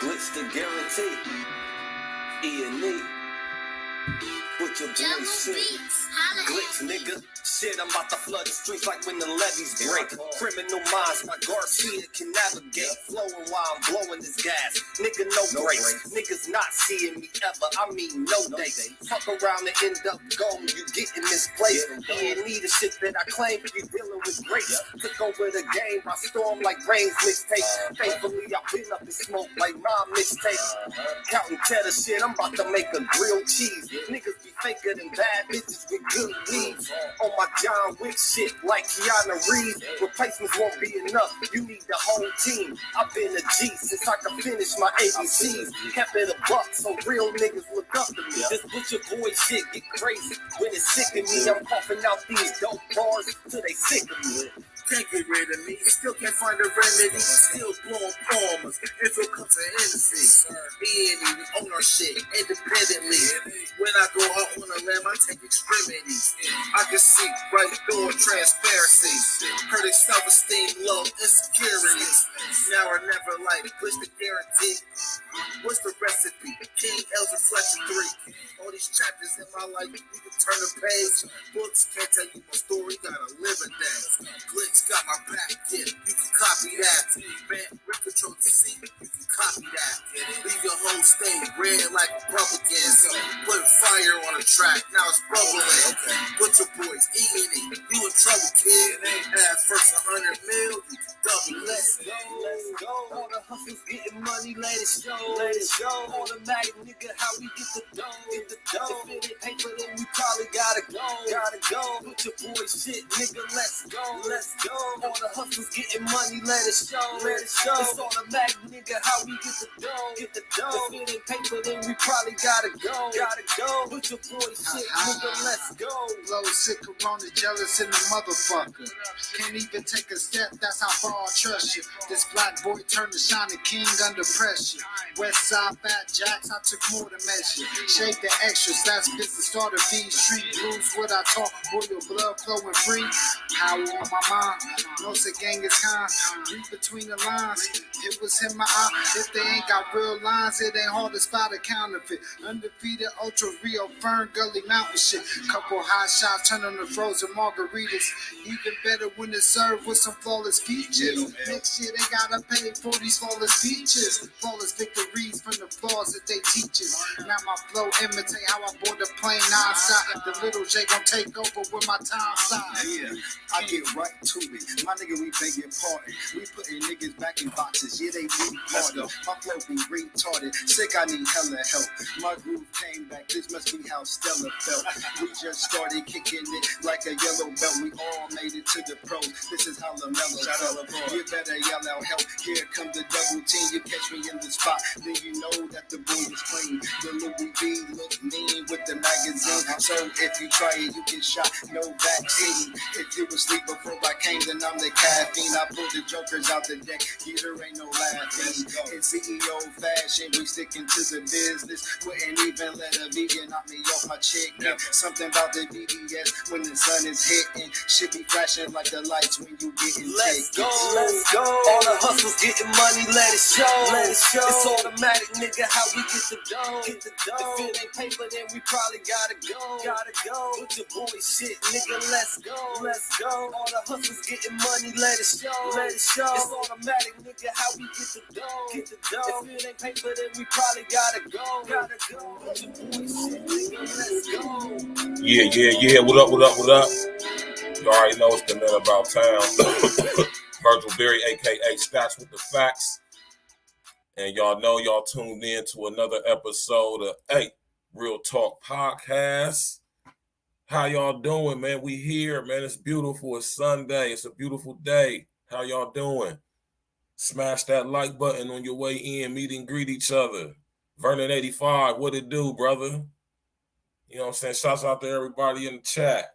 Glitch the guarantee. E&E. With your boy shit. Glitch, nigga. Shit, I'm about to flood the streets like when the levees break. Criminal minds, my Garcia can navigate. Flowing while I'm blowing this gas. Nigga, no brakes. Niggas not seeing me ever. I mean, no dates. Fuck around and end up going. You getting misplaced. E&E, the shit that I claim. You dealing with grace. Took over the game. I storm like Rain's mixtape. Thankfully, I've been up in smoke like Ron mixtape. Counting cheddar shit. I'm about to make a grilled cheese. Niggas be faker than bad bitches with good leads. On my John Wick shit like Keanu Reeves. Replacements won't be enough. You need the whole team. I've been a G since I could finish my ABCs. Kept it a buck so real niggas look up to me. This butcher boy shit get crazy when it's sick of me. I'm coughing out these dope bars till they sick of me. Can't get rid of me, still can't find a remedy. Still blowing palmers, if it comes to Hennessy. E&E, we own our shit independently. When I go out on a limb, I take extremities. I can see right through transparency. Heard their self-esteem low, insecurities. Now or never like, push the guarantee. What's the recipe? King L's Reflection 3. All these chapters in my life, you can turn the page. Books can't tell you my story, gotta live a day. Glitch got my back, yeah, you can copy that. Man, Rick control the seat, you can copy that. Leave your whole state red like Republicans. Put fire on the track, now it's bubbling. Put your boys eating it, you in trouble, kid. At first 100 mil, you can double. Let's go, let's go. All the hustlers getting money, let it show, let it show. Automatic nigga, how we get the dough, get the dough. If it ain't paper, then we probably gotta go, gotta go. Put your boy shit, nigga, let's go, let's go. All the hustlers getting money, let it show, let it show. It's automatic nigga, how we get the dough, get the dough. If it ain't paper, then we probably gotta go, gotta go. Put your boy shit, nigga, let's go. Blow sick, corona, jealous in the motherfucker. Can't even take a step, that's how far I trust you. This black boy turned to shining king under pressure. West side fat jacks, I took more than measure. Shake the extras, that's business starter V. Street blues, what I talk, royal blood flowing free. Power on my mind, knows the gang is kind. Read between the lines, it was in my eye. If they ain't got real lines, it ain't hard to spot a counterfeit. Undefeated, ultra Rio, Fern, Gully Mountain shit. Couple hot shots, turn on the frozen margaritas. Even better when it's served with some flawless features. Next year they gotta pay for these flawless features. Flawless victories from the flaws that they teach us. Now my flow imitate how I board the plane non-stop. The little J gon' take over with my time stop. Yeah, I get right to it. My nigga, we begging pardon. We putting niggas back in boxes. Yeah, they be harder. My flow be retarded. Sick, I need hella help. My groove came back. This must be how Stella felt. We just started kicking it like a yellow belt. We all made it to the pros. This is how LaMelo felt. You better yell out help. Here come the double team. You catch me in the spot, then you know that the boy is clean. The Louis V look mean with the magazine. So if you try it, you get shot. No vaccine. If you was asleep before I came, then I'm the caffeine. I pull the jokers out the deck. Yeah, there ain't no laughing. In CEO fashion, we sticking to the business. Wouldn't even let a vegan knock me off my chicken. Something about the BBS when the sun is hitting. Shit be flashing like the lights when you getting Let's taken. go, let's go. All the hustlers getting money, let it show, let it show. It's automatic, nigga, how we get the dough, get the dough. If it ain't paper, then we probably gotta go, gotta go. Put your boy shit, nigga, let's go, let's go. All the hustlers getting money, let it show, let it show. It's automatic, nigga, how we get the dough, get the dough. If it ain't paper, then we probably gotta go, gotta go. Put your boy shit, nigga, let's go. Yeah. What up? You already know it's the man about town. Virgil, aka Stats with the Facts. And y'all know y'all tuned in to another episode of Real Talk Podcast. How y'all doing, man? We here, man. It's beautiful. It's Sunday. It's a beautiful day. How y'all doing? Smash that like button on your way in. Meet and greet each other. Vernon 85, what it do, brother? You know what I'm saying? Shouts out to everybody in the chat.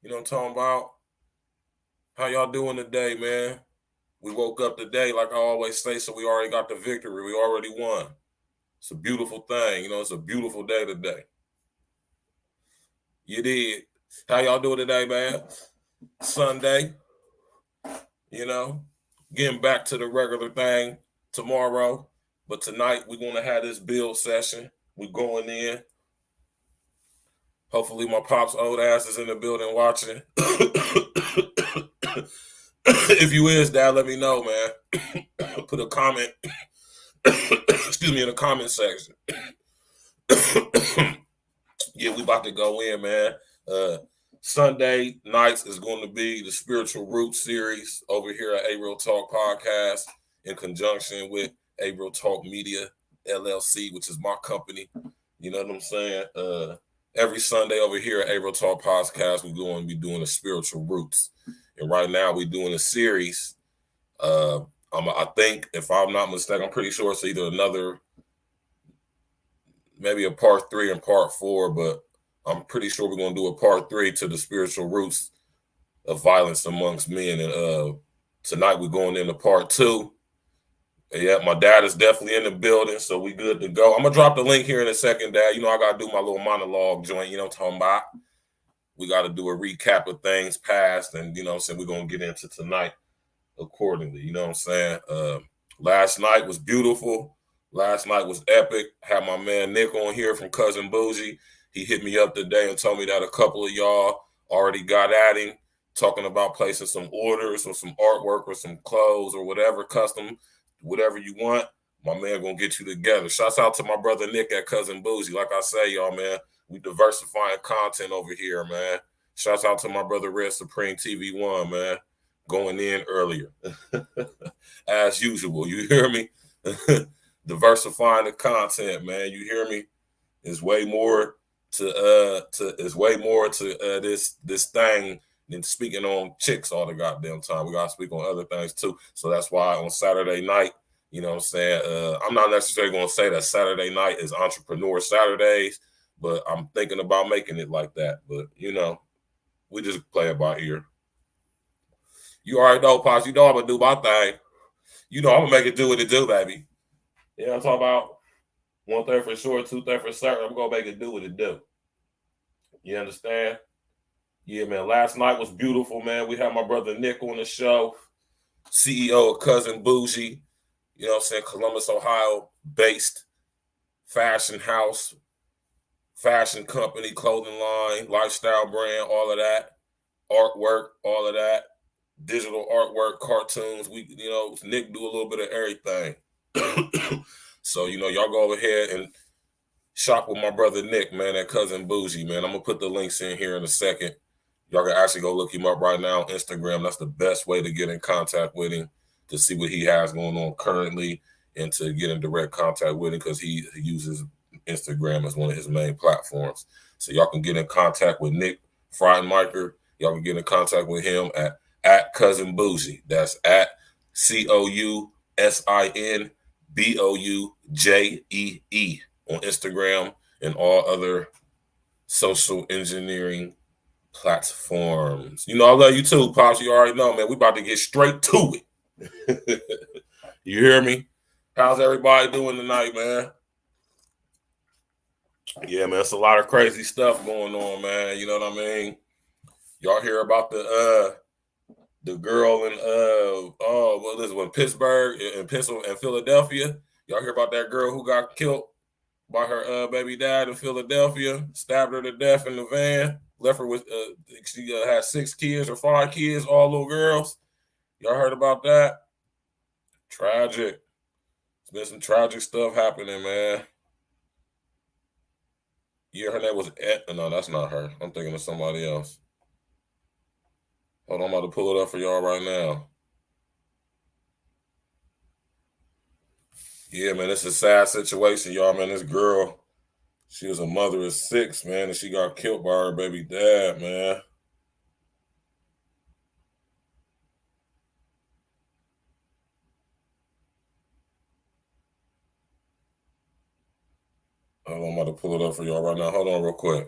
You know what I'm talking about? How y'all doing today, man? We woke up today, like I always say, so we already got the victory. We already won. It's a beautiful thing. You know, it's a beautiful day today. You did. How y'all doing today, man? Sunday. You know, getting back to the regular thing tomorrow. But tonight we're gonna have this build session. We're going in. Hopefully my pop's old ass is in the building watching. If you is, Dad, let me know, man. Put a comment. Excuse me, in the comment section. Yeah, we about to go in, man. Sunday nights is going to be the Spiritual Roots series over here at A Real Talk Podcast in conjunction with A Real Talk Media LLC, which is my company. You know what I'm saying? Every Sunday over here at A Real Talk Podcast, we're going to be doing the Spiritual Roots. And right now we're doing a series. I think, if I'm not mistaken, I'm pretty sure it's either another, maybe a part 3 and part 4, but I'm pretty sure we're going to do a part 3 to the spiritual roots of violence amongst men. And tonight we're going into part 2. Yeah, my dad is definitely in the building, so we good to go. I'm going to drop the link here in a second, Dad. You know, I got to do my little monologue joint, you know what I'm talking about? We got to do a recap of things past, and, you know what I'm saying, we're going to get into tonight accordingly, you know what I'm saying? Last night was beautiful. Last night was epic. Had my man Nick on here from Cousin Bougie. He hit me up today and told me that a couple of y'all already got at him, talking about placing some orders or some artwork or some clothes or whatever, custom, whatever you want. My man gonna get you together. Shouts out to my brother Nick at Cousin Bougie. Like I say, y'all, man, we diversifying content over here, man. Shouts out to my brother Red Supreme TV1, man. Going in earlier. As usual, you hear me? Diversifying the content, man. You hear me? It's way more to this thing than speaking on chicks all the goddamn time. We gotta speak on other things too. So that's why on Saturday night, you know what I'm saying? I'm not necessarily gonna say that Saturday night is Entrepreneur Saturdays, but I'm thinking about making it like that. But you know, we just play it by ear. You already know, Pops. You know I'm gonna do my thing. You know I'm gonna make it do what it do, baby. You know what I'm talking about? 1 thing for sure, 2 things for certain. I'm gonna make it do what it do. You understand? Yeah, man. Last night was beautiful, man. We had my brother Nick on the show, CEO of Cousin Bougie. You know what I'm saying? Columbus, Ohio based fashion house, fashion company, clothing line, lifestyle brand, all of that, artwork, all of that. Digital artwork, cartoons. We, you know, Nick do a little bit of everything. So, you know, y'all go over ahead and shop with my brother Nick, man, at Cousin Bougie, man. I'm gonna put the links in here in a second. Y'all can actually go look him up right now on Instagram. That's the best way to get in contact with him, to see what he has going on currently and to get in direct contact with him, because he uses Instagram as one of his main platforms. So y'all can get in contact with Nick Friedenmacher. Y'all can get in contact with him at Cousin Bougie. That's at COUSINBOUJEE on Instagram and all other social engineering platforms. You know, I love you too, Pops. You already know, man. We about to get straight to it. You hear me? How's everybody doing tonight, man? Yeah, man, it's a lot of crazy stuff going on, man. You know what I mean? Y'all hear about the girl in what is it, Pittsburgh and Philadelphia? Y'all hear about that girl who got killed by her baby dad in Philadelphia? Stabbed her to death in the van. Left her with she had 6 kids or 5 kids, all little girls. Y'all heard about that? Tragic. There's been some tragic stuff happening, man. Yeah, her name was no, that's not her. I'm thinking of somebody else. Hold on, I'm about to pull it up for y'all right now. Yeah, man, it's a sad situation, y'all, man. This girl, she was a mother of 6, man, and she got killed by her baby dad, man. Hold on, I'm about to pull it up for y'all right now. Hold on real quick.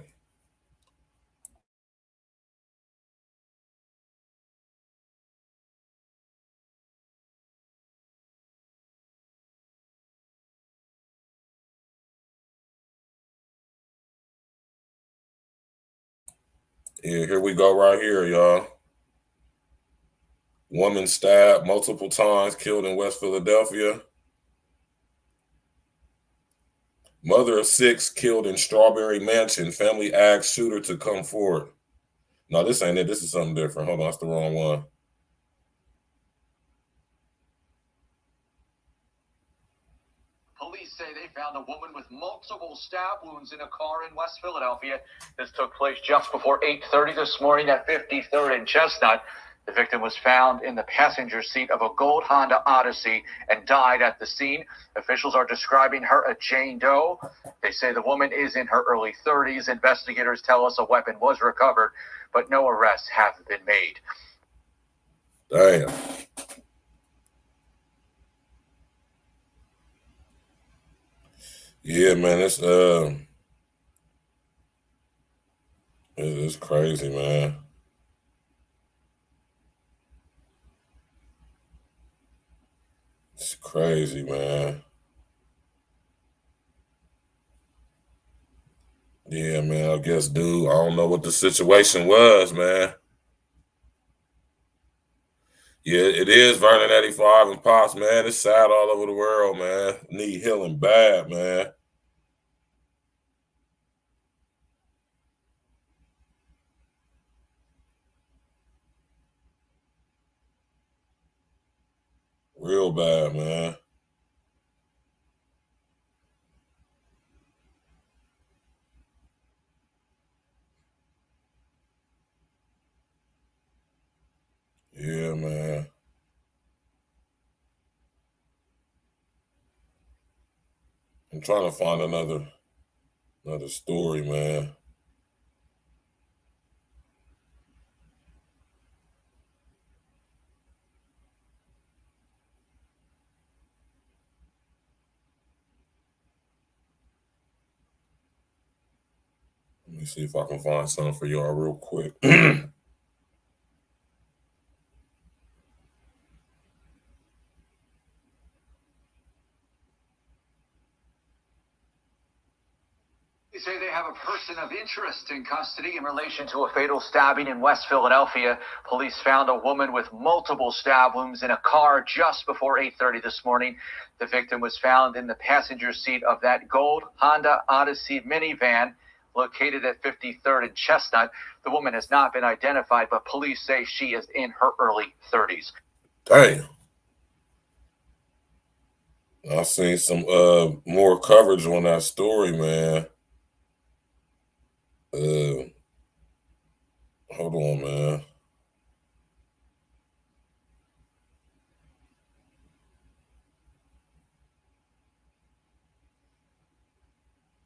Yeah, here we go right here, y'all. Woman stabbed multiple times, killed in West Philadelphia. Mother of 6 killed in Strawberry Mansion. Family asks shooter to come forward. No, this ain't it. This is something different. Hold on, that's the wrong one. Police say they found a woman with multiple stab wounds in a car in West Philadelphia. This took place just before 8:30 this morning at 53rd and Chestnut. The victim was found in the passenger seat of a gold Honda Odyssey and died at the scene. Officials are describing her a Jane Doe. They say the woman is in her early 30s. Investigators tell us a weapon was recovered, but no arrests have been made. Damn. Yeah, man, it's crazy, man. It's crazy, man. Yeah, man, I guess, dude, I don't know what the situation was, man. Yeah, it is Vernon 85 and Pops, man. It's sad all over the world, man. Need healing bad, man. Real bad, man. Yeah, man. I'm trying to find another story, man. Let me see if I can find something for y'all real quick. They say they have a person of interest in custody in relation to a fatal stabbing in West Philadelphia. Police found a woman with multiple stab wounds in a car just before 8:30 this morning. The victim was found in the passenger seat of that gold Honda Odyssey minivan located at 53rd and Chestnut. The woman has not been identified, but police say she is in her early 30s. Damn. I've seen some more coverage on that story, man. Hold on, man.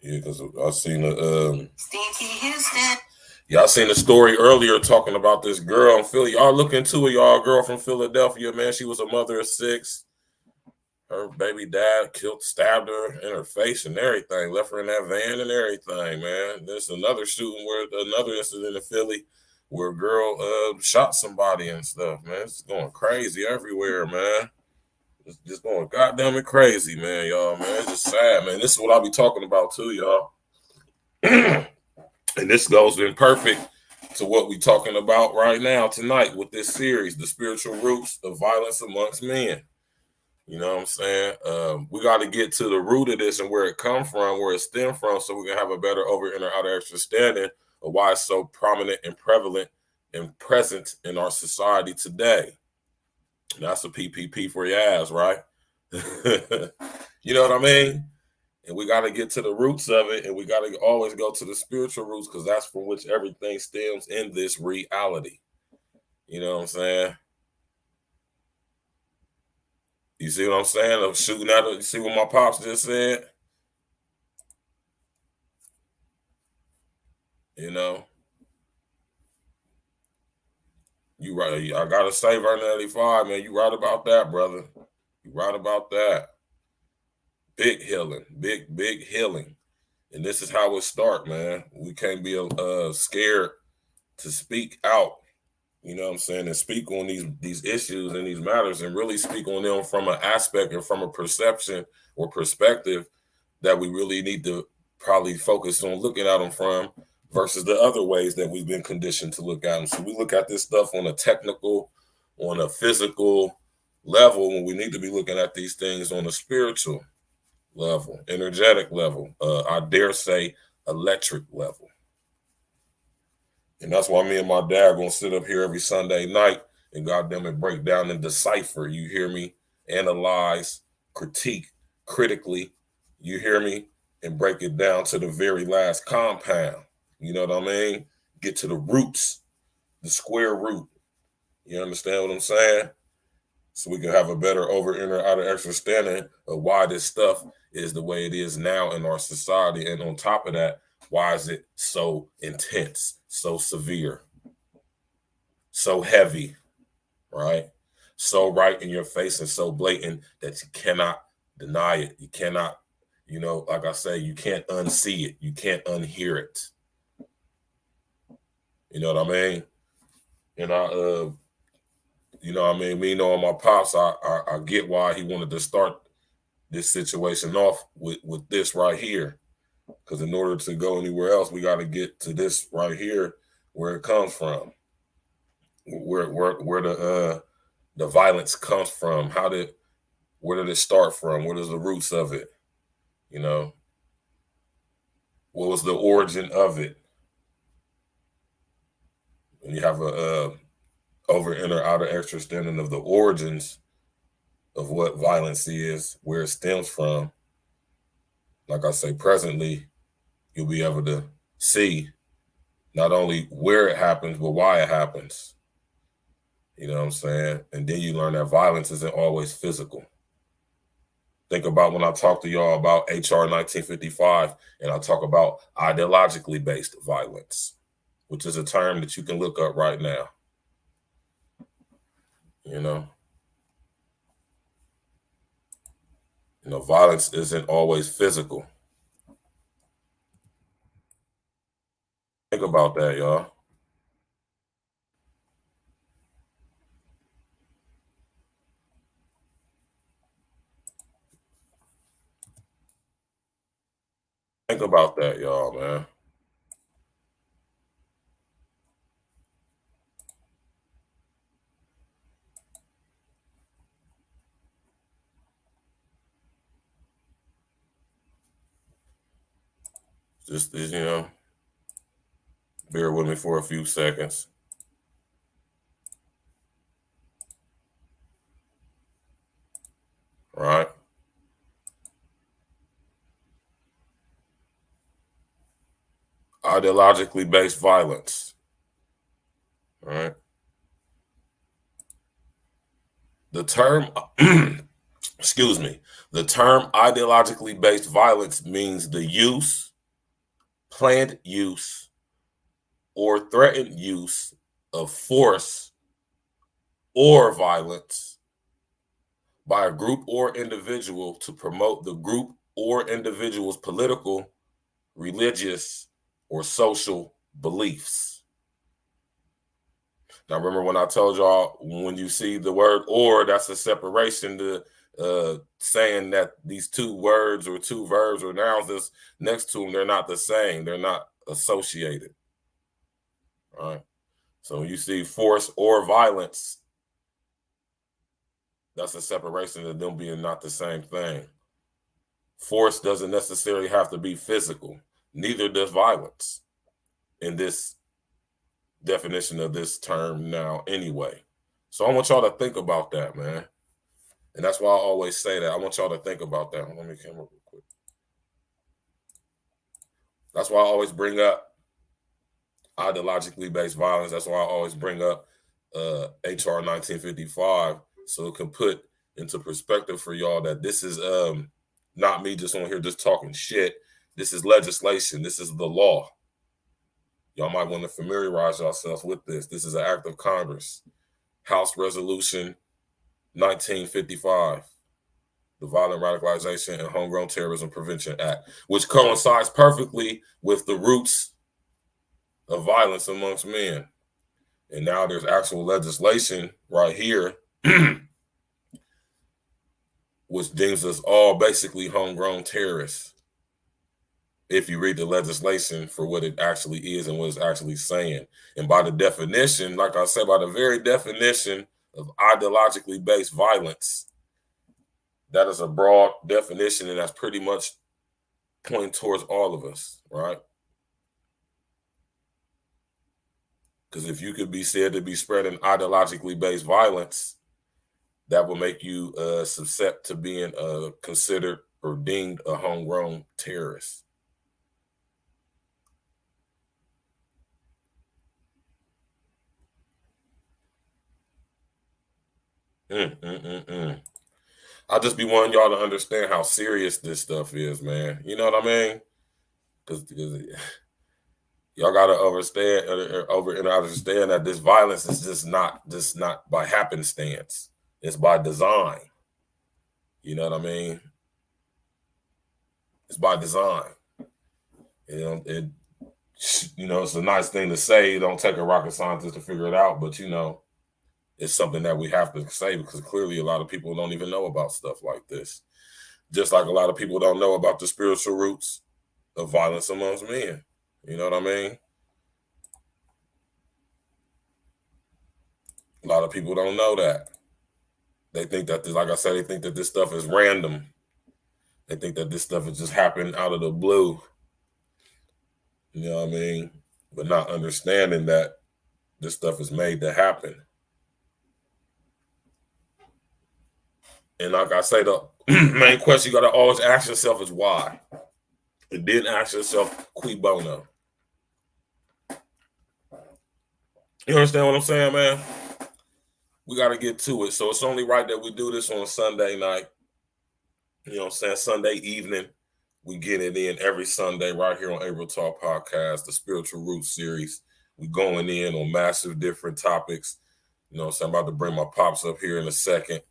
Yeah, because I seen I seen a story earlier talking about this girl in Philly. Y'all look into it, y'all. Girl from Philadelphia, man. She was a mother of 6. Her baby dad stabbed her in her face and everything. Left her in that van and everything, man. There's another shooting another incident in Philly where a girl shot somebody and stuff, man. It's going crazy everywhere, man. It's just going goddamn it crazy, man, y'all, man. It's just sad, man. This is what I'll be talking about too, y'all. And this goes in perfect to what we're talking about right now tonight with this series, The Spiritual Roots of Violence Amongst Men. You know what I'm saying? We got to get to the root of this and where it come from, where it stemmed from, so we can have a better over and outer understanding of why it's so prominent and prevalent and present in our society today. That's a PPP for your ass, right? You know what I mean? And we got to get to the roots of it, and we got to always go to the spiritual roots because that's from which everything stems in this reality. You know what I'm saying? You see what I'm saying? I'm shooting at it. You see what my pops just said? You know? You right. I gotta say, Vernon 85, man, you right about that, brother. You right about that. Big healing. Big healing. And this is how it start, man. We can't be scared to speak out. You know what I'm saying? And speak on these issues and these matters and really speak on them from an aspect and from a perception or perspective that we really need to probably focus on looking at them from versus the other ways that we've been conditioned to look at them. So we look at this stuff on a technical, on a physical level when we need to be looking at these things on a spiritual. level, energetic level, I dare say electric level. And that's why me and my dad gonna sit up here every Sunday night and goddamn it break down and decipher, you hear me? Analyze, critique, critically, you hear me? And break it down to the very last compound. You know what I mean? Get to the roots, the square root. You understand what I'm saying? So we can have a better over, inner, outer understanding of why this stuff is the way it is now in our society. And on top of that, why is it so intense, so severe, so heavy, right? So right in your face and so blatant that you cannot deny it. You cannot, you know, like I say, you can't unsee it. You can't unhear it. You know what I mean? And you know what I mean? Me knowing my pops, I get why he wanted to start this situation off with this right here. Because in order to go anywhere else, we got to get to this right here where it comes from. Where the violence comes from. Where did it start from? What is the roots of it? You know? What was the origin of it? When you have a over, inner, outer understanding of the origins of what violence is, where it stems from, like I say, presently, you'll be able to see not only where it happens, but why it happens. You know what I'm saying? And then you learn that violence isn't always physical. Think about when I talk to y'all about HR 1955 and I talk about ideologically based violence, which is a term that you can look up right now. You know, violence isn't always physical. Think about that, y'all. Think about that, y'all, man. Just, you know, bear with me for a few seconds. Right? Ideologically based violence. Right? The term, excuse me, the term ideologically based violence means the use, planned use, or threatened use of force or violence by a group or individual to promote the group or individual's political, religious, or social beliefs. Now, remember when I told y'all, when you see the word "or," that's a separation to saying that these two words or two verbs or nouns that's next to them, they're not the same. They're not associated. All right. So when you see force or violence, that's a separation of them being not the same thing. Force doesn't necessarily have to be physical. Neither does violence in this definition of this term now anyway. So I want y'all to think about that, man. And that's why I always say that. I want y'all to think about that. Let me come up real quick. That's why I always bring up ideologically based violence. That's why I always bring up HR 1955, so it can put into perspective for y'all that this is not me just on here just talking shit. This is legislation. This is the law. Y'all might want to familiarize yourselves with this. This is an act of Congress. House Resolution 1955, the Violent Radicalization and Homegrown Terrorism Prevention Act, which coincides perfectly with the roots of violence amongst men. And now there's actual legislation right here, which deems us all basically homegrown terrorists. If you read the legislation for what it actually is and what it's actually saying. And by the definition, like I said, by the very definition of ideologically based violence, that is a broad definition, and that's pretty much pointing towards all of us, right? Because if you could be said to be spreading ideologically based violence, that will make you suscept to being considered or deemed a homegrown terrorist. I just be wanting y'all to understand how serious this stuff is, man. You know what I mean? Because y'all gotta understand that this violence is just not by happenstance. It's by design. You know what I mean? It's by design. It's a nice thing to say. Don't take a rocket scientist to figure it out, but it's something that we have to say because clearly a lot of people don't even know about stuff like this. Just like a lot of people don't know about the spiritual roots of violence amongst men. You know what I mean? A lot of people don't know that. They think that, like I said, they think that this stuff is random. They think that this stuff is just happening out of the blue. You know what I mean? But not understanding that this stuff is made to happen. And like I say, the main question you got to always ask yourself is why. And then ask yourself, cui bono. You understand what I'm saying, man? We got to get to it. So it's only right that we do this on a Sunday night. You know what I'm saying? Sunday evening. We get it in every Sunday right here on April Talk Podcast, the Spiritual Roots series. We going in on massive different topics. You know what I'm saying? I'm about to bring my pops up here in a second.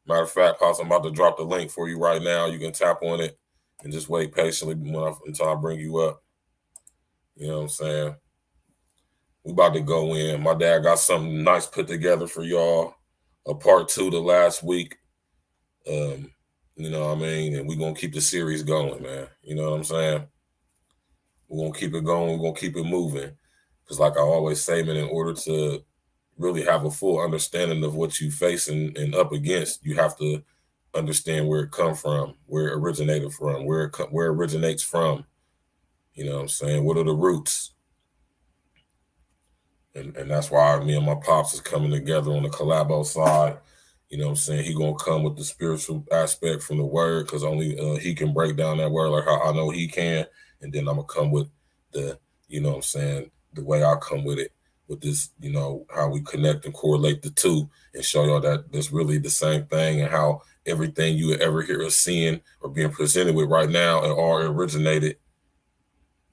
Matter of fact, Pops, I'm about to drop the link for you right now. You can tap on it and just wait patiently until I bring you up. You know what I'm saying? We about to go in. My dad got something nice put together for y'all. A part 2 to last week. You know what I mean? And we're going to keep the series going, man. You know what I'm saying? We're going to keep it going. We're going to keep it moving. Because like I always say, man, in order to really have a full understanding of what you face and up against, you have to understand where it come from, where it originated from, where it originates from. You know what I'm saying? What are the roots? And that's why me and my pops is coming together on the collabo side. You know what I'm saying? He going to come with the spiritual aspect from the word because only he can break down that word like how I know he can. And then I'm going to come with the, you know what I'm saying, the way I come with it, with this, you know, how we connect and correlate the two and show y'all that it's really the same thing and how everything you ever hear us seeing or being presented with right now and all originated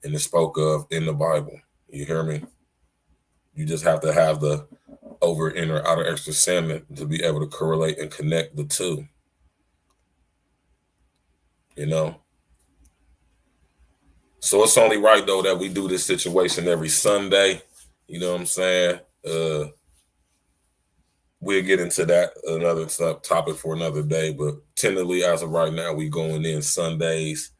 and is spoke of in the Bible. You hear me? You just have to have the over, inner, outer understanding to be able to correlate and connect the two. You know? So it's only right, though, that we do this situation every Sunday. You know what I'm saying? We'll get into that, another topic for another day. But tentatively, as of right now, we going in Sundays.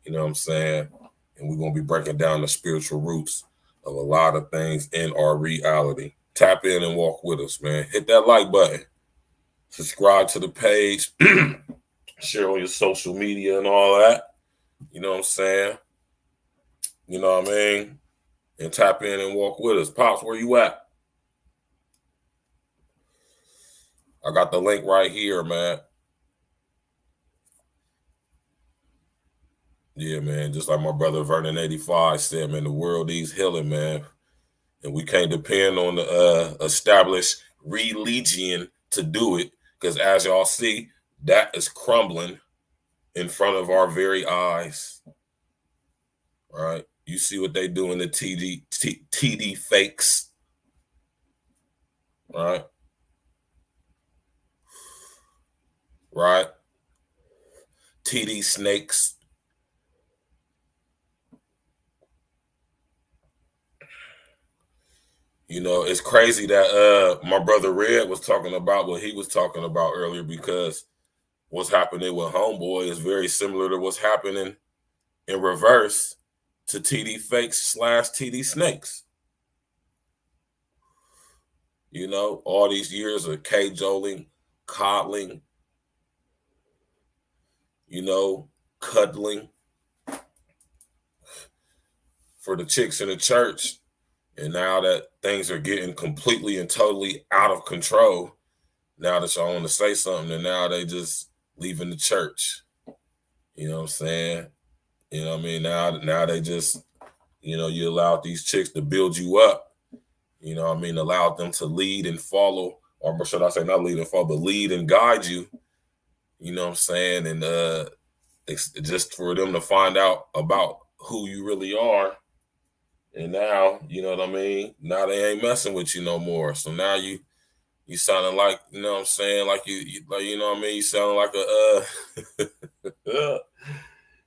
You know what I'm saying? And we're going to be breaking down the spiritual roots of a lot of things in our reality. Tap in and walk with us, man. Hit that like button. Subscribe to the page. Share on your social media and all that. You know what I'm saying? You know what I mean? And tap in and walk with us. Pops, where you at? I got the link right here, man. Yeah, man. Just like my brother Vernon 85 said, man, the world needs healing, man. And we can't depend on the established religion to do it. Because as y'all see, that is crumbling in front of our very eyes. Right? You see what they do in the TD fakes. Right? Right? TD snakes. You know, it's crazy that my brother Red was talking about what he was talking about earlier because what's happening with Homeboy is very similar to what's happening in reverse to TD fakes / TD snakes. You know, all these years of cajoling, coddling, cuddling for the chicks in the church. And now that things are getting completely and totally out of control, now that y'all want to say something, and now they just leaving the church. You know what I'm saying? You know what I mean? Now they just, you allowed these chicks to build you up. You know what I mean? Allowed them to lead and follow, or should I say not lead and follow, but lead and guide you. You know what I'm saying? And it's just for them to find out about who you really are. And now, you know what I mean? Now they ain't messing with you no more. So now you sounding like, you know what I'm saying? Like you know what I mean? You sounding like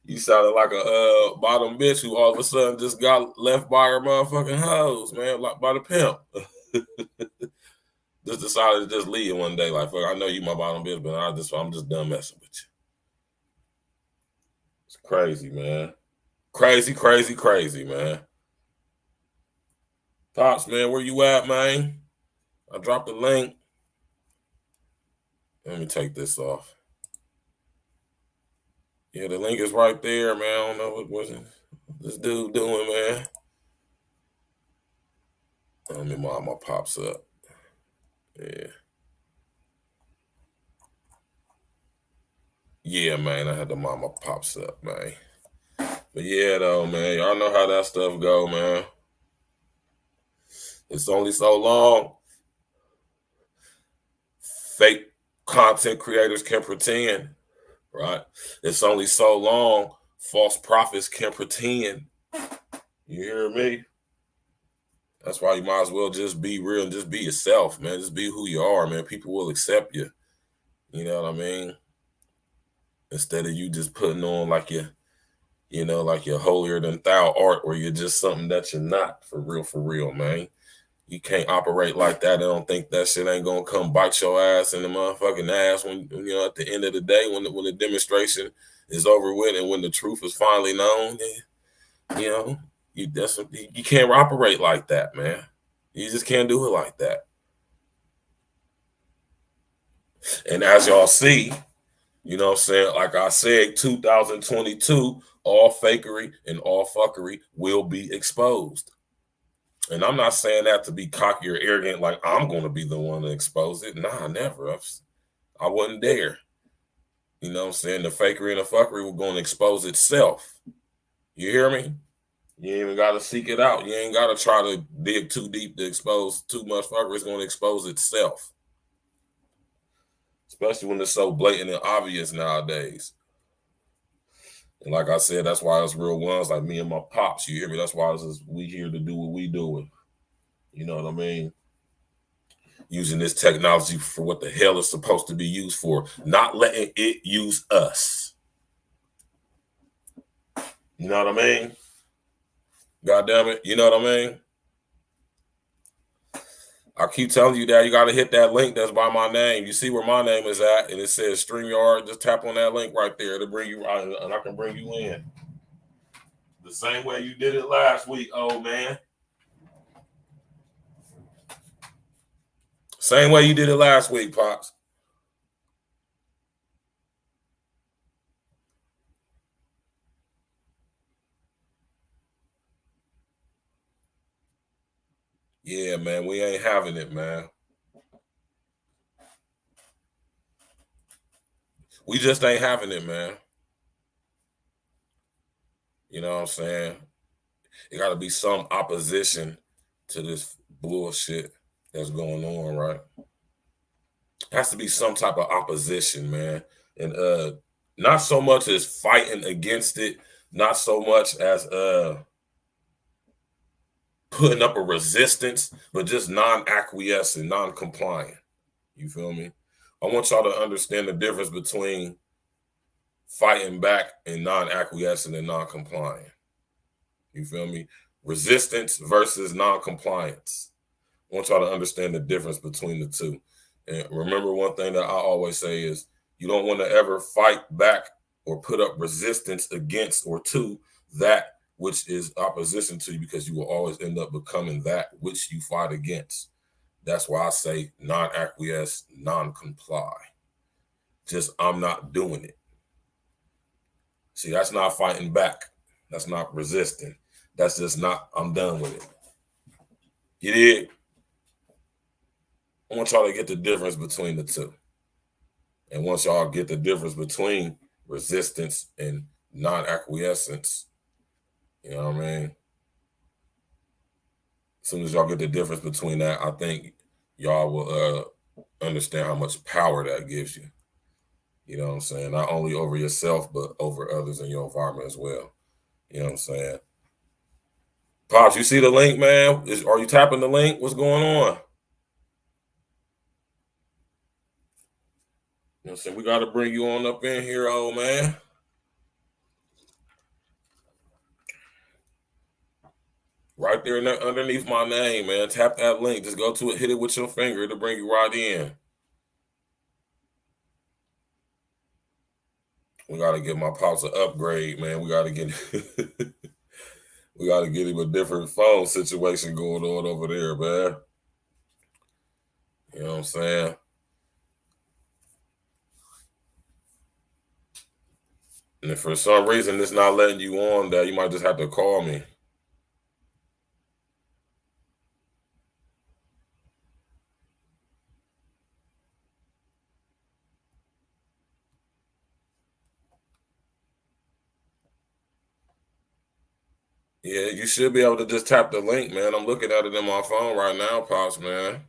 you sounded like a bottom bitch who all of a sudden just got left by her motherfucking hoes, man, like by the pimp. Just decided to just leave one day. Like, fuck, I know you my bottom bitch, but I'm just done messing with you. It's crazy, man. Crazy, crazy, crazy, man. Pops, man, where you at, man? I dropped the link. Let me take this off. Yeah, the link is right there, man. I don't know what this dude doing, man. Let me mind my pops up. Yeah. Yeah, man, I had to mind my pops up, man. But yeah, though, man, y'all know how that stuff go, man. It's only so long fake content creators can pretend, right? It's only so long false prophets can pretend. You hear me? That's why you might as well just be real and just be yourself, man. Just be who you are, man. People will accept you. You know what I mean? Instead of you just putting on like like you're holier than thou art, or you're just something that you're not, for real, man. You can't operate like that. I don't think that shit ain't gonna come bite your ass in the motherfucking ass when at the end of the day, when the demonstration is over with and when the truth is finally known. You can't operate like that, man. You just can't do it like that. And as y'all see, you know what I'm saying? Like I said, 2022, all fakery and all fuckery will be exposed. And I'm not saying that to be cocky or arrogant, like I'm going to be the one to expose it. Nah, never. I wouldn't dare. You know what I'm saying? The fakery and the fuckery were going to expose itself. You hear me? You ain't even got to seek it out. You ain't got to try to dig too deep to expose too much fuckery. It's going to expose itself. Especially when it's so blatant and obvious nowadays. And like I said, that's why it's real ones like me and my pops. You hear me? That's why we here to do what we doing. You know what I mean? Using this technology for what the hell it's supposed to be used for, not letting it use us. You know what I mean? God damn it. You know what I mean? I keep telling you that you got to hit that link that's by my name. You see where my name is at, and it says StreamYard. Just tap on that link right there to bring you out, and I can bring you in. The same way you did it last week, old man. Same way you did it last week, Pops. Yeah, man, we ain't having it, man. We just ain't having it, man. You know what I'm saying? It got to be some opposition to this bullshit that's going on, right? Has to be some type of opposition, man. And not so much as fighting against it, not so much as putting up a resistance, but just non-acquiescent, non-compliant. You feel me? I want y'all to understand the difference between fighting back and non-acquiescent and non-compliant. You feel me? Resistance versus non-compliance. I want y'all to understand the difference between the two. And remember, one thing that I always say is you don't want to ever fight back or put up resistance against or to that which is opposition to you, because you will always end up becoming that which you fight against. That's why I say non-acquiesce, non-comply. Just I'm not doing it. See, that's not fighting back. That's not resisting. That's just not, I'm done with it. You did? I want y'all to get the difference between the two. And once y'all get the difference between resistance and non-acquiescence, you know what I mean? As soon as y'all get the difference between that, I think y'all will understand how much power that gives you. You know what I'm saying? Not only over yourself, but over others in your environment as well. You know what I'm saying? Pops, you see the link, man? Are you tapping the link? What's going on? You know what I'm saying? We got to bring you on up in here, old man. Right there underneath my name, man. Tap that link. Just go to it, hit it with your finger. It'll bring you right in. We got to get my pops an upgrade, man. We got to get we got to get him a different phone situation going on over there, man. You know what I'm saying? And if for some reason it's not letting you on that, you might just have to call me. Yeah, you should be able to just tap the link, man. I'm looking at it in my phone right now, Pops, man.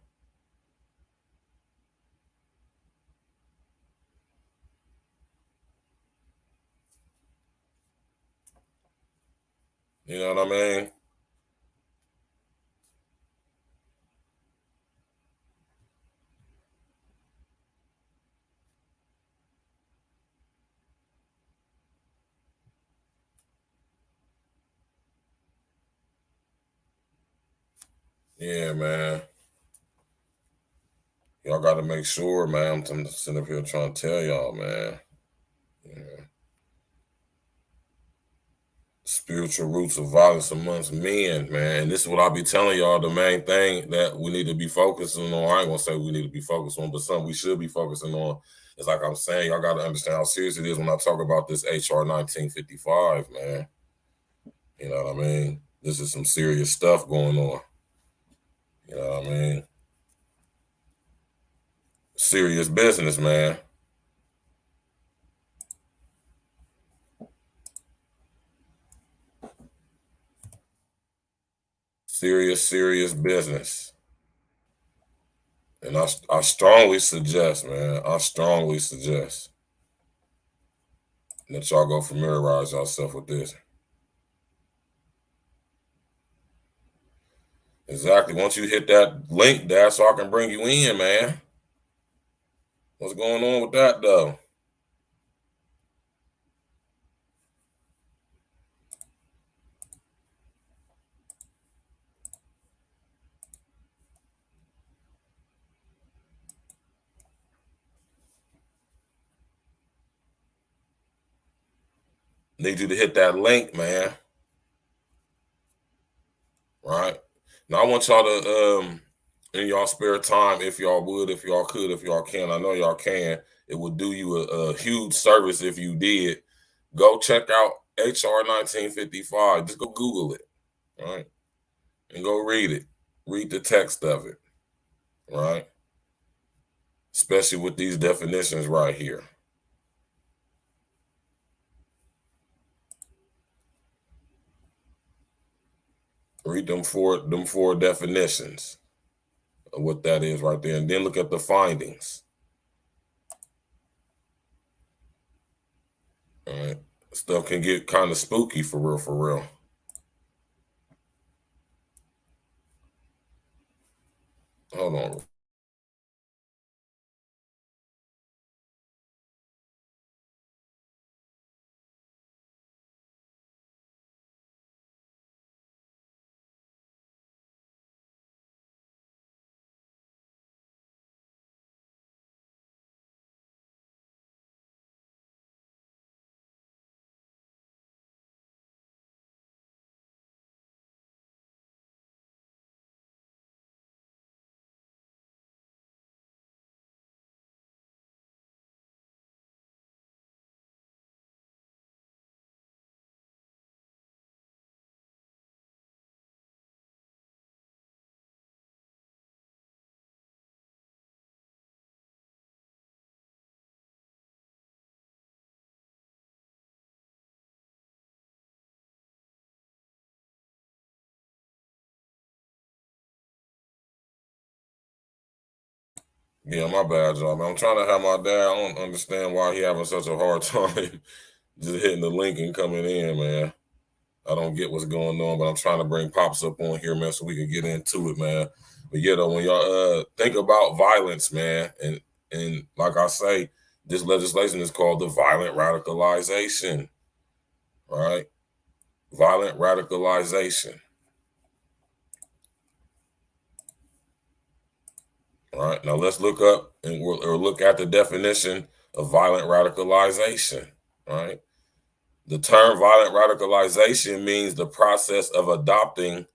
You know what I mean? Yeah, man. Y'all got to make sure, man. I'm sitting up here trying to tell y'all, man. Yeah. Spiritual roots of violence amongst men, man. And this is what I'll be telling y'all. The main thing that we need to be focusing on. I ain't gonna say we need to be focused on, but something we should be focusing on is, like I'm saying, y'all got to understand how serious it is when I talk about this HR 1955, man. You know what I mean? This is some serious stuff going on. You know what I mean? Serious business, man. Serious business. And I strongly suggest, man, I strongly suggest that y'all go familiarize yourself with this. Exactly. Once you hit that link there, so I can bring you in, man. What's going on with that, though? Need you to hit that link, man. Right? Now, I want y'all to, in y'all spare time, if y'all would, if y'all could, if y'all can, I know y'all can, it would do you a huge service if you did. Go check out HR 1955. Just go Google it, right? And go read it. Read the text of it, right? Especially with these definitions right here. Read them four definitions of what that is right there, and then look at the findings. All right, stuff can get kind of spooky for real, for real. Hold on. Yeah, my bad, y'all, man. I'm trying to have my dad. I don't understand why he having such a hard time just hitting the link and coming in, man. I don't get what's going on, but I'm trying to bring Pops up on here, man, so we can get into it, man. But yeah, though, when y'all think about violence, man, and like I say, this legislation is called the violent radicalization, right? Violent radicalization. All right, now let's look up or look at the definition of violent radicalization. All right, the term violent radicalization means the process of adopting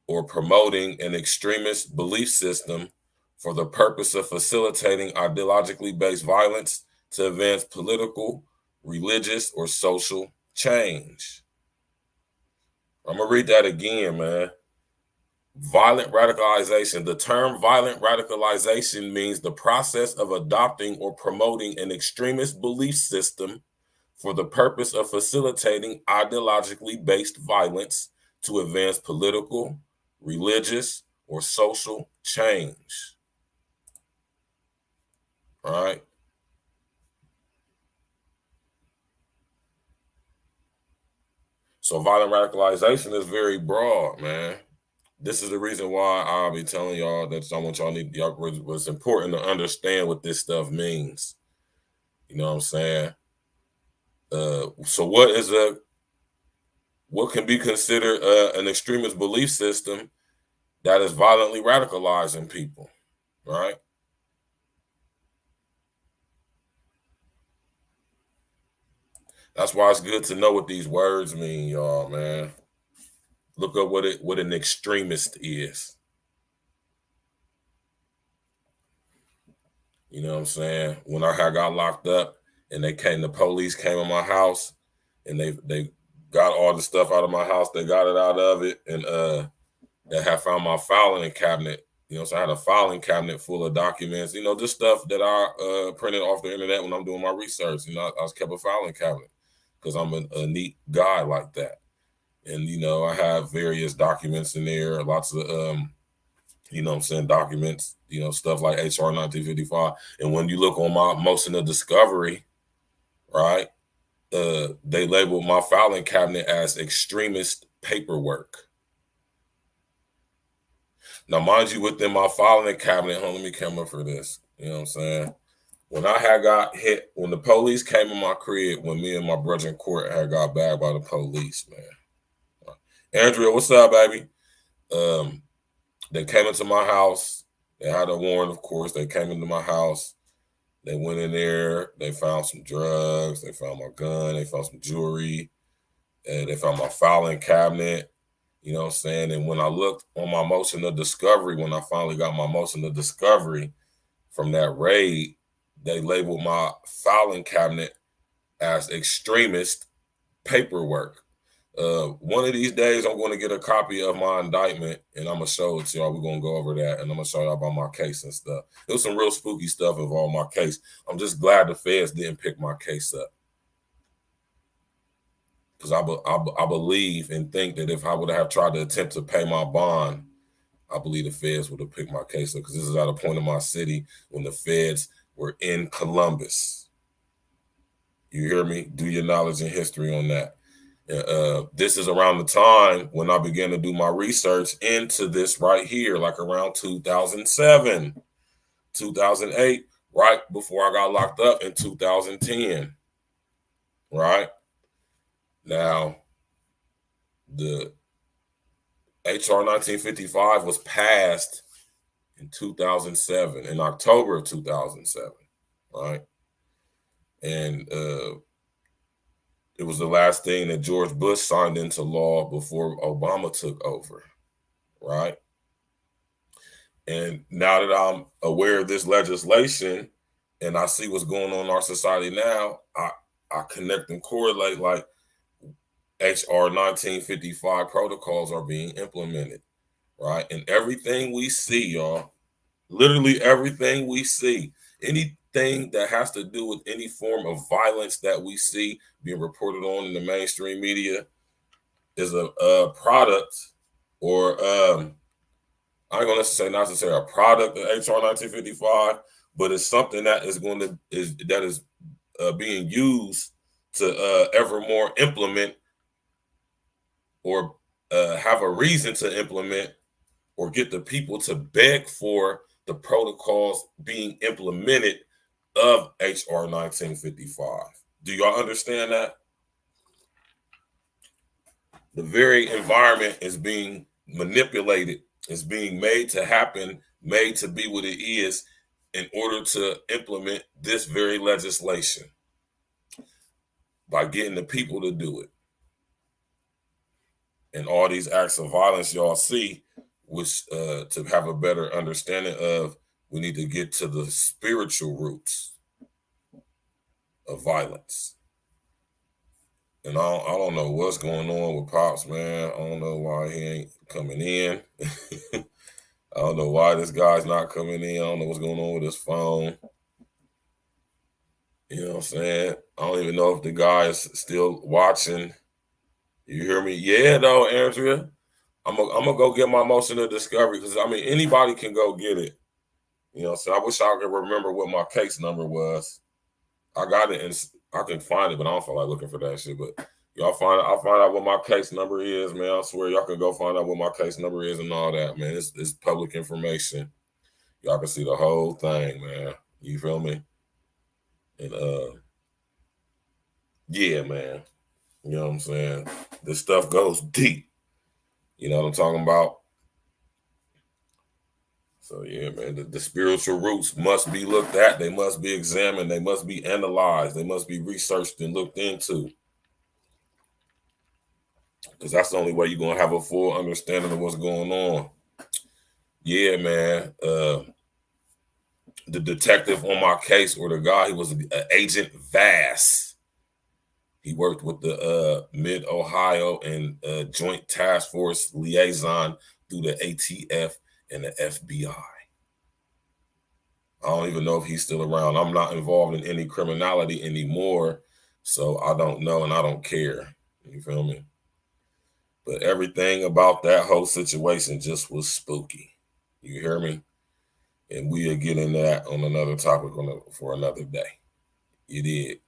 or promoting an extremist belief system for the purpose of facilitating ideologically based violence to advance political, religious, or social change. I'm gonna read that again, man. Violent radicalization. The term violent radicalization means the process of adopting or promoting an extremist belief system for the purpose of facilitating ideologically based violence to advance political, religious, or social change. All right. So violent radicalization is very broad, man. This is the reason why I'll be telling y'all that I want y'all was important to understand what this stuff means. You know what I'm saying? So what can be considered an extremist belief system that is violently radicalizing people, right? That's why it's good to know what these words mean, y'all, man. Look up what an extremist is. You know what I'm saying? When I got locked up and the police came in my house and they got all the stuff out of my house, they got it out of it, and they had found my filing cabinet. You know, so I had a filing cabinet full of documents, you know, just stuff that I printed off the internet when I'm doing my research. You know, I kept a filing cabinet because I'm a neat guy like that. And, you know, I have various documents in there, lots of, you know what I'm saying, documents, you know, stuff like HR 1955. And when you look on my motion of discovery, right, they labeled my filing cabinet as extremist paperwork. Now, mind you, within my filing cabinet, let me come up for this. You know what I'm saying? When I had got hit, when the police came in my crib, when me and my brother in court had got bagged by the police, man. Andrea, what's up, baby? They came into my house. They had a warrant, of course. They came into my house. They went in there. They found some drugs. They found my gun. They found some jewelry. And they found my filing cabinet. You know what I'm saying? And when I looked on my motion of discovery, when I finally got my motion of discovery from that raid, they labeled my filing cabinet as extremist paperwork. One of these days, I'm going to get a copy of my indictment and I'm going to show it to y'all. We're going to go over that and I'm going to show y'all about my case and stuff. There was some real spooky stuff involved in my case. I'm just glad the feds didn't pick my case up. Because I believe and think that if I would have tried to attempt to pay my bond, I believe the feds would have picked my case up because this is at a point in my city when the feds were in Columbus. You hear me? Do your knowledge and history on that. This is around the time when I began to do my research into this right here, like around 2007, 2008, right before I got locked up in 2010, right? Now, the HR 1955 was passed in 2007, in October of 2007, right? And it was the last thing that George Bush signed into law before Obama took over, right? And now that I'm aware of this legislation and I see what's going on in our society now, I connect and correlate like HR 1955 protocols are being implemented, right? And everything we see, y'all, literally everything we see, anything that has to do with any form of violence that we see being reported on in the mainstream media is a product or I ain't gonna necessarily not necessarily a product of HR 1955, but it's something that is being used to ever more implement or have a reason to implement or get the people to beg for the protocols being implemented of HR 1955. Do y'all understand that? The very environment is being manipulated, is being made to happen, made to be what it is in order to implement this very legislation by getting the people to do it. And all these acts of violence y'all see, which to have a better understanding of, we need to get to the spiritual roots of violence. And I don't know what's going on with Pops, man. I don't know why he ain't coming in. I don't know why this guy's not coming in. I don't know what's going on with his phone. You know what I'm saying? I don't even know if the guy is still watching. You hear me? Yeah, though, Andrea. I'm gonna go get my motion of discovery because, I mean, anybody can go get it. You know, so I wish I could remember what my case number was. I got it and I can find it, but I don't feel like looking for that shit. But I'll find out what my case number is, man. I swear y'all can go find out what my case number is and all that, man. It's public information. Y'all can see the whole thing, man. You feel me? And yeah, man. You know what I'm saying? This stuff goes deep. You know what I'm talking about? So yeah, man, the spiritual roots must be looked at. They must be examined. They must be analyzed. They must be researched and looked into. Because that's the only way you're going to have a full understanding of what's going on. Yeah, man. The detective on my case, or the guy, he was Agent Vass. He worked with the Mid-Ohio and Joint Task Force Liaison through the ATF and the FBI. I don't even know if he's still around. I'm not involved in any criminality anymore, so I don't know and I don't care. You feel me? But everything about that whole situation just was spooky. You hear me? And we'll get into that on another topic for another day. You did.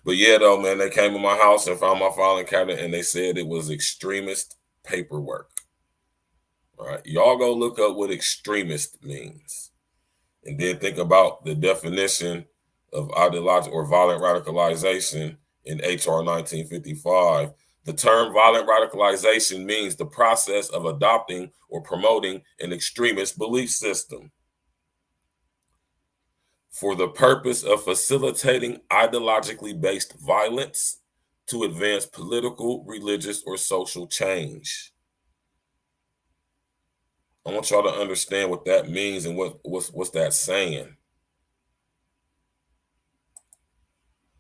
But yeah, though, man, they came to my house and found my filing cabinet and they said it was extremist paperwork. All right. Y'all go look up what extremist means. And then think about the definition of ideological or violent radicalization in HR 1955. The term violent radicalization means the process of adopting or promoting an extremist belief system for the purpose of facilitating ideologically based violence to advance political, religious, or social change. I want y'all to understand what that means and what's that saying.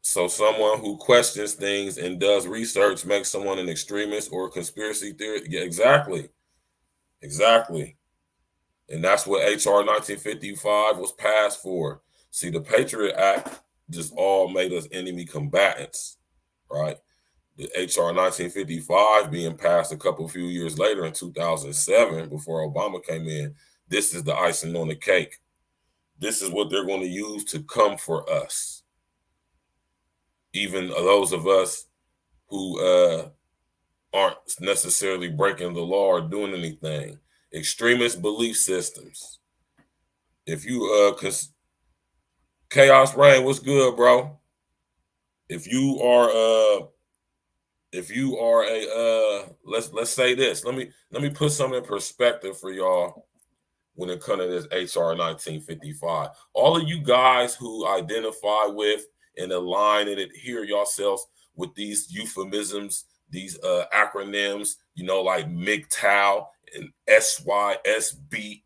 So someone who questions things and does research makes someone an extremist or a conspiracy theorist. Yeah, exactly. Exactly. And that's what HR 1955 was passed for. See, the Patriot Act just all made us enemy combatants, right? The HR 1955 being passed a few years later in 2007, before Obama came in, this is the icing on the cake. This is what they're going to use to come for us. Even those of us who aren't necessarily breaking the law or doing anything. Extremist belief systems. If you Chaos Rain, what's good, bro? If you are let's say this. Let me put something in perspective for y'all when it comes to this HR 1955. All of you guys who identify with and align and adhere yourselves with these euphemisms, these acronyms, you know, like MGTOW and SYSBM.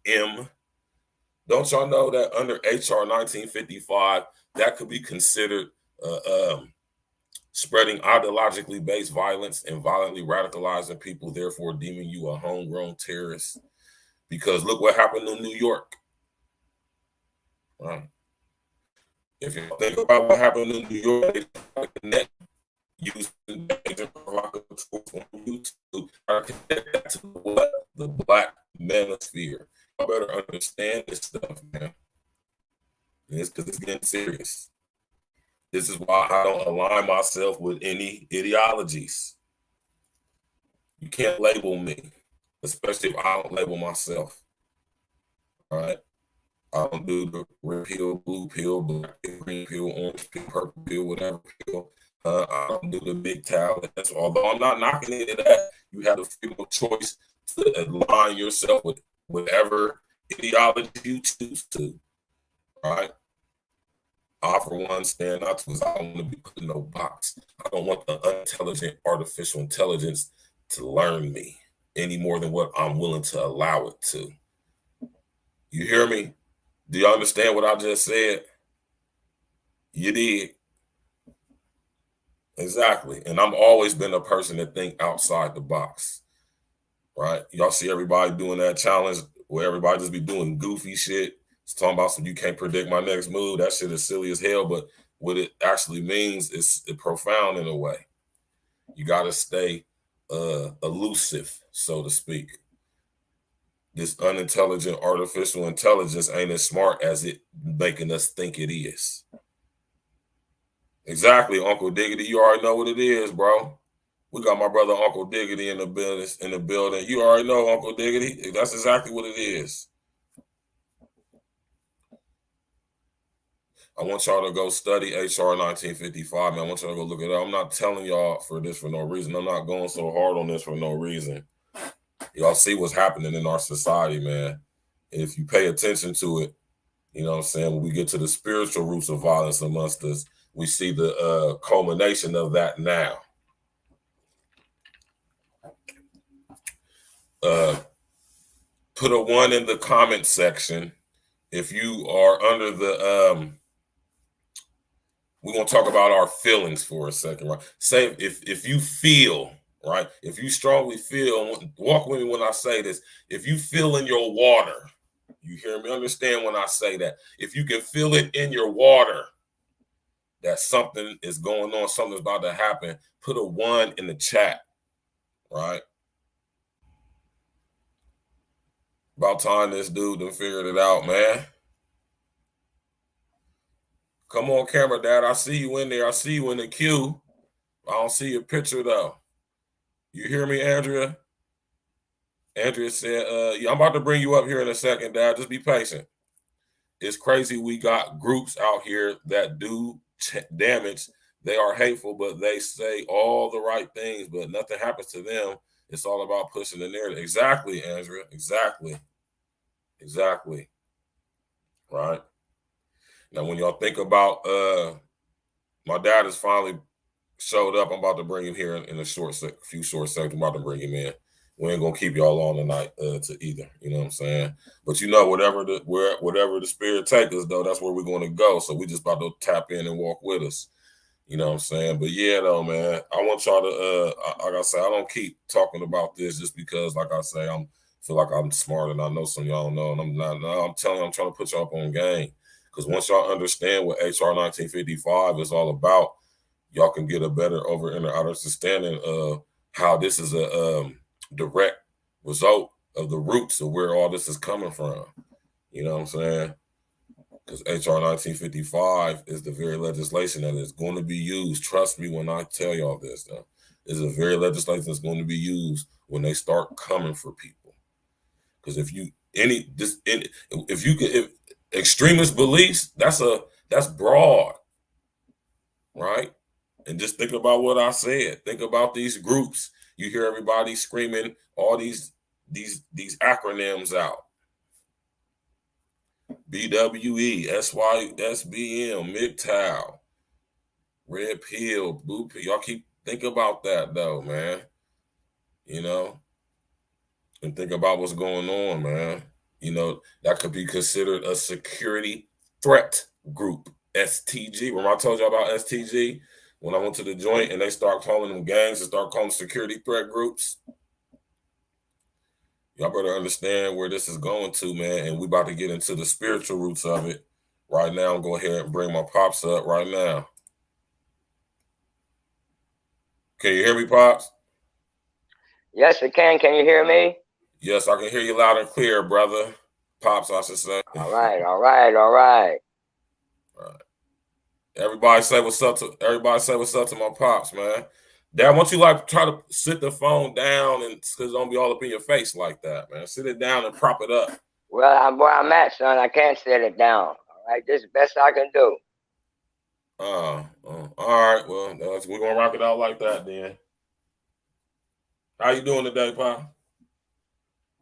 Don't y'all know that under HR 1955, that could be considered spreading ideologically based violence and violently radicalizing people, therefore deeming you a homegrown terrorist? Because look what happened in New York. Right. If you think about what happened in New York, using provocateurs on YouTube, to connect that to what? The Black manosphere. y'all better understand this stuff, man. And it's because it's getting serious. This is why I don't align myself with any ideologies. You can't label me, especially if I don't label myself. All right? I don't do the red pill, blue pill, black pill, green pill, orange pill, purple pill, whatever pill. I don't do the big towel. Although I'm not knocking into that, you have the freedom of choice to align yourself with whatever ideology you choose to. All right? I, for one, stand out because I don't want to be put in no box. I don't want the unintelligent artificial intelligence to learn me any more than what I'm willing to allow it to. You hear me? Do you understand what I just said? You did. Exactly. And I've always been a person that think outside the box, right? Y'all see everybody doing that challenge where everybody just be doing goofy shit. It's talking about some you can't predict my next move. That shit is silly as hell, but what it actually means is profound in a way. You got to stay elusive, so to speak. This unintelligent artificial intelligence ain't as smart as it making us think it is. Exactly, Uncle Diggity. You already know what it is, bro. We got my brother Uncle Diggity in the building. You already know, Uncle Diggity. That's exactly what it is. I want y'all to go study HR 1955, man. I want y'all to go look it up. I'm not telling y'all for this for no reason. I'm not going so hard on this for no reason. Y'all see what's happening in our society, man. If you pay attention to it, you know what I'm saying, when we get to the spiritual roots of violence amongst us, we see the culmination of that now. Put a 1 in the comment section if you are under the we're going to talk about our feelings for a second, right? Say if you feel, right? If you strongly feel, walk with me when I say this. If you feel in your water, you hear me? Understand when I say that. If you can feel it in your water that something is going on, something's about to happen, put a 1 in the chat, right? About time this dude done figured it out, man. Come on, camera, Dad. I see you in there. I see you in the queue. I don't see your picture, though. You hear me, Andrea? Andrea said, yeah, I'm about to bring you up here in a second, Dad. Just be patient. It's crazy we got groups out here that do damage. They are hateful, but they say all the right things, but nothing happens to them. It's all about pushing the narrative. Exactly, Andrea. Exactly. Exactly. Right. Now, when y'all think about, my dad has finally showed up. I'm about to bring him here in a few short seconds. I'm about to bring him in. We ain't gonna keep y'all on tonight to either. You know what I'm saying? But you know, whatever the spirit take us, though, that's where we're going to go. So we just about to tap in and walk with us. You know what I'm saying? But yeah, though, man, I want y'all to, like I say, I don't keep talking about this just because, like I say, feel like I'm smart and I know some of y'all know, and I'm not. No, I'm telling you, I'm trying to put y'all up on game. Because once y'all understand what HR 1955 is all about, y'all can get a better understanding of how this is a direct result of the roots of where all this is coming from. You know what I'm saying? Because HR 1955 is the very legislation that is going to be used. Trust me when I tell y'all this, though. It's a very legislation that's going to be used when they start coming for people. Because if extremist beliefs, that's broad, right? And just think about what I said. Think about these groups. You hear everybody screaming all these acronyms out. BWE, SYSBM, MGTOW, Red Pill, Blue Pill. Y'all keep think about that though, man. You know, and think about what's going on, man. You know, that could be considered a security threat group, STG. Remember I told y'all about STG? When I went to the joint and they start calling them gangs and start calling security threat groups. Y'all better understand where this is going to, man. And we about to get into the spiritual roots of it. Right now, I'm going ahead and bring my Pops up right now. Can you hear me, Pops? Yes, I can. Can you hear me? Yes, I can hear you loud and clear, brother. Pops, I should say. All right. Everybody say what's up to my pops, man. Dad, won't you like try to sit the phone down and because don't be all up in your face like that, man. Sit it down and prop it up. Well, I'm where I'm at, son. I can't sit it down. All right, this is the best I can do. All right. Well, we're gonna rock it out like that then. How you doing today, Pop?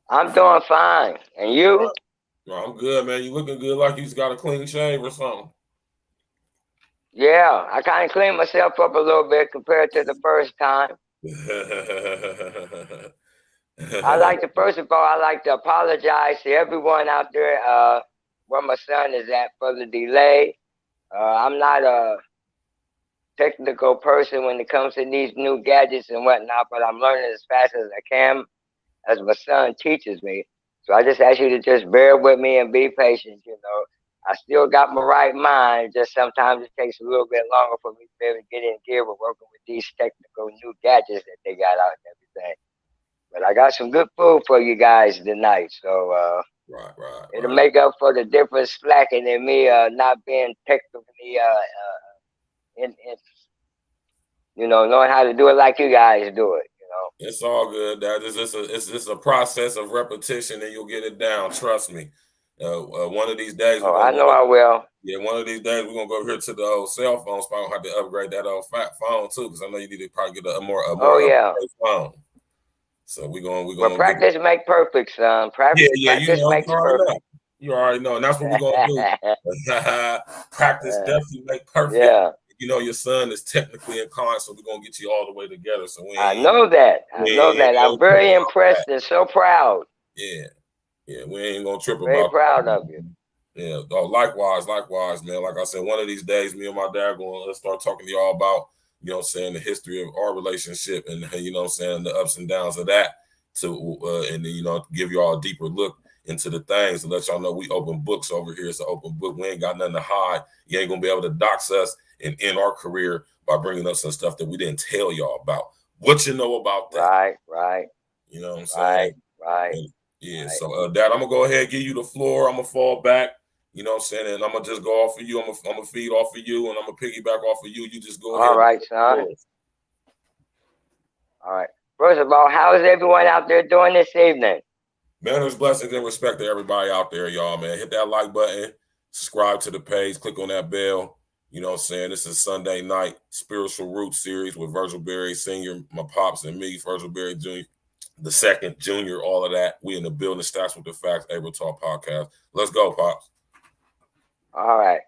I'm doing fine. And you? Well, I'm good, man. You looking good like you just got a clean shave or something. Yeah, I kind of cleaned myself up a little bit compared to the first time. First of all, I like to apologize to everyone out there where my son is at for the delay. I'm not a technical person when it comes to these new gadgets and whatnot, but I'm learning as fast as I can as my son teaches me. So I just ask you to just bear with me and be patient, you know. I still got my right mind, just sometimes it takes a little bit longer for me to be able to get in gear with working with these technical new gadgets that they got out and everything. But I got some good food for you guys tonight, so it'll make up for the difference slacking in me not being technically knowing how to do it like you guys do it. You know, it's all good. That is it's a process of repetition, and you'll get it down. Trust me. One of these days. I know I will. Yeah, one of these days we're gonna go over here to the old cell phone spot. I'm gonna have to upgrade that old fat phone too, because I know you need to probably get a more phone. So we're gonna practice make perfect, son. Practice makes perfect. You already know, and that's what we're gonna do. Practice definitely make perfect. Yeah. You know your son is technically inclined, so we're gonna get you all the way together. So I know that. I'm very impressed and so proud. Yeah, we ain't gonna trip about it. Very proud of you. Yeah, likewise, man. Like I said, one of these days, me and my dad let's start talking to y'all about, you know what I'm saying, the history of our relationship and, you know what I'm saying, the ups and downs of that and then, you know, give y'all a deeper look into the things and let y'all know we open books over here. It's an open book. We ain't got nothing to hide. You ain't gonna be able to dox us and end our career by bringing up some stuff that we didn't tell y'all about. What you know about that? Right. You know what I'm saying? Right. Yeah, so Dad, I'm gonna go ahead and give you the floor. I'm gonna fall back, you know what I'm saying, and I'm gonna just go off of you. I'm gonna feed off of you, and I'm gonna piggyback off of you. You just go ahead. All right, son. All right. First of all, how is everyone out there doing this evening? Manners, blessings, and respect to everybody out there, y'all, man. Hit that like button, subscribe to the page, click on that bell. You know what I'm saying? This is Sunday night Spiritual Roots series with Virgil Berry Sr., my pops, and me, Virgil Berry Jr., the second, Junior, all of that. We in the building, Stats with the Facts, Able Talk Podcast. Let's go, Pops. All right.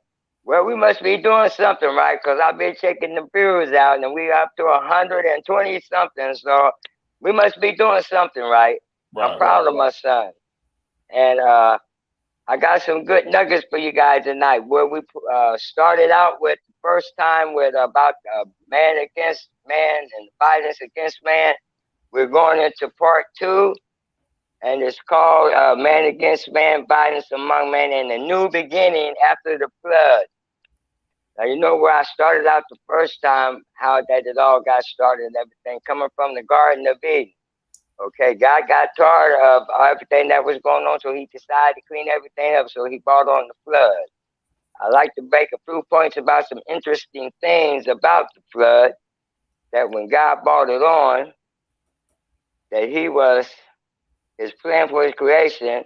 Well, we must be doing something, right? Because I've been checking the views out, and we up to 120 something. So we must be doing something, right? I'm proud of my son, and I got some good nuggets for you guys tonight. Where we started out with the first time with about man against man and violence against man. We're going into part 2, and it's called Man Against Man, Violence Among Men, and a New Beginning After the Flood. Now, you know where I started out the first time, how that it all got started and everything, coming from the Garden of Eden. Okay, God got tired of everything that was going on, so he decided to clean everything up, so he brought on the flood. I like to make a few points about some interesting things about the flood, that when God brought it on, that his plan for his creation,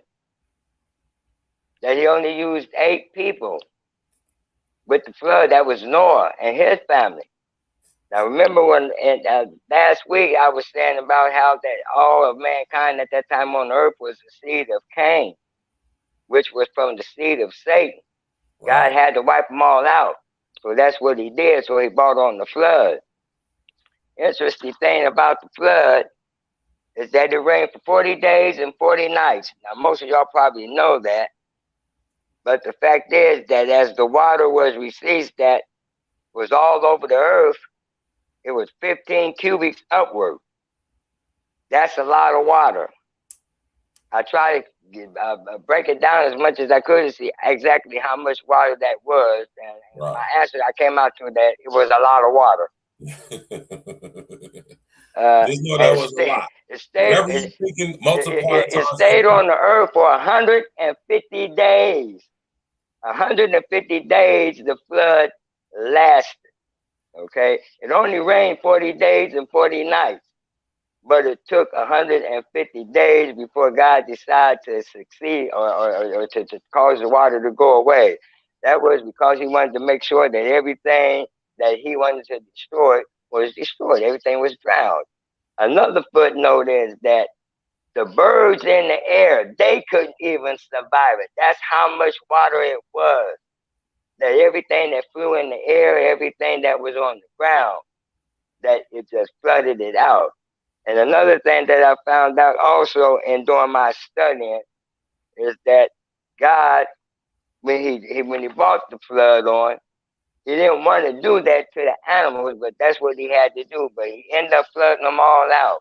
that he only used 8 people with the flood. That was Noah and his family. Now, remember when last week I was saying about how that all of mankind at that time on earth was the seed of Cain, which was from the seed of Satan. God had to wipe them all out. So that's what he did. So he brought on the flood. Interesting thing about the flood is that it rained for 40 days and 40 nights. Now, most of y'all probably know that. But the fact is that as the water was received, that was all over the earth, it was 15 cubics upward. That's a lot of water. I try to break it down as much as I could to see exactly how much water that was. And my answer, I came out to that it was a lot of water. Just know that was a lot. It Whatever you thinking, multiply it it times stayed 8. on the earth for 150 days. 150 days the flood lasted. Okay, it only rained 40 days and 40 nights, but it took 150 days before God decided to succeed or to cause the water to go away. That was because he wanted to make sure that everything that he wanted to destroy was destroyed. Everything was drowned. Another footnote is that the birds in the air, they couldn't even survive it. That's how much water it was. That everything that flew in the air, everything that was on the ground, that it just flooded it out. And another thing that I found out also in doing my studying is that God, when he brought the flood on, he didn't want to do that to the animals, but that's what he had to do. But he ended up flooding them all out.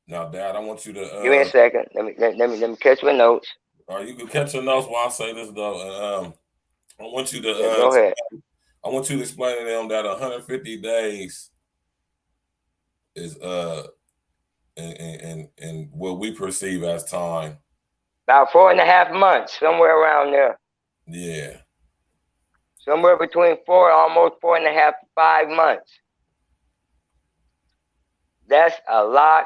Now, Dad, I want you to Give me a second. Let me catch my notes. you can catch your notes while I say this though. I want you to Go ahead. I want you to explain to them that 150 days is in what we perceive as time. About 4.5 months, somewhere around there. Yeah. Somewhere between almost 4.5 to 5 months. That's a lot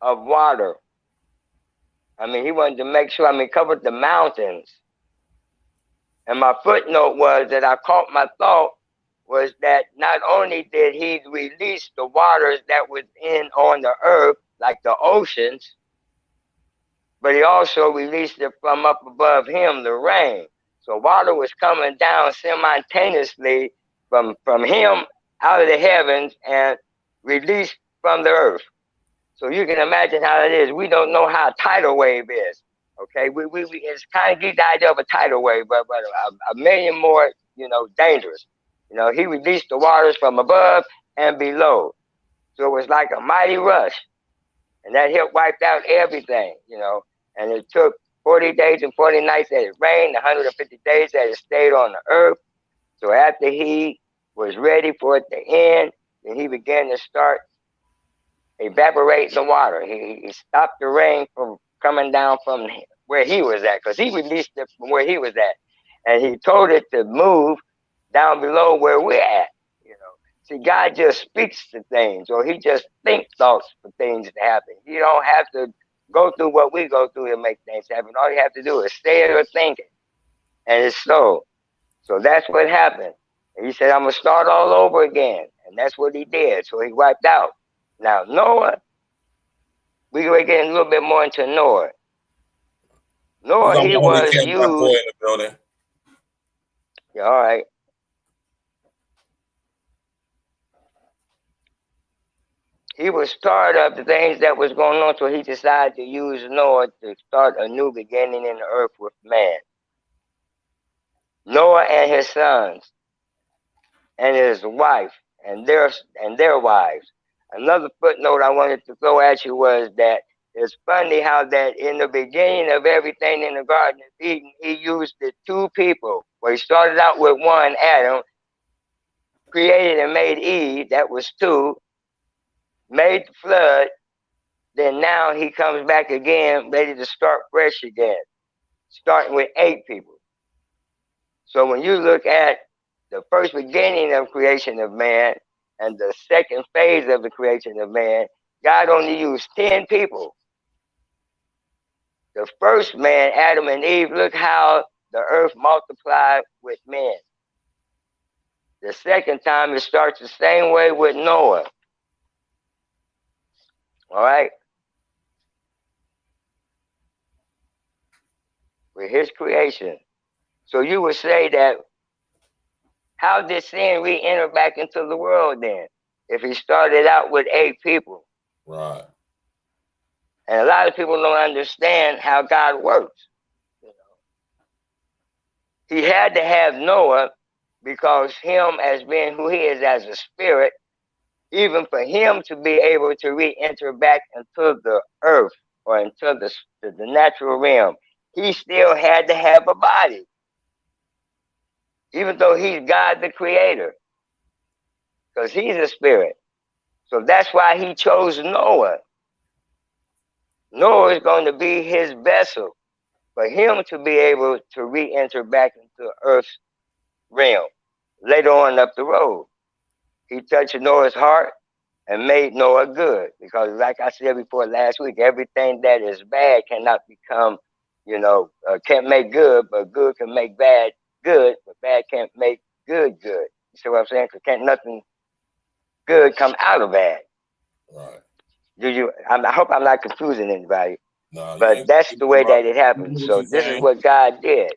of water. I mean, he wanted to make sure, covered the mountains. And my footnote was that I caught my thought was that not only did he release the waters that was on the earth, like the oceans, but he also released it from up above him, the rain. So water was coming down simultaneously from him out of the heavens and released from the earth. So you can imagine how it is. We don't know how a tidal wave is. Okay, we it's kind of get the idea of a tidal wave, but a million more, dangerous. He released the waters from above and below. So it was like a mighty rush. And that helped wipe out everything, And it took 40 days and 40 nights that it rained, 150 days that it stayed on the earth. So after he was ready for it to end, then he began to start evaporating the water. He stopped the rain from coming down from where he was at, because he released it from where he was at. And he told it to move down below where we're at. See, God just speaks to things, or he just thinks thoughts for things to happen. You don't have to go through what we go through to make things happen. All you have to do is say it or think it. And it's so. So that's what happened. And he said, I'm going to start all over again. And that's what he did. So he wiped out. Now, Noah, we're getting a little bit more into Noah. Noah, he was used. Boy in the building. Yeah, all right. He was tired of the things that was going on, so he decided to use Noah to start a new beginning in the earth with man. Noah and his sons and his wife and their wives. Another footnote I wanted to throw at you was that it's funny how that in the beginning of everything in the Garden of Eden, he used the two people. Well, he started out with one, Adam, created and made Eve, that was two, made the flood, then now he comes back again, ready to start fresh again, starting with 8 people. So when you look at the first beginning of creation of man and the second phase of the creation of man, God only used 10 people. The first man, Adam and Eve, look how the earth multiplied with men. The second time, it starts the same way with Noah. All right? With his creation. So you would say that, how did sin re-enter back into the world then? If he started out with 8 people. Right. And a lot of people don't understand how God works. He had to have Noah because him as being who he is as a spirit, even for him to be able to re-enter back into the earth or into the natural realm, he still had to have a body. Even though he's God the creator. Because he's a spirit. So that's why he chose Noah. Noah is going to be his vessel for him to be able to re-enter back into Earth's realm later on up the road. He touched Noah's heart and made Noah good. Because like I said before last week, everything that is bad cannot become, can't make good, but good can make bad good, but bad can't make good good. You see what I'm saying? Because can't nothing good come out of bad. Right. I hope I'm not confusing anybody. No, but that's the way that it happens. So this is what God did.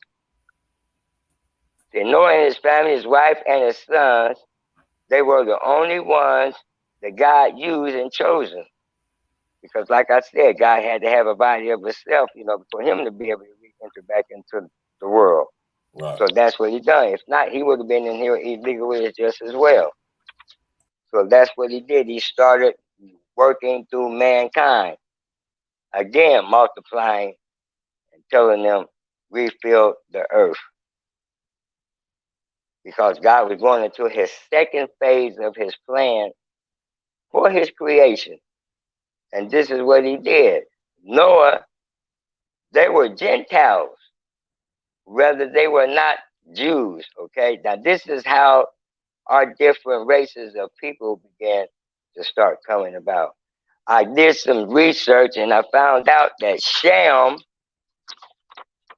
Noah and his family, his wife and his sons, they were the only ones that God used and chosen. Because like I said, God had to have a body of himself, for him to be able to enter back into the world. Right. So that's what he done. If not, he would have been in here illegally just as well. So that's what he did. He started working through mankind. Again, multiplying and telling them, refill the earth. Because God was going into his second phase of his plan for his creation. And this is what he did. Noah, they were Gentiles, whether they were not Jews, okay? Now, this is how our different races of people began to start coming about. I did some research and I found out that Shem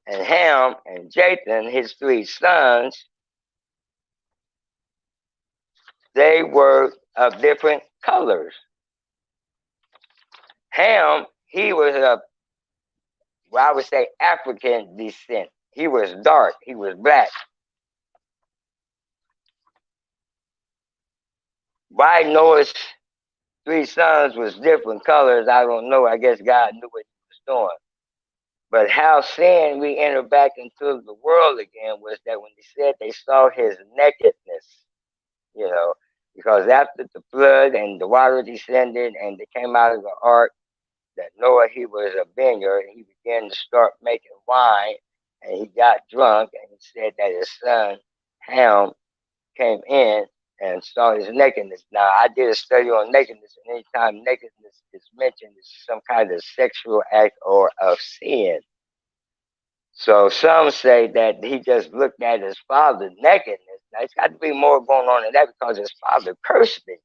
and Ham and Japheth, his three sons, they were of different colors. Ham, he was of, I would say, African descent. He was dark. He was black. Why Noah's three sons was different colors, I don't know. I guess God knew what he was doing. But how sin we entered back into the world again was that when he said they saw his nakedness, because after the flood and the water descended and they came out of the ark, that Noah, he was a vineyard, and he began to start making wine, and he got drunk, and he said that his son Ham came in and saw his nakedness. Now, I did a study on nakedness, and anytime nakedness is mentioned, it's some kind of sexual act or of sin. So some say that he just looked at his father's nakedness. Now, it's got to be more going on than that because his father cursed him.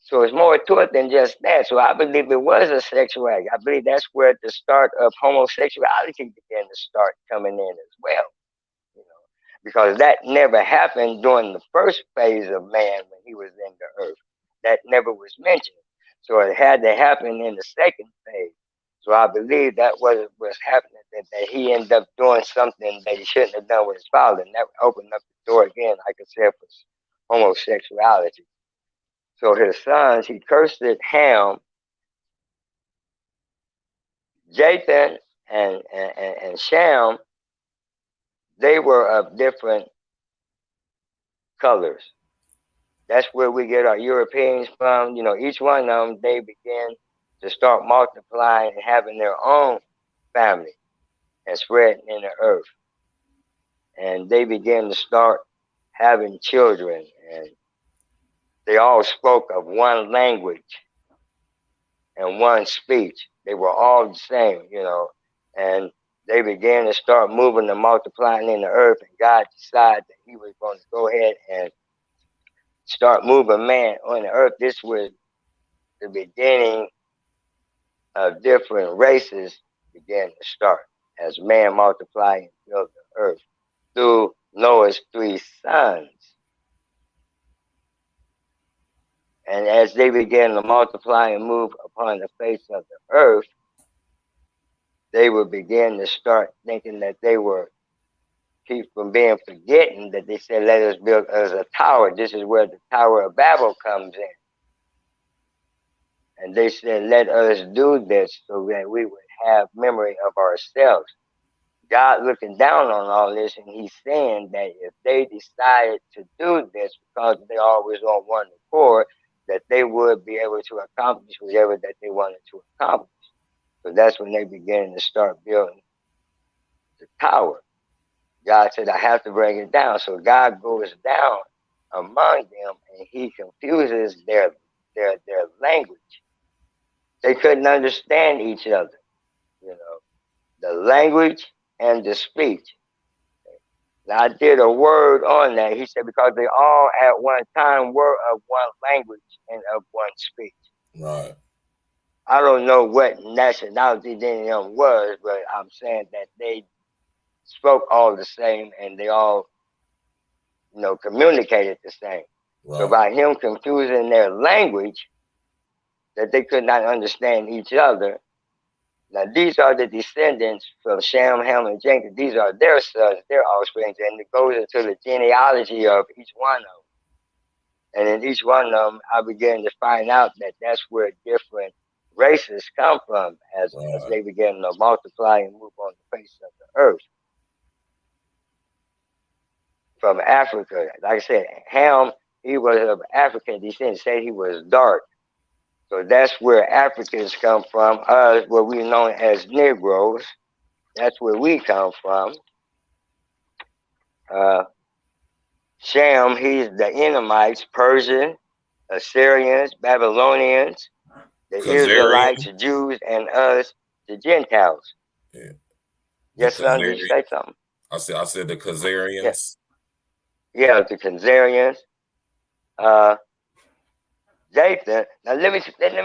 So it's more to it than just that. So I believe it was a sexual act. I believe that's where the start of homosexuality began to start coming in as well. Because that never happened during the first phase of man when he was in the earth. That never was mentioned. So it had to happen in the second phase. So I believe that was happening, that he ended up doing something that he shouldn't have done with his father. And that opened up the door again, like I said, for homosexuality. So his sons, he cursed it Ham, Japheth, and Shem. They were of different colors. That's where we get our Europeans from. Each one of them, they began to start multiplying and having their own family and spreading in the earth. And they began to start having children. And they all spoke of one language and one speech. They were all the same, and they began to start moving and multiplying in the earth. And God decided that he was going to go ahead and start moving man on the earth. This was the beginning of different races began to start as man multiplied and filled the earth through Noah's three sons. And as they began to multiply and move upon the face of the earth, they would begin to start thinking that they were keep from being forgetting that they said, let us build us a tower. This is where the Tower of Babel comes in. And they said, let us do this so that we would have memory of ourselves. God looking down on all this, and he's saying that if they decided to do this because they always on one accord, that they would be able to accomplish whatever that they wanted to accomplish. So that's when they began to start building the tower. God said, I have to bring it down. So God goes down among them, and he confuses their their language. They couldn't understand each other, you know, the language and the speech. Now, I did a word on that. He said because they all at one time were of one language and of one speech. Right. I don't know what nationality any of them was, but I'm saying that they spoke all the same and they all, you know, communicated the same. Right. So by him confusing their language, that they could not understand each other. Now these are the descendants from Shem, Ham, and Japheth. These are their sons, their offspring, and it goes into the genealogy of each one of them. And in each one of them, I began to find out that that's where different races come from as they begin to multiply and move on the face of the earth. From Africa, like I said, Ham, he was of African descent, said he was dark. So that's where Africans come from, us, what we know as Negroes. That's where we come from. Shem, he's the Edomites, Persian, Assyrians, Babylonians, the Israelites, the Jews, and us, the Gentiles. Yeah. Yes, son, did you say something? I said the Khazarians. Yeah, the Khazarians. Japheth. Now let me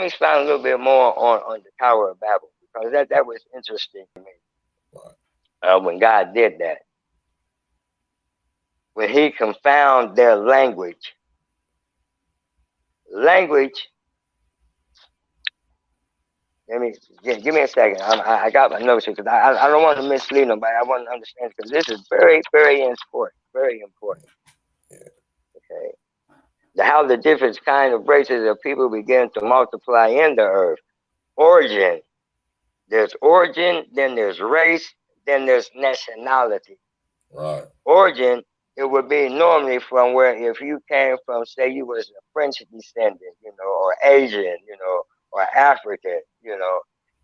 expound a little bit more on the Tower of Babel, because that was interesting to me. When God did that, when He confounded their language. Let me give me a second. I got my notes here because I don't want to mislead nobody. I want to understand because this is very, very important. Very important. Okay. How the different kind of races of people begin to multiply in the earth. Origin. There's origin, then there's race, then there's nationality. Right. Origin, it would be normally from where if you came from, say you was a French descendant, you know, or Asian, you know, or African, you know.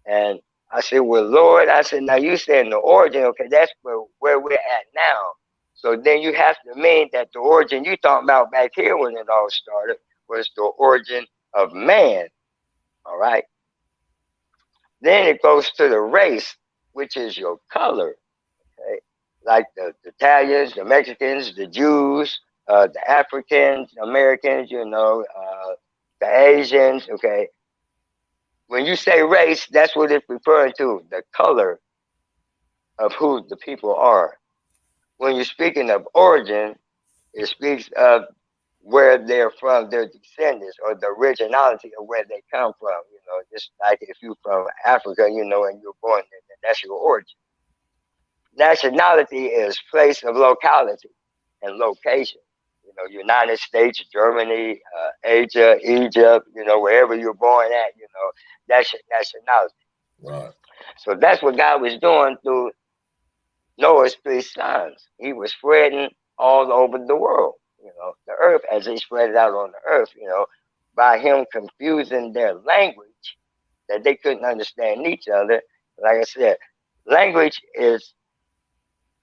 And I said, well, Lord, I said, now you said the origin, okay, that's where we're at now. So then you have to mean that the origin you talking about back here when it all started was the origin of man. All right. Then it goes to the race, which is your color. Okay. Like the Italians, the Mexicans, the Jews, the Africans, Americans, you know, the Asians. Okay. When you say race, that's what it's referring to, the color of who the people are. When you're speaking of origin, it speaks of where they're from, their descendants, or the originality of where they come from. You know, just like if you're from Africa, you know, and you're born there, that's your origin. Nationality is place of locality and location. You know, United States, Germany, Asia, Egypt, you know, wherever you're born at, you know, that's your nationality. Right. So that's what God was doing through Noah's 3 sons. He was spreading all over the world, you know, the earth, as he spread it out on the earth, you know, by him confusing their language that they couldn't understand each other. Like I said, language is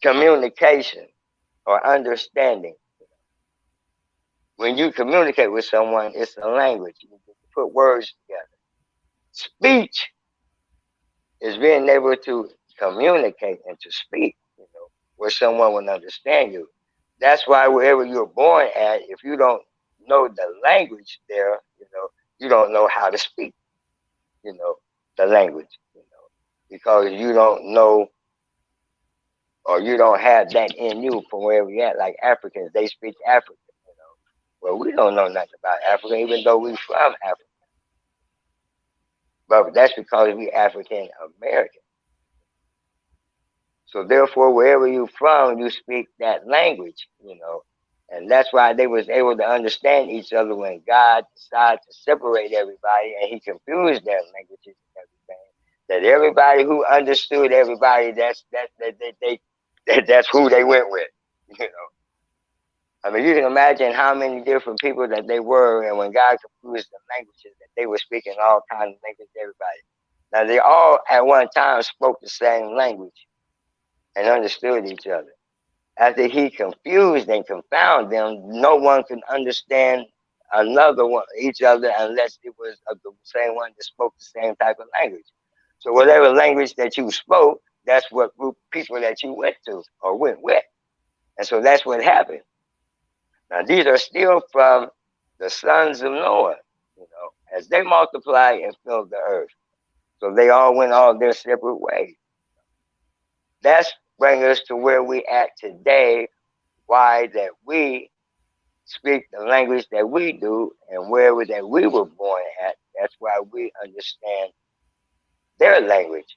communication or understanding. When you communicate with someone, it's a language. You put words together. Speech is being able to communicate and to speak, you know, where someone will understand you. That's why wherever you're born at, if you don't know the language there, you know, you don't know how to speak, you know, the language, you know, because you don't know or you don't have that in you from wherever you're at. Like Africans, they speak African, you know. Well, we don't know nothing about Africa, even though we're from Africa. But that's because we African American. So therefore, wherever you're from, you speak that language, you know. And that's why they was able to understand each other when God decided to separate everybody and he confused their languages and everything. That everybody who understood everybody, that's who they went with, you know. I mean, you can imagine how many different people that they were, and when God confused the languages, that they were speaking all kinds of languages to everybody. Now, they all at one time spoke the same language and understood each other. After he confused and confounded them, no one could understand another one, each other, unless it was of the same one that spoke the same type of language. So whatever language that you spoke, that's what group of people that you went to or went with. And so that's what happened. Now these are still from the sons of Noah, as they multiplied and filled the earth. So they all went all their separate ways. That's bringing us to where we at today, why that we speak the language that we do and where that we were born at. That's why we understand their language.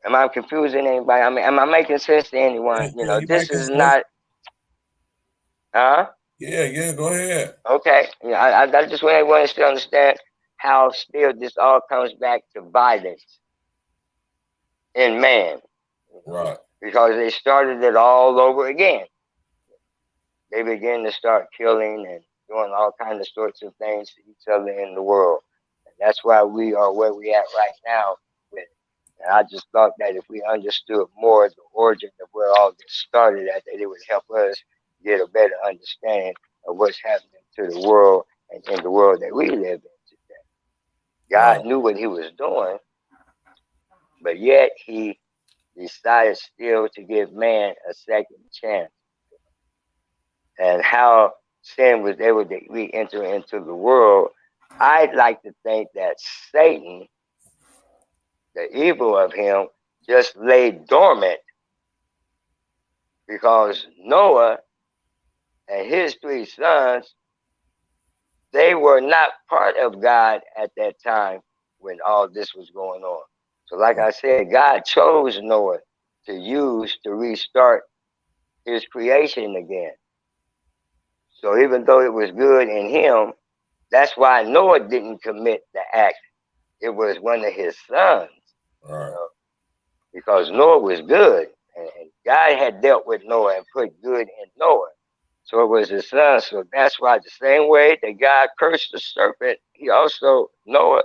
Am I confusing anybody? I mean, am I making sense to anyone? This is not. Huh? Yeah, go ahead. Okay. I just want everyone to understand how still this all comes back to violence in man. Right. Because they started it all over again. They began to start killing and doing all kinds of sorts of things to each other in the world. And that's why we are where we at right now with it. And I just thought that if we understood more the origin of where all this started at, that it would help us get a better understanding of what's happening to the world and in the world that we live in today. God knew what he was doing, but yet he decided still to give man a second chance. And how sin was able to re-enter into the world, I'd like to think that Satan, the evil of him, just lay dormant because Noah and his 3 sons, they were not part of God at that time when all this was going on. So like I said, God chose Noah to use to restart his creation again. So even though it was good in him, that's why Noah didn't commit the act. It was one of his sons. Right. Because Noah was good. And God had dealt with Noah and put good in Noah. So it was his son. So that's why the same way that God cursed the serpent, he also, Noah,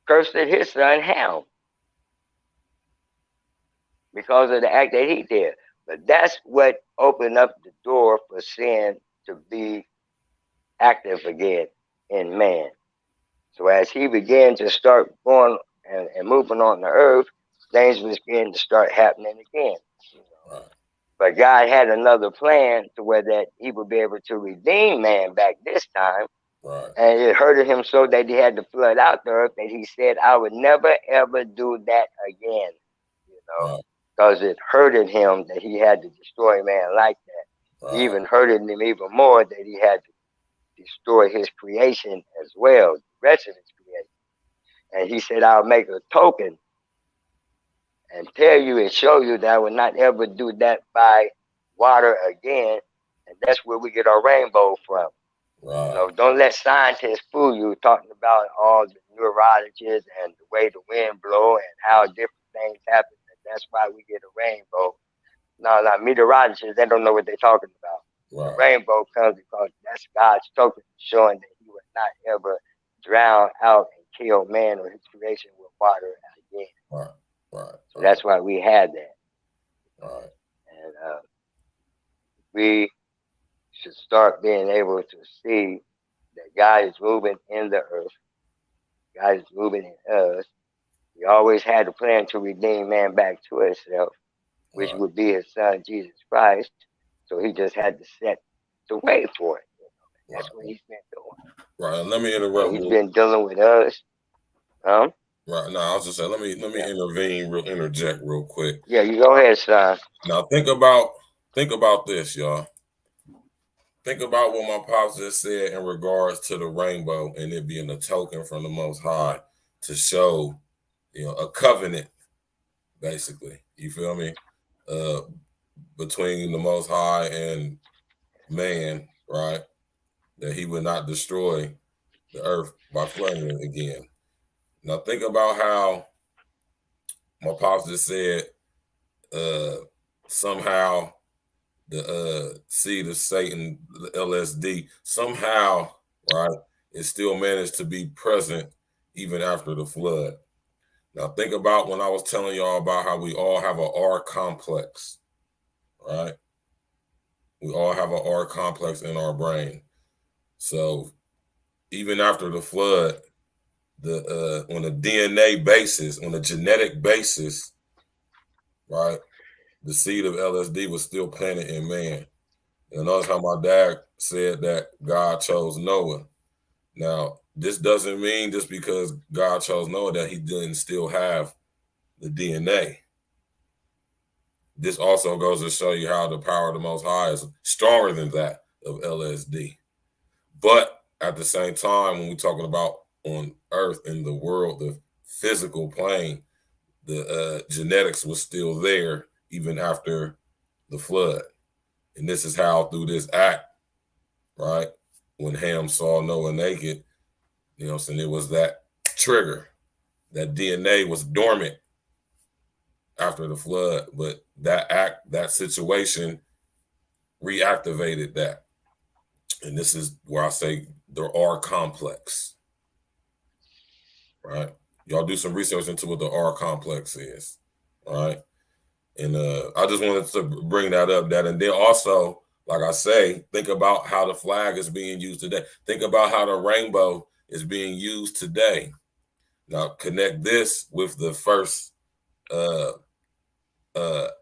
cursed his son Ham. Because of the act that he did. But that's what opened up the door for sin to be active again in man. So as he began to start going and moving on the earth, things was beginning to start happening again. Right. But God had another plan to where that he would be able to redeem man back this time. Right. And it hurted him so that he had to flood out the earth that he said, I would never, ever do that again. Because it hurted him that he had to destroy man like that. Right. It even hurted him even more that he had to destroy his creation as well, the rest of his creation. And he said, I'll make a token and tell you and show you that I will not ever do that by water again. And that's where we get our rainbow from. Right. Don't let scientists fool you talking about all the neurologists and the way the wind blow and how different things happen. That's why we get a rainbow. No, meteorologists, they don't know what they're talking about. Right. The rainbow comes because that's God's token showing that he would not ever drown out and kill man or his creation with water again. Right. So that's why we had that. Right. And we should start being able to see that God is moving in the earth. God is moving in us. He always had a plan to redeem man back to himself, which would be his son, Jesus Christ. So he just had to set the way for it. That's what he's been doing. Right. Let me interrupt. He's been dealing with us. Right. No, I was just saying, let me interject real quick. Yeah, you go ahead, son. Now think about this, y'all. Think about what my pops just said in regards to the rainbow and it being a token from the Most High to show, a covenant, basically. You feel me? Between the Most High and man, right? That he would not destroy the earth by flooding it again. Now think about how my pops just said somehow the seed of Satan, the LSD, somehow, right, it still managed to be present even after the flood. Now think about when I was telling y'all about how we all have a R complex, right? We all have an R complex in our brain. So even after the flood, the on a DNA basis, on a genetic basis, right, the seed of LSD was still planted in man. And notice how my dad said that God chose Noah. Now, this doesn't mean just because God chose Noah that he didn't still have the DNA. This also goes to show you how the power of the Most High is stronger than that of LSD. But at the same time, when we're talking about on Earth, in the world, the physical plane, the genetics was still there even after the flood. And this is how through this act, right, when Ham saw Noah naked, you know what I'm saying, it was that trigger. That DNA was dormant after the flood, but that act, that situation reactivated that. And this is where I say the R complex, right? Y'all do some research into what the R complex is, right? And I just wanted to bring that up, that, and then also, like I say, think about how the flag is being used today. Think about how the rainbow is being used today. Now connect this with the first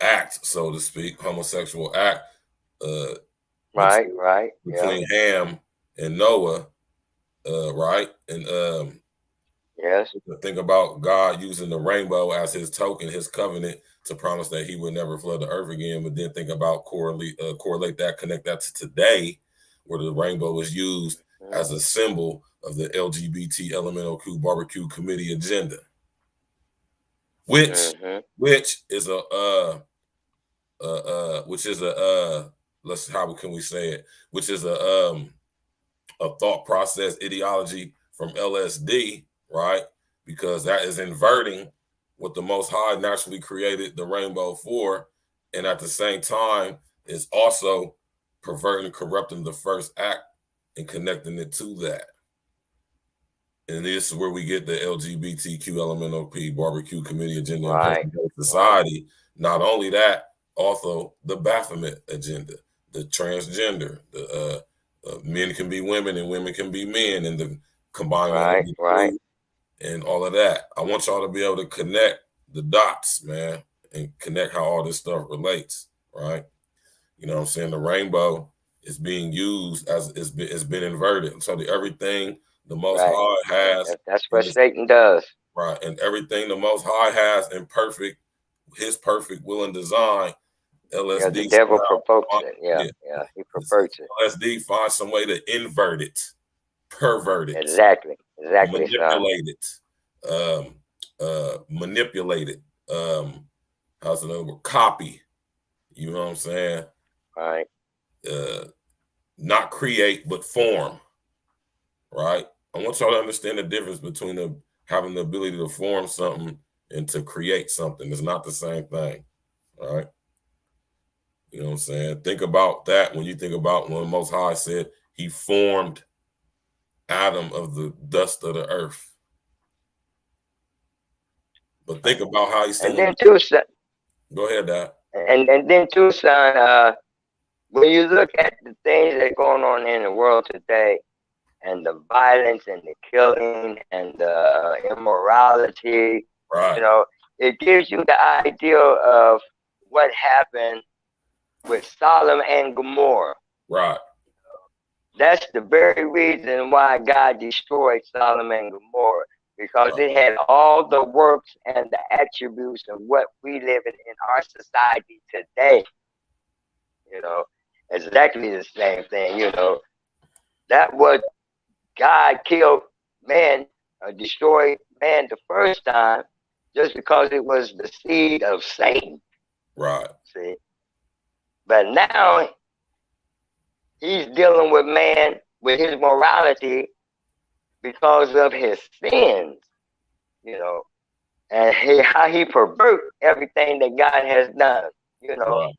act, so to speak, homosexual act, between Ham and Noah, right? And yes, think about God using the rainbow as his token, his covenant, to promise that he would never flood the earth again. But then think about correlate that, connect that to today, where the rainbow is used as a symbol of the LGBT LMNOQ barbecue committee agenda, which is a how can we say it? Which is a thought process ideology from LSD, right? Because that is inverting what the Most High naturally created the rainbow for, and at the same time is also perverting, corrupting the first act and connecting it to that. And this is where we get the LGBTQ LMNOP barbecue committee agenda in society. Not only that, also the Baphomet agenda, the transgender, the men can be women and women can be men, and the combined and all of that. I want y'all to be able to connect the dots, man, and connect how all this stuff relates, right? You know what I'm saying? The rainbow is being used as it's been inverted. So everything the Most High has. That's what Satan does. Right. And everything the Most High has in his perfect will and design, LSD. The devil provokes it. Yeah, he perverts it. LSD finds some way to invert it, pervert it. Exactly. Manipulate it. Manipulate it. How's another word? Copy. You know what I'm saying? Right. Not create, but form. Right. I want y'all to understand the difference between having the ability to form something and to create something. It's not the same thing. All right. You know what I'm saying? Think about that when you think about when Most High said he formed Adam of the dust of the earth. But think about how he's saying. And then too, son, go ahead, Dad. And then too, son, when you look at the things that are going on in the world today, and the violence and the killing and the immorality, you know, it gives you the idea of what happened with Sodom and Gomorrah. Right. That's the very reason why God destroyed Sodom and Gomorrah, because it had all the works and the attributes of what we live in our society today. You know, exactly the same thing. You know, that was God killed man, destroyed man the first time, just because it was the seed of Satan. Right. See, but now he's dealing with man with his morality because of his sins, you know, and how he pervert everything that God has done, you know. Right.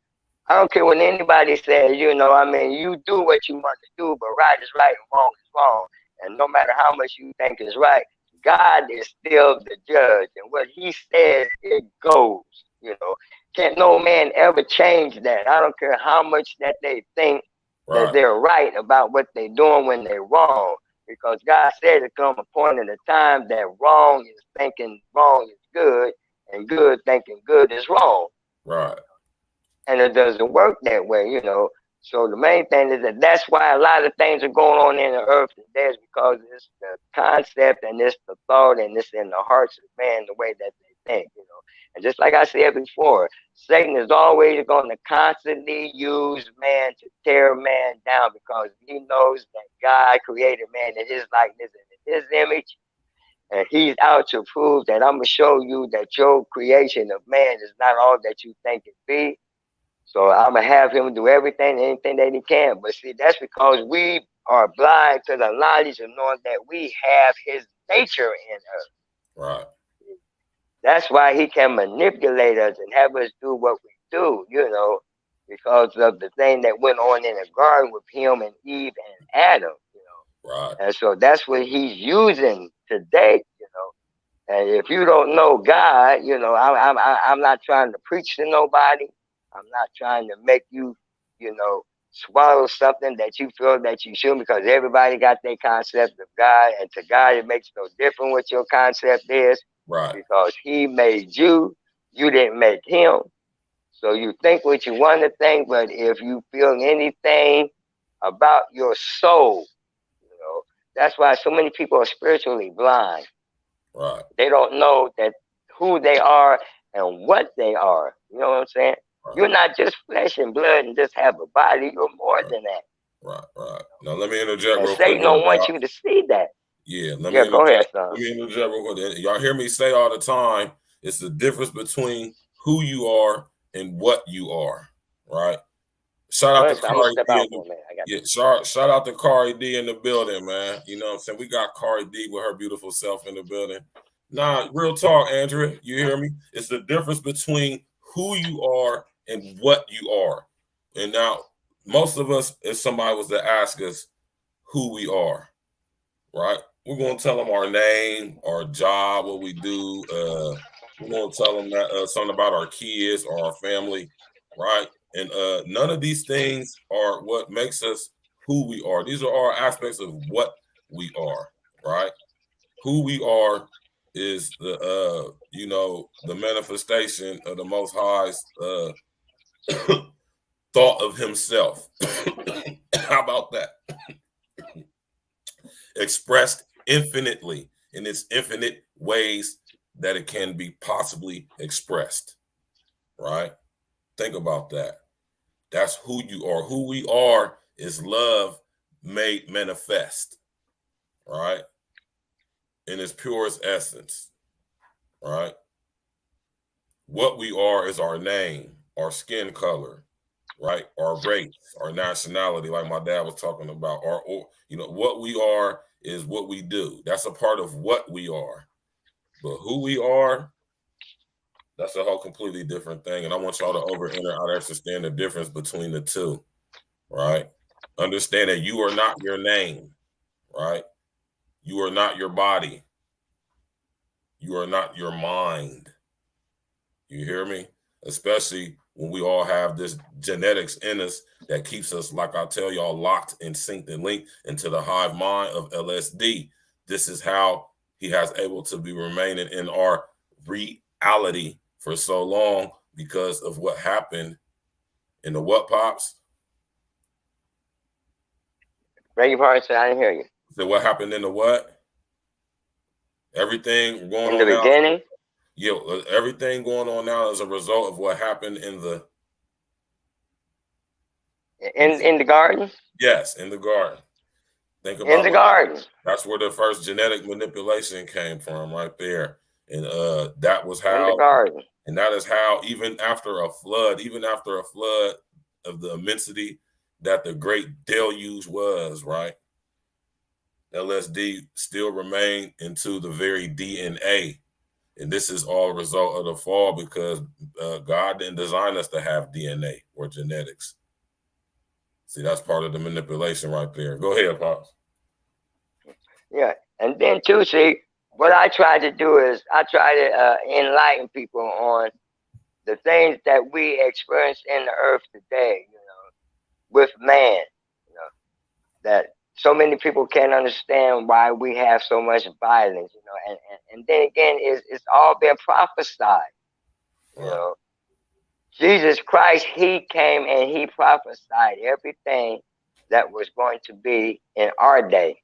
I don't care what anybody says, you know, I mean, you do what you want to do, but right is right and wrong is wrong. And no matter how much you think is right, God is still the judge. And what he says, it goes, you know. Can't no man ever change that. I don't care how much that they think that they're right about what they're doing when they're wrong. Because God said it come a point in the time that wrong is thinking wrong is good, and good thinking good is wrong. Right. And it doesn't work that way, you know. So the main thing is that's why a lot of things are going on in the earth today, is because it's the concept and it's the thought and it's in the hearts of man, the way that they think, you know. And just like I said before, Satan is always going to constantly use man to tear man down, because he knows that God created man in his likeness and in his image. And he's out to prove that I'm going to show you that your creation of man is not all that you think it be. So I'm going to have him do everything, anything that he can. But see, that's because we are blind to the knowledge of knowing that we have his nature in us. Right. That's why he can manipulate us and have us do what we do, you know, because of the thing that went on in the garden with him and Eve and Adam, you know. Right. And so that's what he's using today, you know. And if you don't know God, you know, I'm not trying to preach to nobody. I'm not trying to make you, you know, swallow something that you feel that you shouldn't, because everybody got their concept of God, and to God it makes no difference what your concept is. Right. Because he made you, you didn't make him. So you think what you want to think, but if you feel anything about your soul, you know, that's why so many people are spiritually blind. Right. They don't know that who they are and what they are. You know what I'm saying? Right. You're not just flesh and blood and just have a body. You're more than that. Right, right. Now let me interject and real Satan quick. don't want you to see that. Yeah, go ahead, son. Let me interject real quick. Y'all hear me say all the time, it's the difference between who you are and what you are, right? Shout out to Kari D. Shout out to Kari D in the building, man. You know what I'm saying? We got Kari D with her beautiful self in the building. Nah, real talk, Andrea. You hear me? It's the difference between who you are and what you are. And now, most of us, if somebody was to ask us who we are, right? We're going to tell them our name, our job, what we do. We're going to tell them that something about our kids or our family, right? And none of these things are what makes us who we are. These are all aspects of what we are, right? Who we are is the you know, the manifestation of the Most High's thought of himself. How about that? Expressed infinitely in its infinite ways that it can be possibly expressed, right? Think about that. That's who you are. Who we are is love made manifest, right? In its purest essence, right? What we are is our name, our skin color, right? Our race, our nationality, like my dad was talking about. Or you know, what we are is what we do. That's a part of what we are. But who we are, that's a whole completely different thing. And I want y'all to understand the difference between the two, right? Understand that you are not your name, right? You are not your body. You are not your mind. You hear me? Especially when we all have this genetics in us that keeps us, like I tell y'all, locked and synced and linked into the hive mind of LSD. This is how he has able to be remaining in our reality for so long, because of what happened in the what, Pops? Beg your pardon, sir, I didn't hear you. So what happened in the what? Everything going on in the beginning? Now. Yeah, everything going on now is a result of what happened in the garden. Yes, in the garden. Think about in the garden. That's where the first genetic manipulation came from, right there. And that was how. In the garden. And that is how, even after a flood of the immensity that the great deluge was, right? LSD still remained into the very DNA. And this is all a result of the fall, because God didn't design us to have DNA or genetics. See, that's part of the manipulation right there. Go ahead, Pops. Yeah. And then, too, see, what I try to do is I try to enlighten people on the things that we experience in the earth today, you know, with man. that so many people can't understand why we have so much violence, you know, and then again, it's all been prophesied, you know. Jesus Christ, he came and he prophesied everything that was going to be in our day.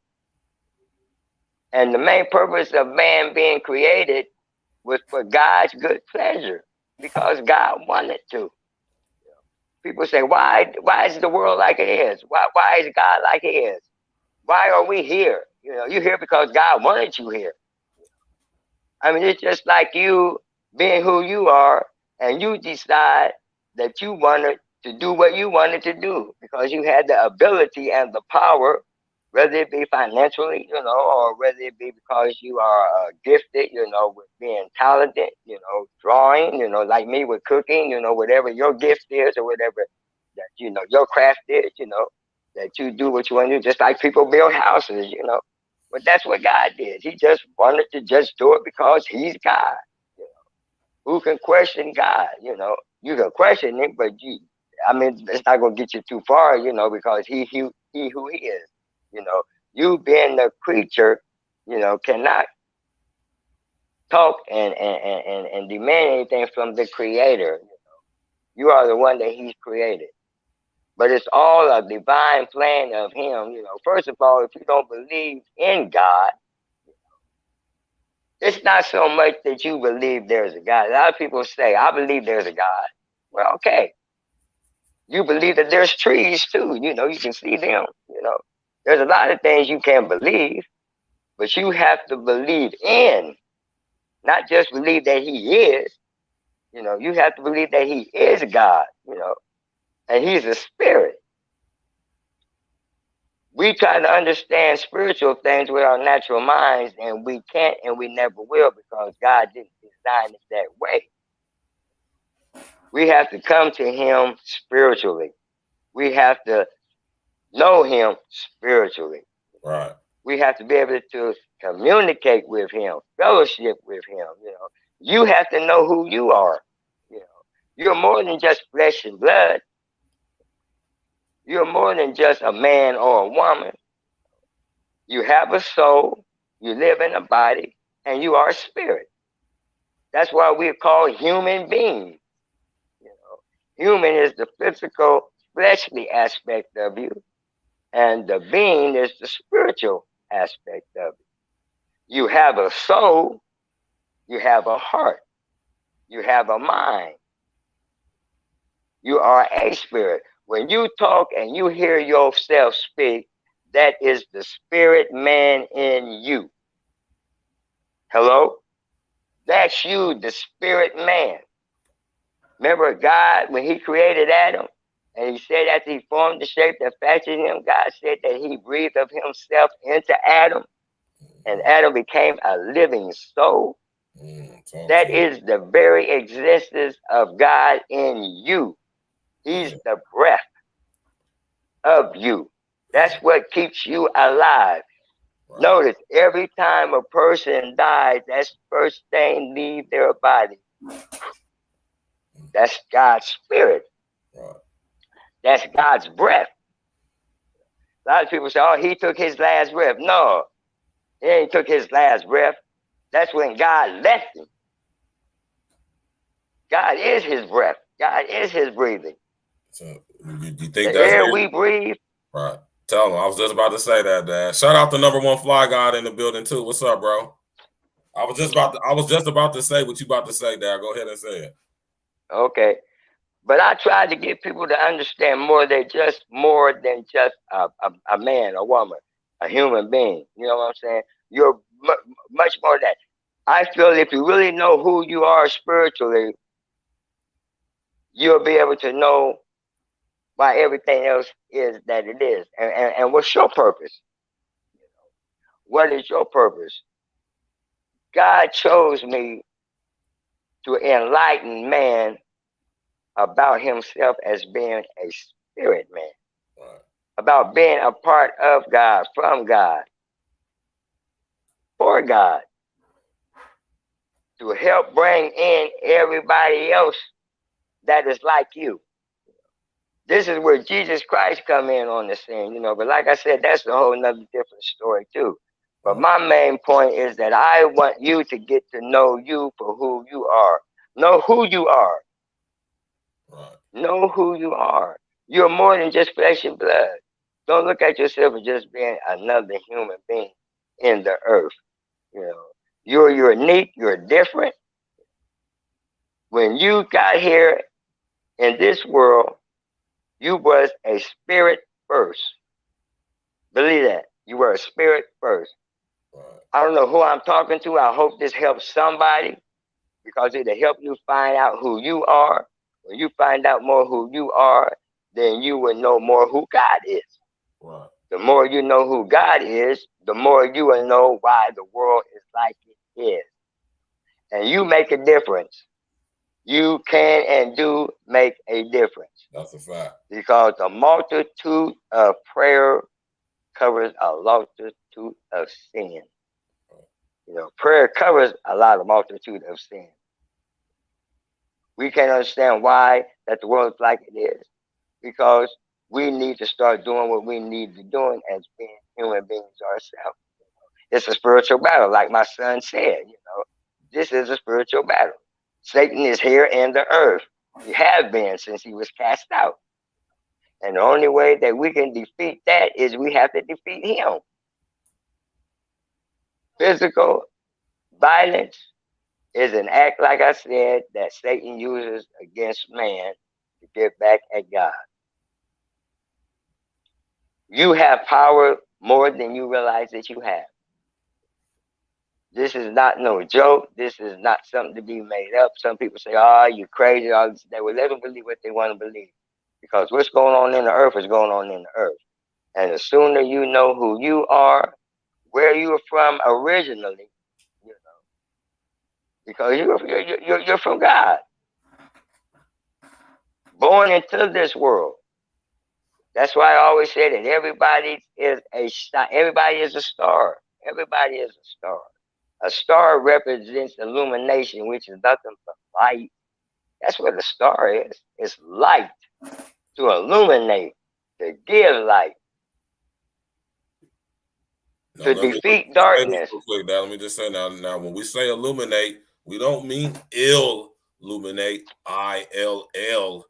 And the main purpose of man being created was for God's good pleasure, because God wanted to. People say, why is the world like it is? Why is God like he is? Why are we here? You know, you're here because God wanted you here. I mean, it's just like you being who you are, and you decide that you wanted to do what you wanted to do because you had the ability and the power, whether it be financially, you know, or whether it be because you are gifted, you know, with being talented, you know, drawing, you know, like me with cooking, you know, whatever your gift is or whatever that, you know, your craft is, you know, that you do what you want to do, just like people build houses, you know. But that's what God did. He just wanted to just do it because he's God. You know, who can question God? You know, you can question him, but I mean, it's not going to get you too far, you know, because he who he is. You know, you being the creature, you know, cannot talk and demand anything from the Creator. You know, you are the one that he's created. But it's all a divine plan of him. You know, first of all, if you don't believe in God, it's not so much that you believe there's a God. A lot of people say, I believe there's a God. Well, okay. You believe that there's trees too. You know, you can see them. You know, there's a lot of things you can't believe, but you have to believe in, not just believe that he is. You know, you have to believe that he is God, you know, and he's a spirit. We try to understand spiritual things with our natural minds, and we can't and we never will, because God didn't design it that way. We have to come to him spiritually. We have to know him spiritually. Right. We have to be able to communicate with him, fellowship with him. You know, you have to know who you are. You know, you're more than just flesh and blood. You're more than just a man or a woman. You have a soul, you live in a body, and you are a spirit. That's why we're called human beings. You know, human is the physical, fleshly aspect of you, and the being is the spiritual aspect of it. You have a soul, you have a heart, you have a mind. You are a spirit. When you talk and you hear yourself speak, that is the spirit man in you. Hello? That's you, the spirit man. Remember God, when he created Adam, and he said after he formed the shape that fashioned him, God said that he breathed of himself into Adam, and Adam became a living soul. That is the very existence of God in you. He's the breath of you. That's what keeps you alive. Right. Notice, every time a person dies, that's the first thing leave their body. That's God's spirit. Right. That's God's breath. A lot of people say, oh, he took his last breath. No, he ain't took his last breath. That's when God left him. God is his breath. God is his breathing. So you think the that's air we breathe? Right. Tell him. I was just about to say that, Dad. Shout out to number one fly god in the building too. What's up, bro? I was just about to say what you about to say, Dad. Go ahead and say it. Okay. But I tried to get people to understand more than just a man, a woman, a human being. You know what I'm saying? You're much more than that. I feel if you really know who you are spiritually, you'll be able to know why everything else is that it is. And what's your purpose? What is your purpose? God chose me to enlighten man about himself as being a spirit man. Right. About being a part of God, from God, for God, to help bring in everybody else that is like you. This is where Jesus Christ come in on the scene, you know. But like I said, that's a whole nother different story too. But my main point is that I want you to get to know you for who you are. Know who you are. Right. Know who you are. You're more than just flesh and blood. Don't look at yourself as just being another human being in the earth. You know, you're unique. You're different. When you got here in this world, you was a spirit first. Believe that. You were a spirit first. Right. I don't know who I'm talking to. I hope this helps somebody, because it'll help you find out who you are. When you find out more who you are, then you will know more who God is. Right. The more you know who God is, the more you will know why the world is like it is. And you make a difference. You can and do make a difference. That's a fact. Because a multitude of prayer covers a multitude of sin. You know, prayer covers a multitude of sin. We can't understand why that the world is like it is, because we need to start doing what we need to do as being human beings ourselves. It's a spiritual battle, like my son said. You know, this is a spiritual battle. Satan is here in the earth. He has been since he was cast out. And the only way that we can defeat that is we have to defeat him. Physical violence is an act, like I said, that Satan uses against man to get back at God. You have power more than you realize that you have. This is not no joke. This is not something to be made up. Some people say, "Oh, you're crazy." They will let them believe what they want to believe, because what's going on in the earth is going on in the earth. And the sooner you know who you are, where you are from originally, you know, because you're from God, born into this world. That's why I always say that everybody is a star. Everybody is a star. Everybody is a star. A star represents illumination, which is nothing but light. That's what a star is. It's light, to illuminate, to give light, to defeat darkness. Let me just say now, when we say illuminate, we don't mean illuminate, ILLUMINAT.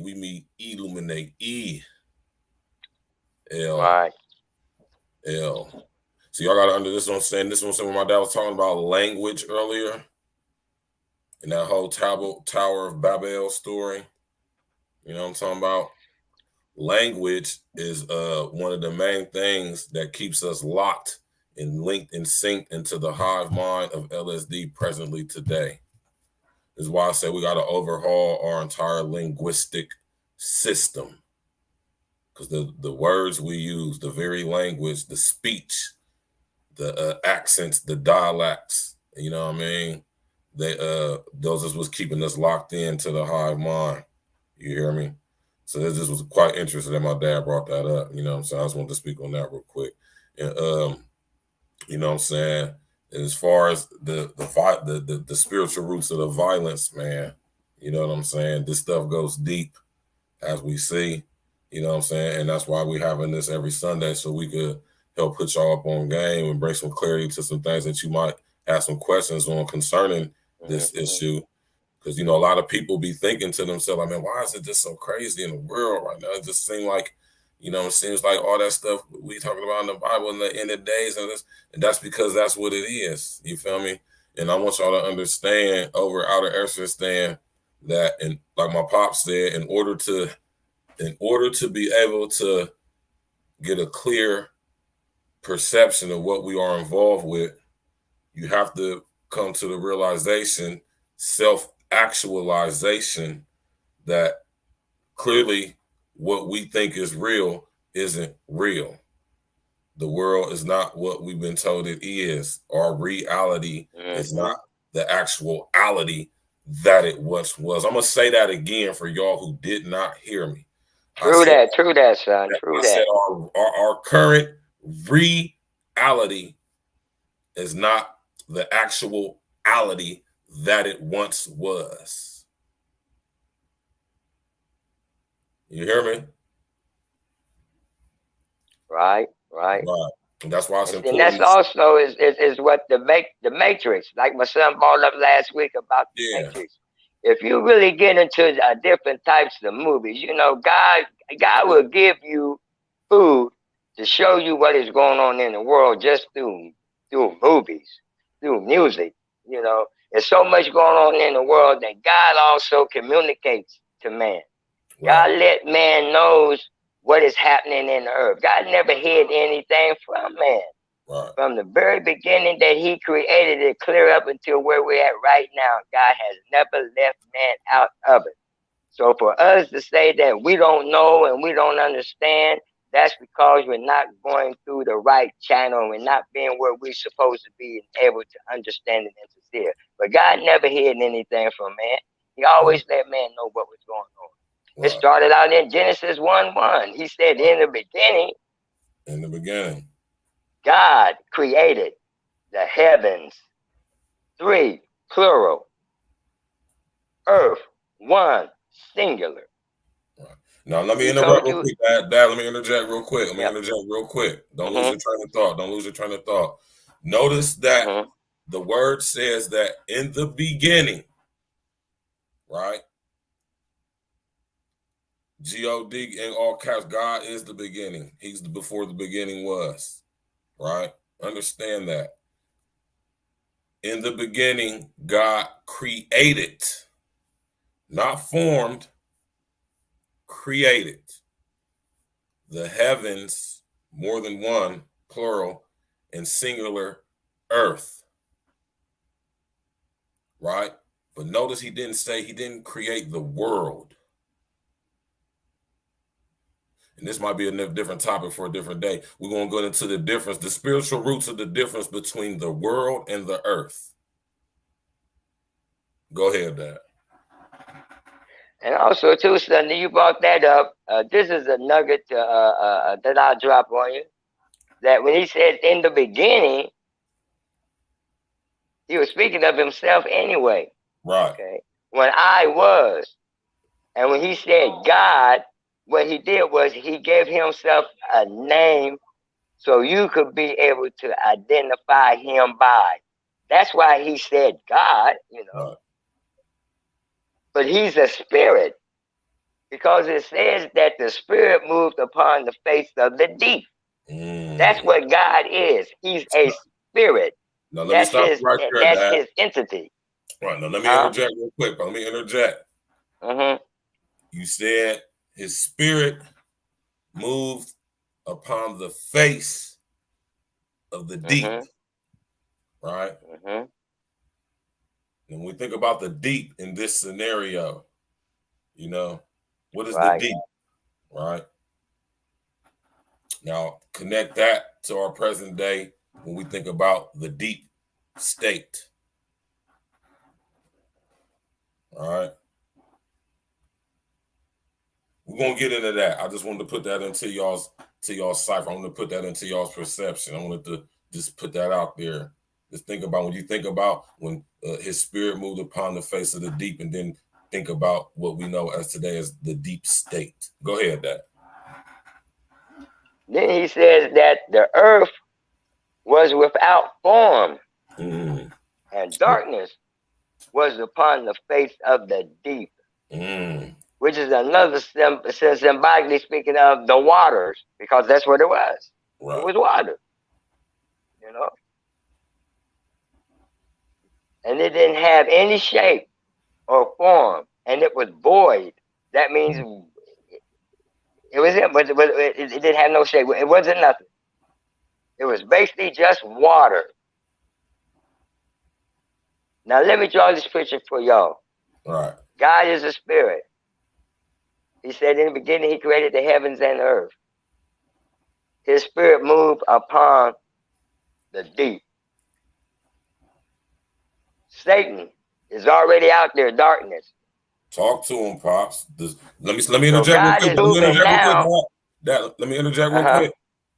We mean illuminate, Right. ELL. So y'all got to under this one saying when my dad was talking about language earlier, in that whole Tower of Babel story. You know what I'm talking about? Language is one of the main things that keeps us locked and linked and synced into the hive mind of LSD presently today. This is why I say we got to overhaul our entire linguistic system, because the words we use, the very language, the speech, the accents, the dialects, you know what I mean? Those is what's keeping us locked into the hive mind. You hear me? So this just was quite interesting that my dad brought that up. You know what I'm saying? I just wanted to speak on that real quick. And you know what I'm saying? And as far as the spiritual roots of the violence, man, you know what I'm saying? This stuff goes deep, as we see. You know what I'm saying? And that's why we having this every Sunday, so we could help put y'all up on game and bring some clarity to some things that you might have some questions on concerning this issue. Because, you know, a lot of people be thinking to themselves, I mean, why is it just so crazy in the world right now? It just seems like, you know, it seems like all that stuff we talking about in the Bible in the end of days, and that's because that's what it is. You feel me? And I want y'all to understand, over outer essence, stand that, and like my pop said, in order to be able to get a clear perception of what we are involved with, you have to come to the realization, self-actualization, that clearly what we think is real isn't real. The world is not what we've been told it is. Our reality is not the actuality that it once was. I'm going to say that again for y'all who did not hear me. True that, son. True that. I said our current reality is not the actuality that it once was. You hear me? Right. Right. And that's why it's important. And that's also is what the Matrix, like my son brought up last week about the Matrix. If you really get into different types of movies, you know, God will give you food to show you what is going on in the world just through movies, through music. You know, there's so much going on in the world that God also communicates to man. God let man knows what is happening in the earth. God never hid anything from man. From the very beginning that he created it, clear up until where we're at right now, God has never left man out of it. So for us to say that we don't know and we don't understand, that's because we're not going through the right channel and we're not being where we're supposed to be and able to understand it and to see it. But God never hid anything from man. He always let man know what was going on. It started out in Genesis 1:1. He said, in the beginning, God created the heavens, 3, plural, earth, 1, singular. Now, let me interrupt real quick, Dad. Let me interject real quick. Don't lose your train of thought. Don't lose your train of thought. Notice that the word says that in the beginning, right? G-O-D in all caps, God is the beginning. He's the before the beginning was, right? Understand that. In the beginning, God created, not formed, created the heavens, more than one, plural, and singular earth, right? But notice he didn't create the world. And this might be a different topic for a different day. We're going to go into the difference, the spiritual roots of the difference between the world and the earth. Go ahead, Dad. And also, too, Sunday, you brought that up. This is a nugget that I'll drop on you. That when he said in the beginning, he was speaking of himself anyway. Right. Okay. When I was. And when he said God, what he did was he gave himself a name so you could be able to identify him by. That's why he said God, you know. Right. But he's a spirit. Because it says that the spirit moved upon the face of the deep. That's what God is. He's a spirit. Now, let me stop right there, that's Dad. his entity. Right. Now, let me interject real quick. Let me interject. You said his spirit moved upon the face of the deep. Right? When we think about the deep in this scenario, you know, what is the deep? Right? Now, connect that to our present day when we think about the deep state. All right. We're gonna get into that. I just wanted to put that into y'all's cipher. I want to put that into y'all's perception. I wanted to just put that out there. Just think about when you think about when his spirit moved upon the face of the deep, and then think about what we know as today as the deep state. Go ahead, Dad. Then he says that the earth was without form, and darkness was upon the face of the deep. Which is another symbolically speaking of the waters, because that's what it was. Right. It was water, you know. And it didn't have any shape or form, and it was void. That means it was it, but it didn't have no shape. It wasn't nothing. It was basically just water. Now let me draw this picture for y'all. All right. God is a spirit. He said in the beginning he created the heavens and the earth. His spirit moved upon the deep. Satan is already out there, darkness. Talk to him, Pops. Let me interject real quick. Let me interject real quick.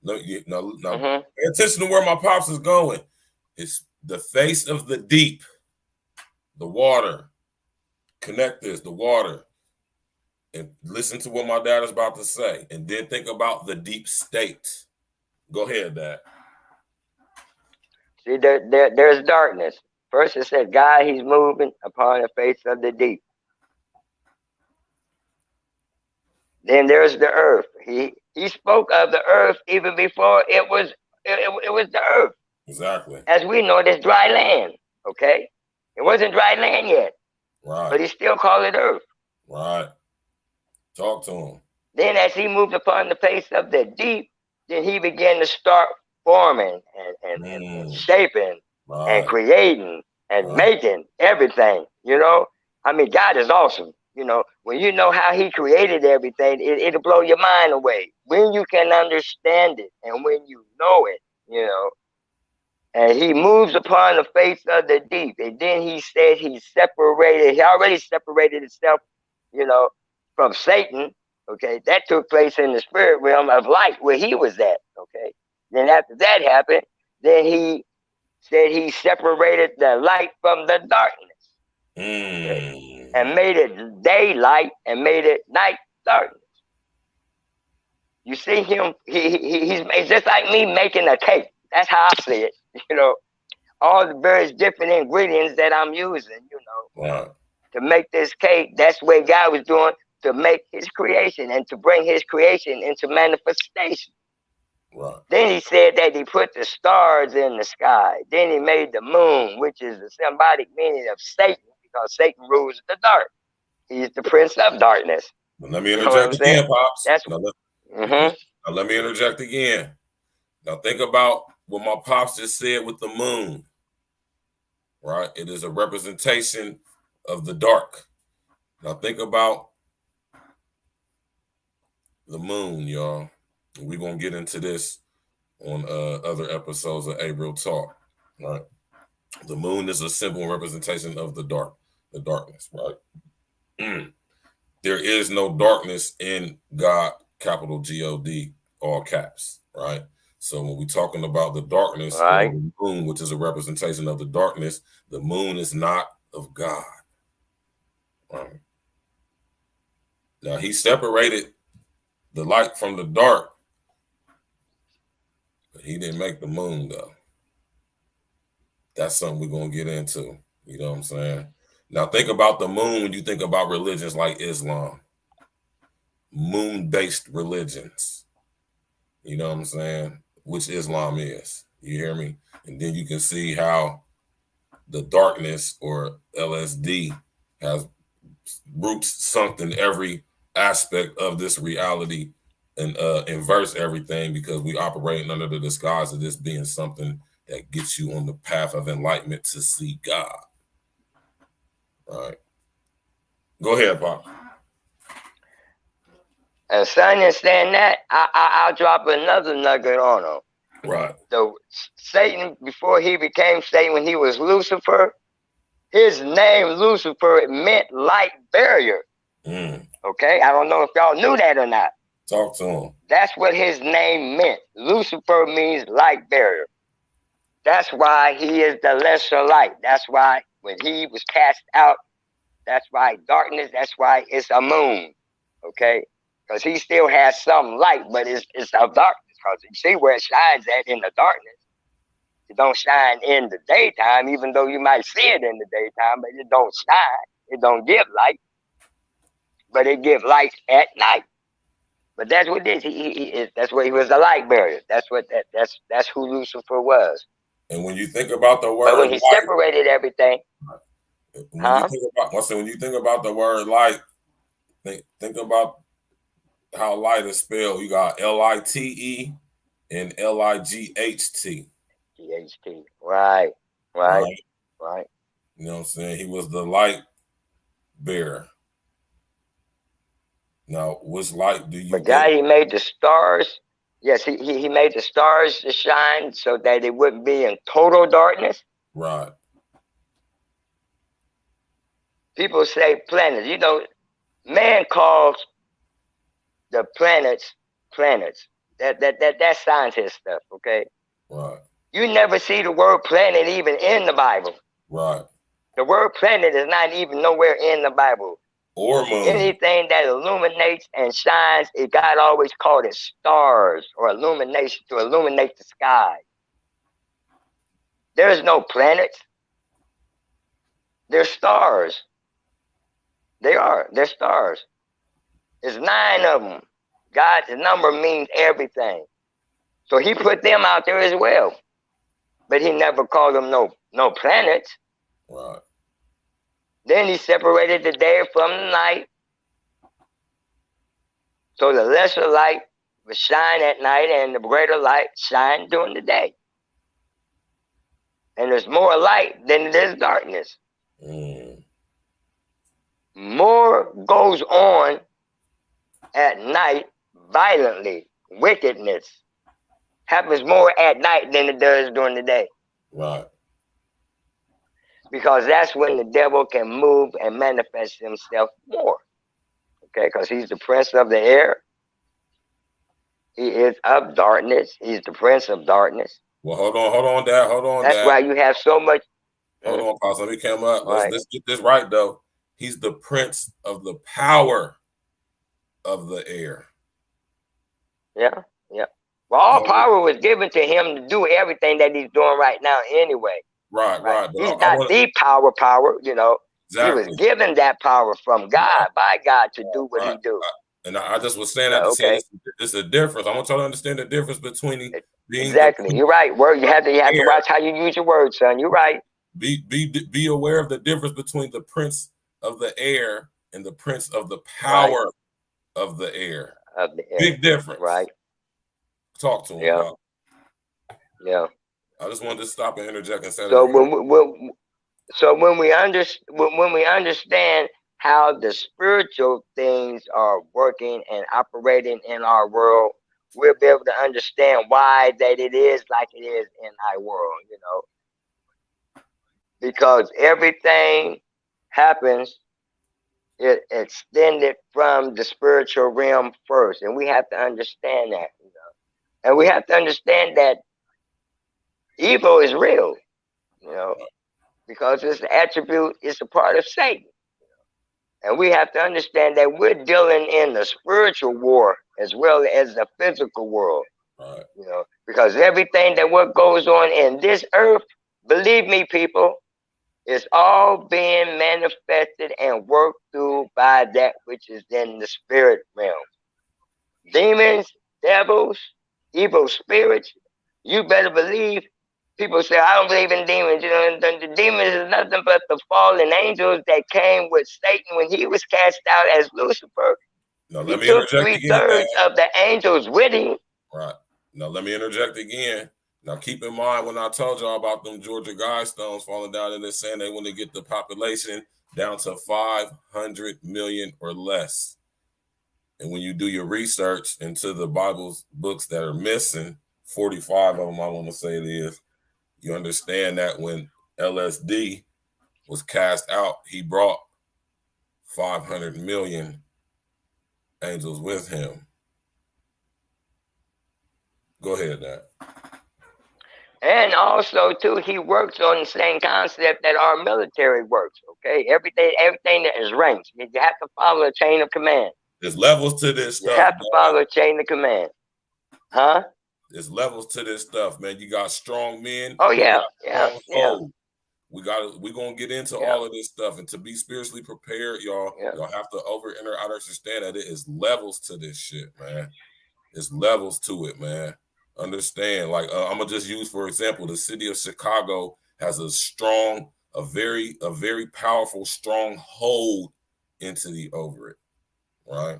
Pay attention to where my Pops is going. It's the face of the deep, the water. Connect this, the water. And listen to what my dad is about to say. And then think about the deep state. Go ahead, Dad. See, there's darkness. First it said, God, he's moving upon the face of the deep. Then there's the earth. He spoke of the earth even before it was the earth. Exactly. As we know, there's dry land. Okay, it wasn't dry land yet. Right. But he still called it earth. Right. Talk to him. Then as he moved upon the face of the deep, then he began to start forming and shaping and creating and making everything. You know, I mean, God is awesome. You know, when you know how he created everything, it'll blow your mind away. When you can understand it and when you know it, you know. And he moves upon the face of the deep. And then he said he already separated himself, you know, from Satan. Okay, that took place in the spirit realm of light where he was at. Okay, then after that happened, then he said he separated the light from the darkness. Okay? And made it daylight and made it night darkness. You see him, he's just like me making a cake. That's how I see it. You know, all the various different ingredients that I'm using, you know, to make this cake. That's what God was doing to make his creation and to bring his creation into manifestation. Right. Then he said that he put the stars in the sky. Then he made the moon, which is the symbolic meaning of Satan, because Satan rules the dark. He's the prince of darkness. But let me interject again, Pops. That's now let me interject again. Now think about what my Pops just said with the moon. Right? It is a representation of the dark. Now think about the moon, y'all. We're going to get into this on other episodes of A Real Talk. Right? The moon is a simple representation of the darkness, right? There is no darkness in God, capital G-O-D, all caps, right? So when we're talking about the darkness, or the moon, which is a representation of the darkness, the moon is not of God. Right? Now he separated the light from the dark, but he didn't make the moon though. That's something we're gonna get into. You know what I'm saying? Now think about the moon when you think about religions like Islam, moon-based religions. You know what I'm saying? Which Islam is. You hear me? And then you can see how the darkness, or LSD, has roots sunk in every aspect of this reality and inverse everything, because we operating under the disguise of this being something that gets you on the path of enlightenment to see God. All right. Go ahead, Pop. And son, saying that, I'll drop another nugget on him. Right. So Satan, before he became Satan, when he was Lucifer, his name Lucifer, it meant light barrier. Okay, I don't know if y'all knew that or not. Talk to him. That's what his name meant. Lucifer means light barrier. That's why he is the lesser light. That's why when he was cast out, that's why darkness, that's why it's a moon. Okay? Because he still has some light, but it's of darkness. Because you see where it shines at in the darkness. It don't shine in the daytime, even though you might see it in the daytime, but it don't shine. It don't give light. But it gives light at night. But that's what it is. That's where he was a light barrier. That's who Lucifer was. And when you think about the word, but when he separated everything, when you think about the word light, think about how light is spelled. You got L-I-T-E and L-I-G-H-T. G-H-T. Right. You know what I'm saying? He was the light bearer. Now, which light do you think? God, he made the stars. Yes, he made the stars to shine so that it wouldn't be in total darkness. Right. People say planets. You know, man calls the planets. That's scientist stuff, okay? Right. You never see the word planet even in the Bible. Right. The word planet is not even nowhere in the Bible. Or moon. Anything that illuminates and shines, God always called it stars or illumination, to illuminate the sky. There's no planets. They're stars. They're stars. There's 9 of them. God's number means everything. So he put them out there as well. But he never called them no planets. Right. Then he separated the day from the night. So the lesser light would shine at night and the greater light shine during the day. And there's more light than there's darkness. Mm. More goes on at night violently. Wickedness happens more at night than it does during the day. Right. Because that's when the devil can move and manifest himself more. Okay, because he's the prince of the air. He is of darkness. He's the prince of darkness. Well, hold on, Dad. Hold on, That's Dad. why you have so much. Hold on, Pops. Let me come up. Right. Let's get this right, though. He's the prince of the power of the air. Yeah, yeah. Well, all power was given to him to do everything that he's doing right now anyway. Right. But He's not the power, you know. Exactly. He was given that power from God, by God, to do what he do. And I just was saying that to say it's a difference. I want y'all to understand the difference between being exactly. You're right. You have to watch how you use your words, son. You're right. Be aware of the difference between the prince of the air and the prince of the power of the air. Big difference. Right. Talk to him. Yeah. About. Yeah. I just wanted to stop and interject and say so that. when we understand how the spiritual things are working and operating in our world, we'll be able to understand why that it is like it is in our world, you know. Because everything happens, it extended from the spiritual realm first. And we have to understand that, you know. And we have to understand that evil is real, you know, because it's an attribute, it's a part of Satan. And we have to understand that we're dealing in the spiritual war as well as the physical world. Right. You know, because everything that what goes on in this earth, believe me, people, is all being manifested and worked through by that which is in the spirit realm. Demons, devils, evil spirits, you better believe. People say, I don't believe in demons. You know, the demons is nothing but the fallen angels that came with Satan when he was cast out as Lucifer. Now, he took 3/3 of the angels with him. Right. Now, let me interject again. Now, keep in mind when I told y'all about them Georgia Guidestones falling down in this saying they want to get the population down to 500 million or less. And when you do your research into the Bible's books that are missing, 45 of them, I want to say it is, you understand that when LSD was cast out, he brought 500 million angels with him. Go ahead, Dad. And also, too, he works on the same concept that our military works, okay? Everything that is ranked. You have to follow a chain of command. There's levels to this stuff. You have to follow a chain of command. Huh? There's levels to this stuff, man. You got strong men. Oh, yeah. We're gonna get into all of this stuff, and to be spiritually prepared, y'all have to understand that it is levels to this shit, man. It's levels to it, man. Understand? Like I'm gonna just use, for example, the city of Chicago has a very powerful, strong hold into the over it, right?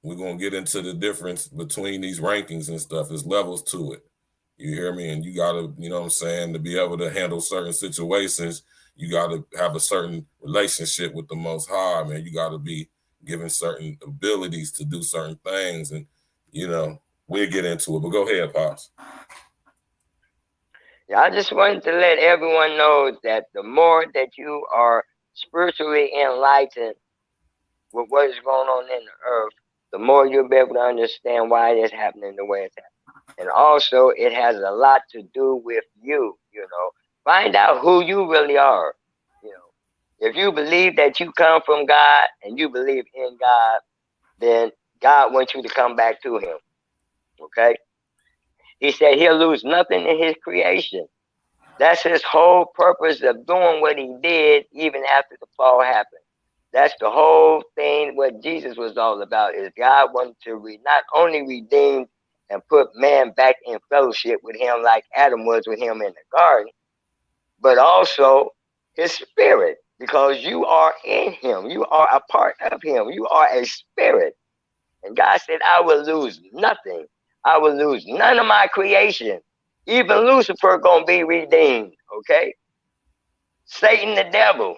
We're gonna get into the difference between these rankings and stuff. There's levels to it. You hear me? And you gotta, you know what I'm saying, to be able to handle certain situations, you gotta have a certain relationship with the Most High, man. You gotta be given certain abilities to do certain things, and you know, we'll get into it. But go ahead, Pops. Yeah, I just wanted to let everyone know that the more that you are spiritually enlightened with what is going on in the earth, the more you'll be able to understand why it is happening the way it's happening. And also, it has a lot to do with you, you know. Find out who you really are, you know. If you believe that you come from God and you believe in God, then God wants you to come back to him. Okay? He said he'll lose nothing in his creation. That's his whole purpose of doing what he did even after the fall happened. That's the whole thing what Jesus was all about, is God wanted to not only redeem and put man back in fellowship with him like Adam was with him in the garden, but also his spirit, because you are in him. You are a part of him. You are a spirit. And God said, I will lose nothing. I will lose none of my creation. Even Lucifer gonna be redeemed, okay? Satan the devil,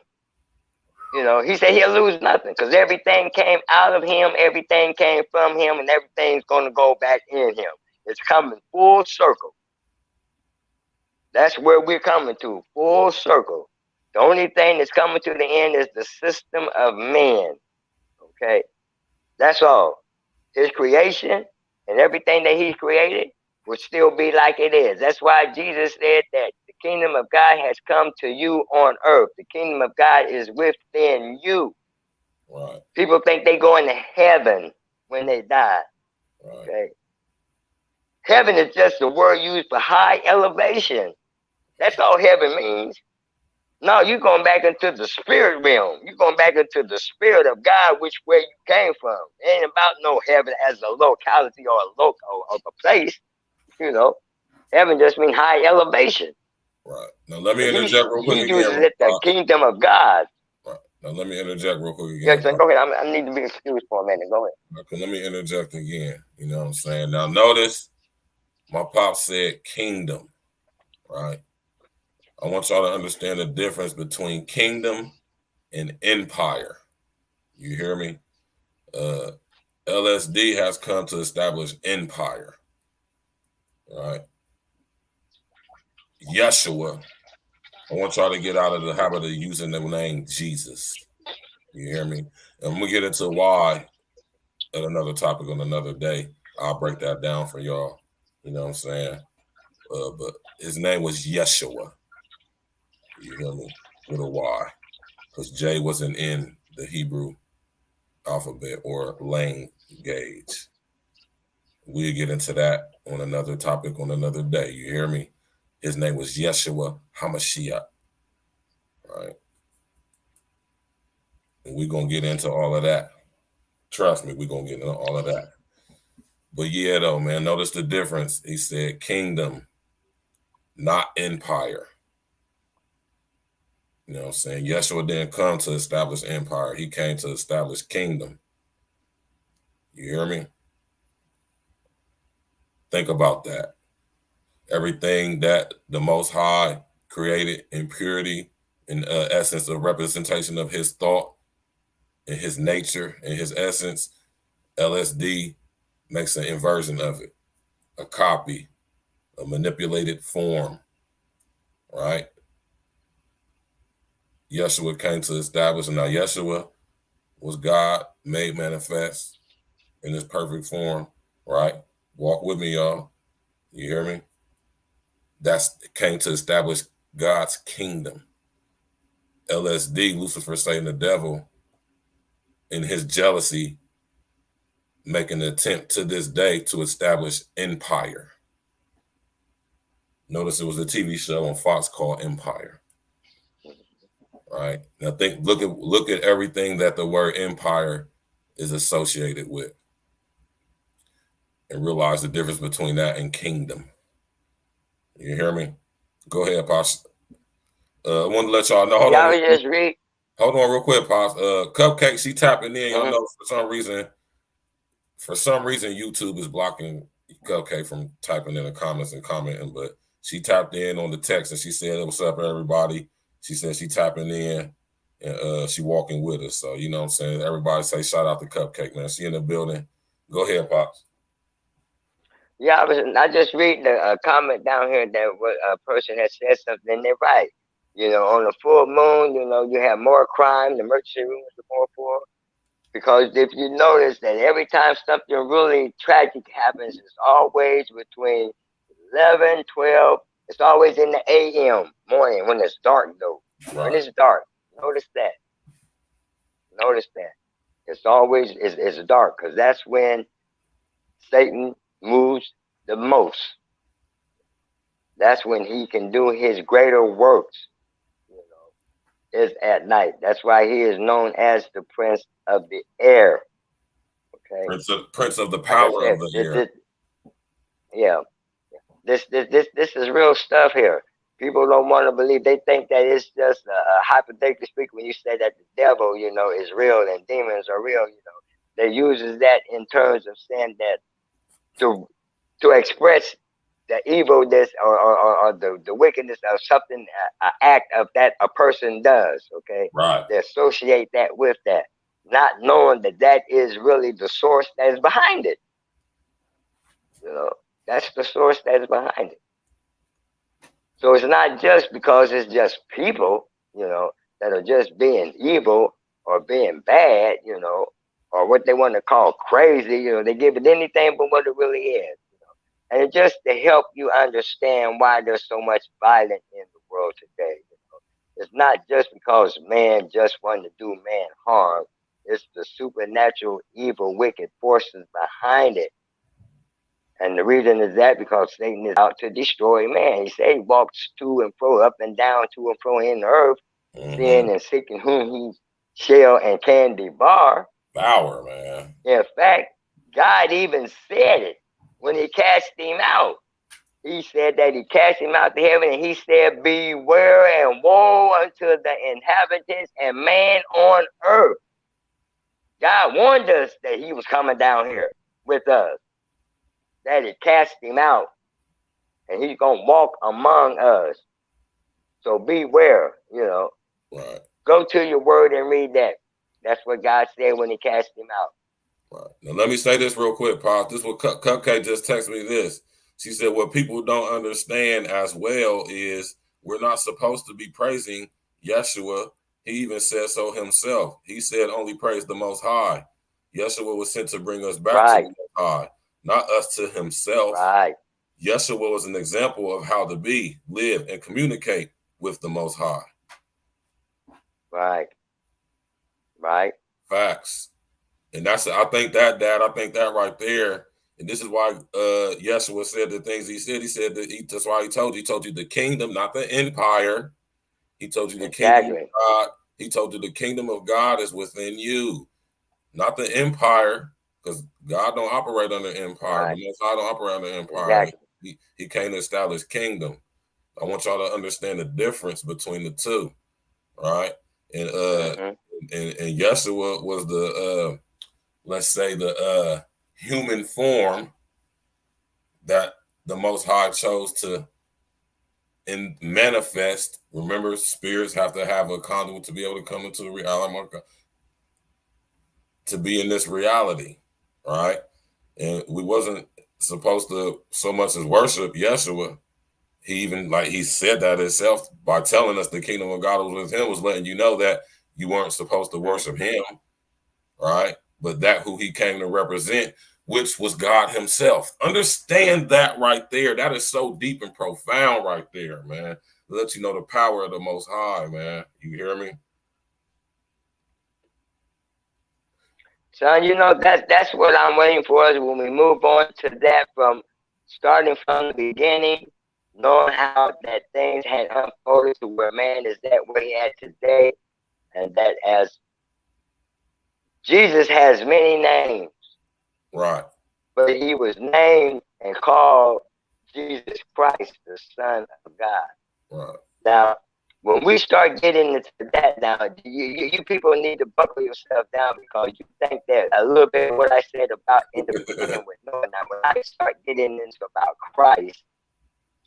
you know, he said he'll lose nothing because everything came out of him, everything came from him, and everything's gonna go back in him. It's coming full circle. That's where we're coming to, full circle. The only thing that's coming to the end is the system of man, okay? That's all. His creation and everything that he created will still be like it is. That's why Jesus said that the kingdom of God has come to you on earth. The kingdom of God is within you. Right. People think they go into heaven when they die. Right. Okay. Heaven is just a word used for high elevation. That's all heaven means. No, you're going back into the spirit realm. You're going back into the spirit of God, which where you came from. It ain't about no heaven as a locality or a place. You know, heaven just means high elevation. Right. Now let me interject real quick He again. uses it the kingdom of God. Right. Now let me interject real quick again. Yeah, go ahead. I need to be excused for a minute. Go ahead. Okay, let me interject again. You know what I'm saying? Now notice my pop said kingdom, right? I want y'all to understand the difference between kingdom and empire. You hear me? LSD has come to establish empire, right? Yeshua, I want y'all to get out of the habit of using the name Jesus. You hear me? And we'll get into why at another topic on another day. I'll break that down for y'all. You know what I'm saying? But his name was Yeshua. You hear me? With a Y. Because J wasn't in the Hebrew alphabet or language. We'll get into that on another topic on another day. You hear me? His name was Yeshua HaMashiach. Right? And we're going to get into all of that. Trust me, we're going to get into all of that. But yeah, though, man, notice the difference. He said kingdom, not empire. You know what I'm saying? Yeshua didn't come to establish empire. He came to establish kingdom. You hear me? Think about that. Everything that the Most High created in purity, in essence of representation of his thought and his nature and his essence, LSD makes an inversion of it, a copy, a manipulated form, right? Yeshua came to establish, and now Yeshua was God made manifest in his perfect form, right? Walk with me, y'all. You hear me? That's came to establish God's kingdom. LSD, Lucifer, Satan, the devil, in his jealousy, making an attempt to this day to establish empire. Notice it was a TV show on Fox called Empire. Right? Now look at everything that the word empire is associated with, and realize the difference between that and kingdom. You hear me? Go ahead, Pops. I want to let y'all know. Hold on real quick, Pops. Cupcake, she tapping in. Y'all know for some reason, YouTube is blocking Cupcake from typing in the comments and commenting, but she tapped in on the text and she said, "What's up, everybody?" She said she tapping in and she walking with us. So, you know what I'm saying? Everybody say shout out to Cupcake, man. She in the building. Go ahead, Pops. Yeah, I just read the comment down here that a person has said something and they're right. You know, on the full moon, you know, you have more crime. The emergency rooms are more full. Because if you notice that every time something really tragic happens, it's always between 11, 12. It's always in the a.m. morning when it's dark, though. Right. When it's dark. Notice that. Notice that. It's always it's dark, because that's when Satan moves the most. That's when he can do his greater works. You know, is at night. That's why he is known as the Prince of the Air. Okay. Prince of the power of the air. Yeah. This is real stuff here. People don't want to believe. They think that it's just hypothetically speaking. When you say that the devil, you know, is real and demons are real, you know, they uses that in terms of saying that to express the evilness or the wickedness of something, an act of that a person does. Okay, right? They associate that with that, not knowing that that is really the source that is behind it. You know, that's the source that is behind it. So it's not just because it's just people, you know, that are just being evil or being bad, you know, or what they want to call crazy. You know, they give it anything but what it really is. You know, and it's just to help you understand why there's so much violence in the world today. You know, it's not just because man just wanted to do man harm. It's the supernatural, evil, wicked forces behind it. And the reason is that because Satan is out to destroy man. He said he walks to and fro, up and down, to and fro in the earth, seeing and seeking whom he shall and can devour. Power, man. In fact, God even said it when he cast him out. He said that he cast him out to heaven, and he said, beware and woe unto the inhabitants and man on earth. God warned us that he was coming down here with us, that he cast him out, and he's going to walk among us. So beware, you know. Right. Go to your word and read that. That's what God said when he cast him out. Right. Now, let me say this real quick, Pop. This is what Cupcake just texted me this. She said, what people don't understand as well is we're not supposed to be praising Yeshua. He even said so himself. He said only praise the Most High. Yeshua was sent to bring us back to the Most High, not us to himself. Right. Yeshua was an example of how to be, live, and communicate with the Most High. Right. Right. Facts. And I think that right there. And this is why Yeshua said the things he said. He said that that's why he told you the kingdom, not the empire. He told you the kingdom of God. He told you the kingdom of God is within you, not the empire, because God don't operate under empire. Right. The Most High don't operate under empire. Exactly. He came to establish kingdom. I want y'all to understand the difference between the two, right? And and Yeshua was the let's say the human form that the Most High chose to manifest. Remember, spirits have to have a conduit to be able to come into the reality, to be in this reality, right? And we wasn't supposed to so much as worship Yeshua. He even, like he said that himself by telling us the kingdom of God was with him, was letting you know that you weren't supposed to worship him, right? But that who he came to represent, which was God himself. Understand that right there. That is so deep and profound right there, man. To let you know the power of the Most High, man. You hear me? Son, you know, that's what I'm waiting for us when we move on to that, from starting from the beginning, knowing how that things had unfolded to where man is at where he at today, and that as Jesus has many names. Right. But he was named and called Jesus Christ, the Son of God. Right. Now, when we start getting into that now, you people need to buckle yourself down, because you think that a little bit of what I said about in the beginning with Noah. Now, when I start getting into about Christ,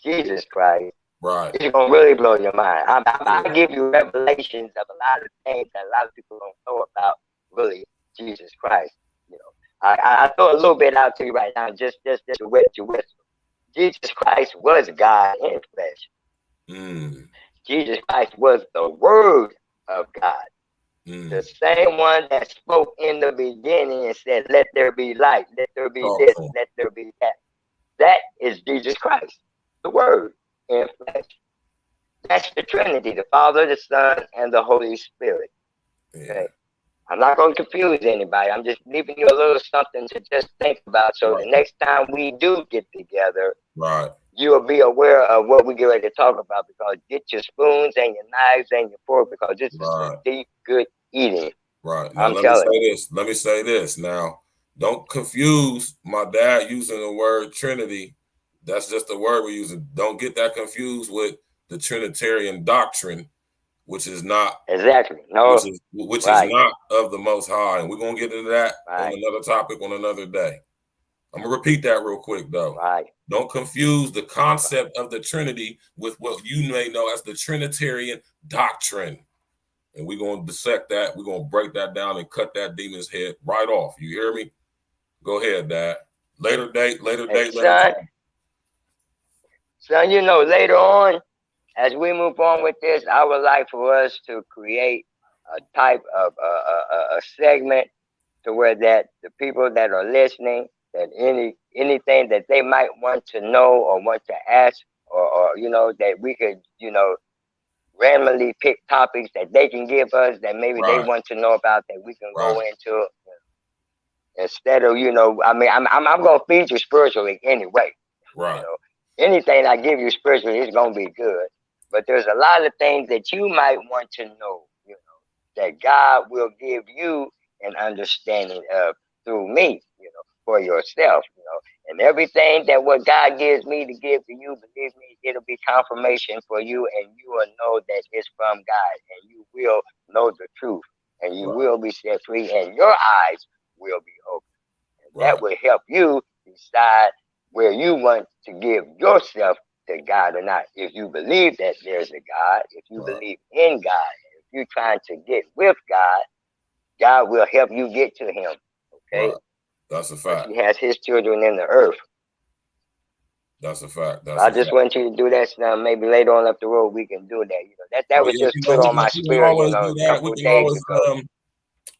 Jesus Christ, right, it's going to really blow your mind. I give you revelations of a lot of things that a lot of people don't know about really Jesus Christ. You know, I throw a little bit out to you right now, just to wet your whistle. Jesus Christ was God in flesh. Jesus Christ was the Word of God. The same one that spoke in the beginning and said, let there be light, let there be this, let there be that. That is Jesus Christ, the Word in flesh. That's the Trinity, the Father, the Son, and the Holy Spirit. Okay. I'm not going to confuse anybody. I'm just leaving you a little something to just think about. So the next time we do get together, you'll be aware of what we get ready to talk about, because get your spoons and your knives and your fork, because this is some deep, good eating. Right. Now, let me say this. Now, don't confuse my dad using the word Trinity. That's just the word we're using. Don't get that confused with the Trinitarian doctrine, which is not which is not of the Most High. And we're gonna get into that on another topic on another day. I'm gonna repeat that real quick though. Don't confuse the concept of the Trinity with what you may know as the Trinitarian doctrine. And we're gonna dissect that. We're gonna break that down and cut that demon's head right off. You hear me? Go ahead, Dad. Later date. Son, you know, later on, as we move on with this, I would like for us to create a type of a segment to where that the people that are listening, that anything that they might want to know or want to ask, or you know, that we could, you know, randomly pick topics that they can give us that maybe they want to know about, that we can go into, instead of, you know, I mean, I'm gonna feed you spiritually anyway. You know, anything I give you spiritually is gonna be good. But there's a lot of things that you might want to know, you know, that God will give you an understanding of through me, you know, for yourself, you know. And everything that what God gives me to give to you, believe me, it'll be confirmation for you, and you will know that it's from God, and you will know the truth, and you will be set free, and your eyes will be open. And that will help you decide where you want to give yourself to God or not. If you believe that there's a God, if you believe in God, if you're trying to get with God, God will help you get to him. Okay? That's a fact. He has his children in the earth. That's a fact. I just want you to do that. So maybe later on up the road we can do that. You know, that was just put on my spirit, you know, a couple days ago.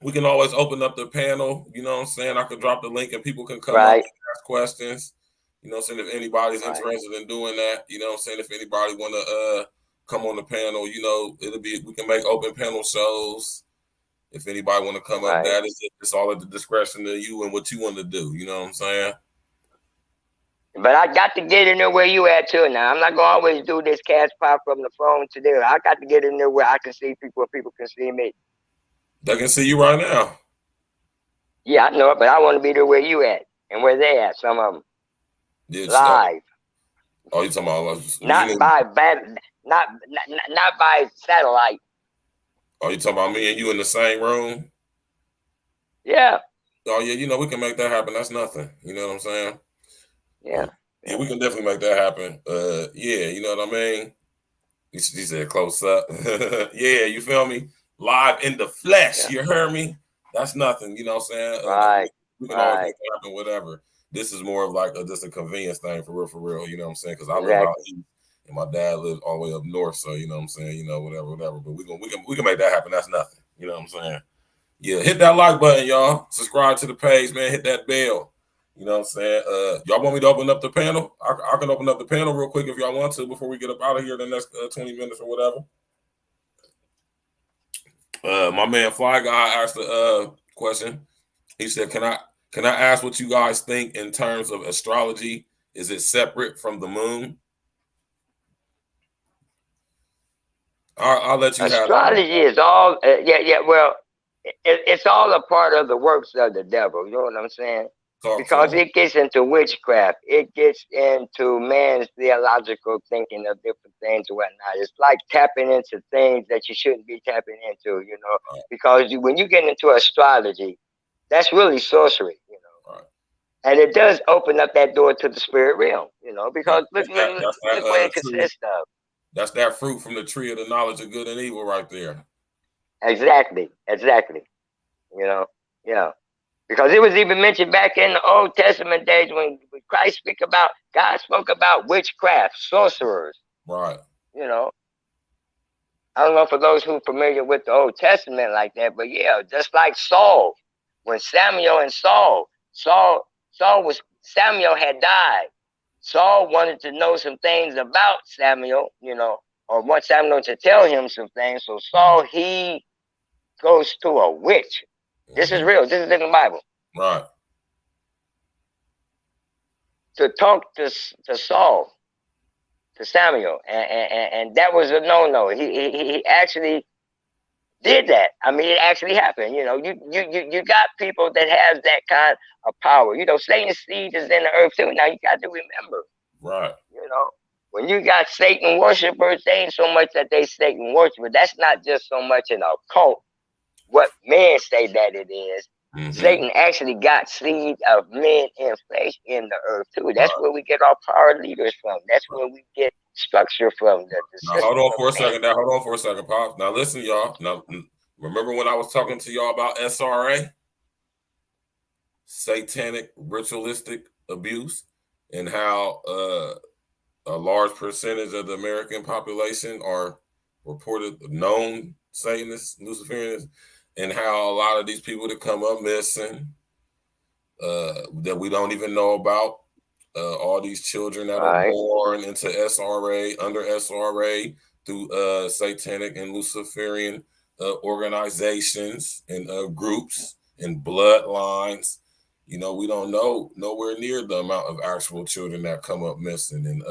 We can always open up the panel, you know what I'm saying? I could drop the link and people can come up and ask questions. You know what I'm saying? If anybody's interested in doing that, you know what I'm saying? If anybody want to come on the panel, you know, we can make open panel shows. If anybody want to come up, that is it's all at the discretion of you and what you want to do. You know what I'm saying? But I got to get in there where you at too now. I'm not going to always do this cast pop from the phone to there. I got to get in there where I can see people and people can see me. They can see you right now. Yeah, I know it, but I want to be there where you at and where they at, some of them. Live. Oh, you talking about not by satellite. Oh, you talking about me and you in the same room? Yeah. Oh yeah, you know, we can make that happen. That's nothing. You know what I'm saying? Yeah. Yeah, we can definitely make that happen. Yeah, you know what I mean? He said close up. Yeah, you feel me? Live in the flesh. You heard me? That's nothing. You know what I'm saying? We can always make it happen, whatever. This is more of like just a convenience thing for real. You know what I'm saying? Because I live out east and my dad lives all the way up north. So you know what I'm saying? You know, whatever. But we can make that happen. That's nothing. You know what I'm saying? Yeah, hit that like button, y'all. Subscribe to the page, man. Hit that bell. You know what I'm saying? Y'all want me to open up the panel? I can open up the panel real quick if y'all want to before we get up out of here the next 20 minutes or whatever. My man Fly Guy asked a question. He said, "Can I ask what you guys think in terms of astrology? Is it separate from the moon?" I'll let you have astrology is all well, it's all a part of the works of the devil. You know what I'm saying? Because it gets into witchcraft. It gets into man's theological thinking of different things and whatnot. It's like tapping into things that you shouldn't be tapping into, you know, because when you get into astrology, that's really sorcery, you know. And it does open up that door to the spirit realm, you know, because look what it consists of. That's that fruit from the tree of the knowledge of good and evil right there. Exactly. You know, yeah. Because it was even mentioned back in the Old Testament days when God spoke about witchcraft, sorcerers. Right. You know, I don't know for those who are familiar with the Old Testament like that, but yeah, just like Saul, when Samuel had died. Saul wanted to know some things about Samuel, you know, or wants Samuel to tell him some things. So Saul, he goes to a witch. This is real. This is in the Bible. Right. To talk to Saul, to Samuel, and that was a no-no. He actually did that. I mean, it actually happened. You know, you got people that have that kind of power. You know, Satan's seed is in the earth too. Now you got to remember. Right. You know, when you got Satan worshipers, they ain't so much that they Satan worshipers. That's not just so much an occult. What men say that it is. Satan actually got seed of men in flesh in the earth too. That's where we get our power leaders from. That's where we get structure from. Now hold on for a second. Now hold on for a second, Pops. Now listen, y'all. Now remember when I was talking to y'all about SRA, satanic ritualistic abuse, and how a large percentage of the American population are reported known Satanists, Luciferians, and how a lot of these people that come up missing that we don't even know about, all these children that are born into SRA, under SRA, through satanic and Luciferian organizations and groups and bloodlines. You know, we don't know nowhere near the amount of actual children that come up missing. And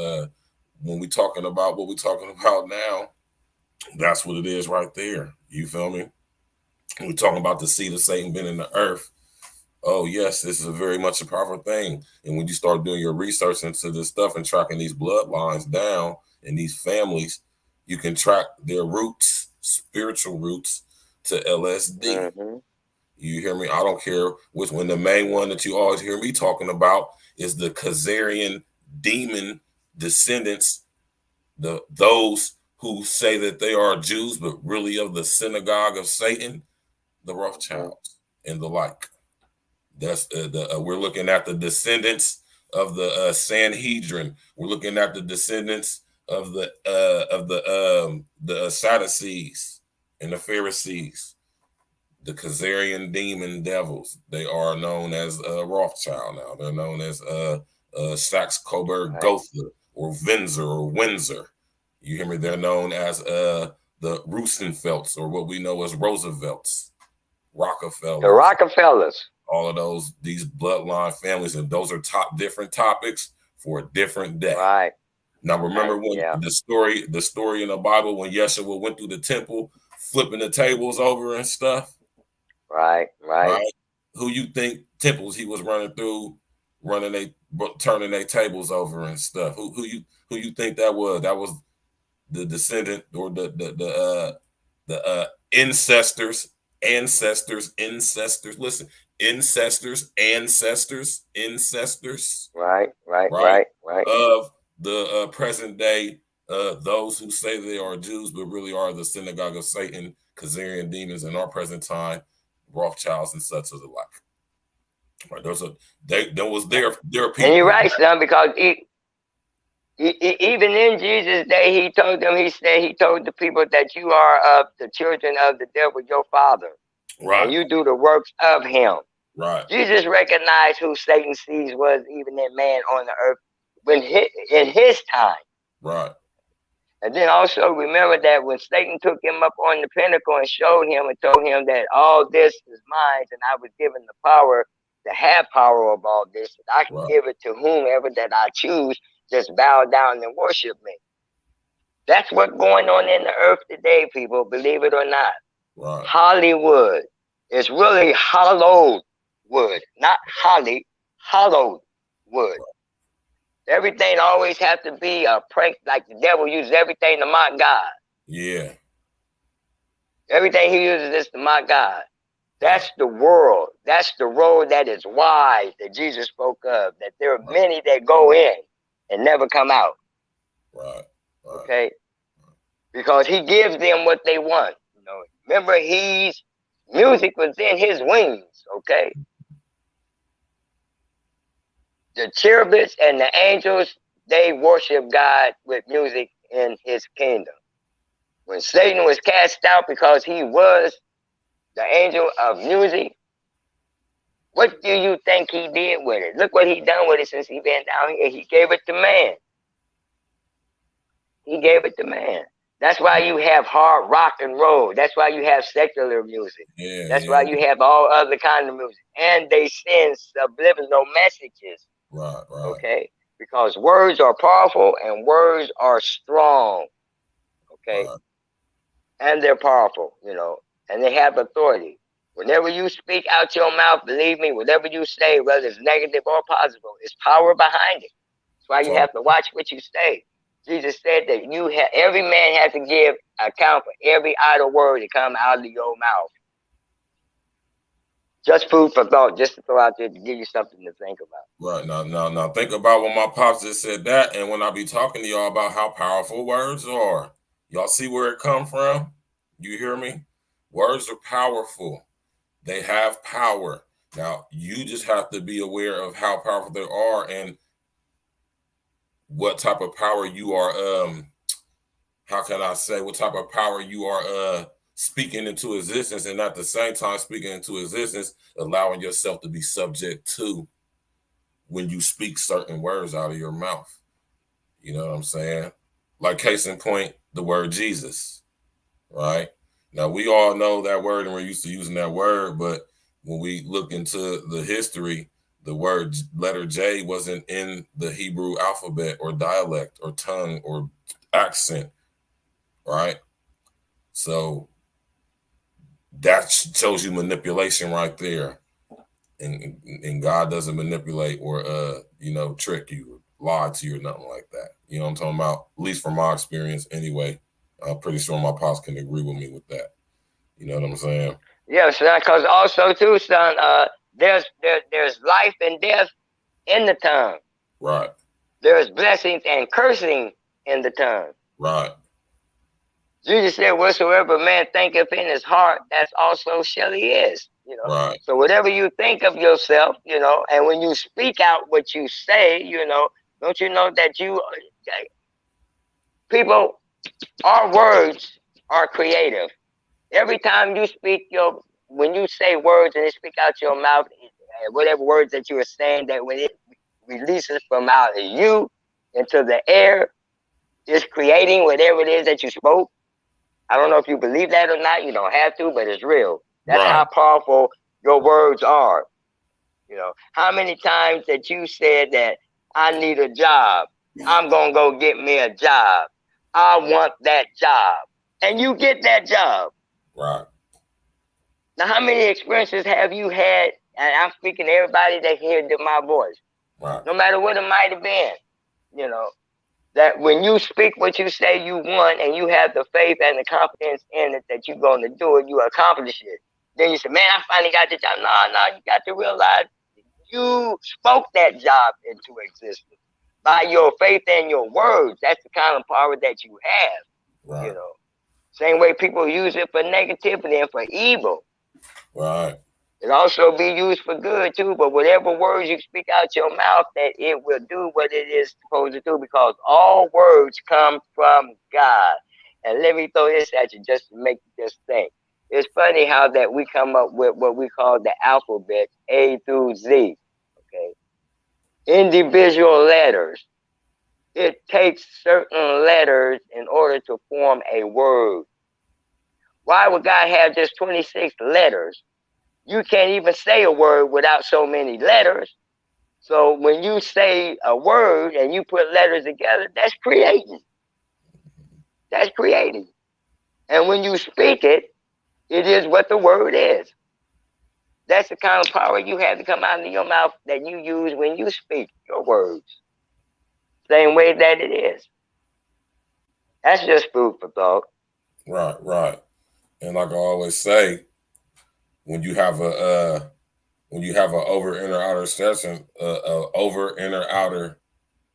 when we talking about what we're talking about now, that's what it is right there. You feel me? We're talking about the seed of Satan being in the earth. Oh, yes, this is a very much a powerful thing. And when you start doing your research into this stuff and tracking these bloodlines down and these families, you can track their roots, spiritual roots, to LSD. You hear me? I don't care which one. The main one that you always hear me talking about is the Khazarian demon descendants, those who say that they are Jews, but really of the synagogue of Satan, the Rothschilds and the like. That's we're looking at the descendants of the Sanhedrin. We're looking at the descendants of the Sadducees and the Pharisees, the Khazarian demon devils. They are known as Rothschild now. They're known as Saxe-Coburg-Gotha or Windsor. You hear me? They're known as the Rosenfelds, or what we know as Roosevelts, Rockefellers. The Rockefellers. All of these bloodline families, and those are different topics for a different day. Right. Now, remember when the story in the Bible when Yeshua went through the temple, flipping the tables over and stuff. Right. Who you think temples he was running through, turning their tables over and stuff? Who you think that was? That was the descendant or the ancestors. Listen, ancestors. Right. Of the present day, those who say they are Jews, but really are the synagogue of Satan, Khazarian demons in our present time, Rothschilds and such of the like. Right, there was their people. And you're right, son, because even in Jesus' day, he told the people that you are of the children of the devil, your father. Right. And you do the works of him. Right. Jesus recognized who Satan's seed was, even in man on the earth, in his time. Right. And then also remember that when Satan took him up on the pinnacle and showed him and told him that all this is mine, and I was given the power to have power of all this, and I can give it to whomever that I choose, just bow down and worship me. That's what's going on in the earth today, people, believe it or not. Right. Hollywood is really hollowed wood, not holly, hollowed wood. Everything always has to be a prank, like the devil uses everything to mock God. Yeah. Everything he uses is to mock God. That's the world. That's the road that is wide that Jesus spoke of, that there are many that go in and never come out. Right. Okay? Because he gives them what they want. You know, remember, music was in his wings, okay? The cherubims and the angels, they worship God with music in his kingdom. When Satan was cast out because he was the angel of music, what do you think he did with it? Look what he done with it since he been down here. He gave it to man. He gave it to man. That's why you have hard rock and roll. That's why you have secular music. Yeah, That's why you have all other kind of music. And they send subliminal messages. Right. Okay? Because words are powerful and words are strong. Okay? Right. And they're powerful, you know, and they have authority. Whenever you speak out your mouth, believe me, whatever you say, whether it's negative or positive, it's power behind it. That's why you have to watch what you say. Jesus said that every man has to give account for every idle word that come out of your mouth. Just food for thought, just to throw out there to give you something to think about. Right. Now think about when my pops just said that, and when I be talking to y'all about how powerful words are. Y'all see where it come from? You hear me? Words are powerful. They have power. Now, you just have to be aware of how powerful they are and what type of power you are, how can I say, what type of power you are speaking into existence, and at the same time speaking into existence, allowing yourself to be subject to when you speak certain words out of your mouth. You know what I'm saying? Like case in point, the word Jesus, right? Now, we all know that word and we're used to using that word, but when we look into the history, the word letter J wasn't in the Hebrew alphabet or dialect or tongue or accent, right? So that shows you manipulation right there. And God doesn't manipulate or, trick you or lie to you or nothing like that. You know what I'm talking about? At least from my experience anyway. I'm pretty sure my pops can agree with me with that. You know what I'm saying? Yeah, son, because also too, son, there's life and death in the tongue. Right. There's blessings and cursing in the tongue. Right. Jesus said, whatsoever man thinketh in his heart, that's also shall he is. You know. Right. So whatever you think of yourself, you know, and when you speak out what you say, you know, don't you know that people, our words are creative. Every time you speak when you say words and it speak out your mouth, whatever words that you are saying, that when it releases from out of you into the air, it's creating whatever it is that you spoke. I don't know if you believe that or not. You don't have to, but it's real. That's how powerful your words are. You know, how many times that you said that I need a job, I'm gonna go get me a job, I want that job, and you get that job. Right. Now, how many experiences have you had? And I'm speaking to everybody that hears my voice. Right. No matter what it might have been, you know, that when you speak what you say you want and you have the faith and the confidence in it that you're going to do it, you accomplish it. Then you say, man, I finally got the job. No, you got to realize you spoke that job into existence by your faith and your words. That's the kind of power that you have. Right. You know, same way people use it for negativity and for evil. Right. It also be used for good too, but whatever words you speak out your mouth, that it will do what it is supposed to do, because all words come from God. And let me throw this at you just to make you just think. It's funny how that we come up with what we call the alphabet, A through Z, okay? Individual letters. It takes certain letters in order to form a word. Why would God have just 26 letters? You can't even say a word without so many letters. So when you say a word and you put letters together, that's creating. That's creating. And when you speak it, it is what the word is. That's the kind of power you have to come out of your mouth that you use when you speak your words. Same way that it is. That's just food for thought. Right. And like I always say, when you have a over inner outer session, over inner outer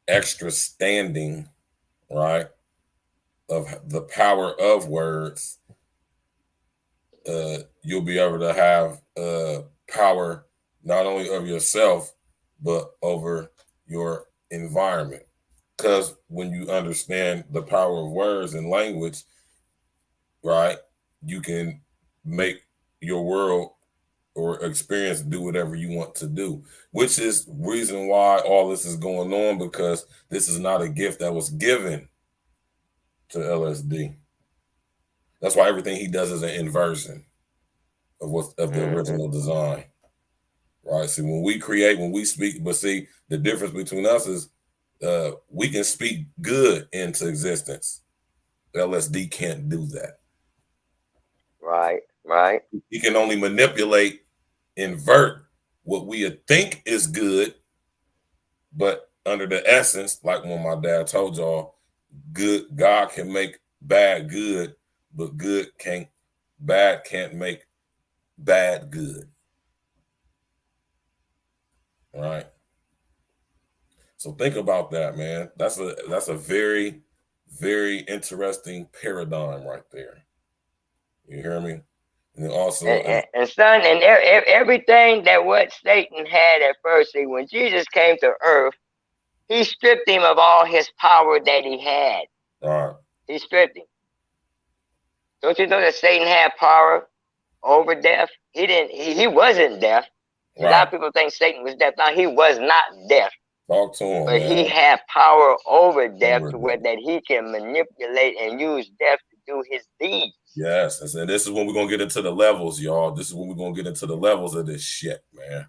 extra standing, right, of the power of words, you'll be able to have power not only of yourself but over your environment. Because when you understand the power of words and language, right, you can make your world or experience do whatever you want to do, which is reason why all this is going on, because this is not a gift that was given to LSD. That's why everything he does is an inversion of the original design. Right. See, when we create, when we speak, but see, the difference between us is we can speak good into existence. LSD can't do that. Right, right. He can only manipulate, invert what we think is good, but under the essence, like when my dad told y'all, God can make bad good, but bad can't make bad good. Right. So think about that, man. That's a very, very interesting paradigm right there. You hear me? And then also, and son, and everything that what Satan had at first, see, when Jesus came to earth, he stripped him of all his power that he had. Right. He stripped him. Don't you know that Satan had power over death? He wasn't deaf. Right. A lot of people think Satan was deaf. Now, he was not deaf. Talk to him, but man. He had power over death to where that he can manipulate and use death to do his deeds. Yes, and this is when we're going to get into the levels, y'all. This is when we're going to get into the levels of this shit, man.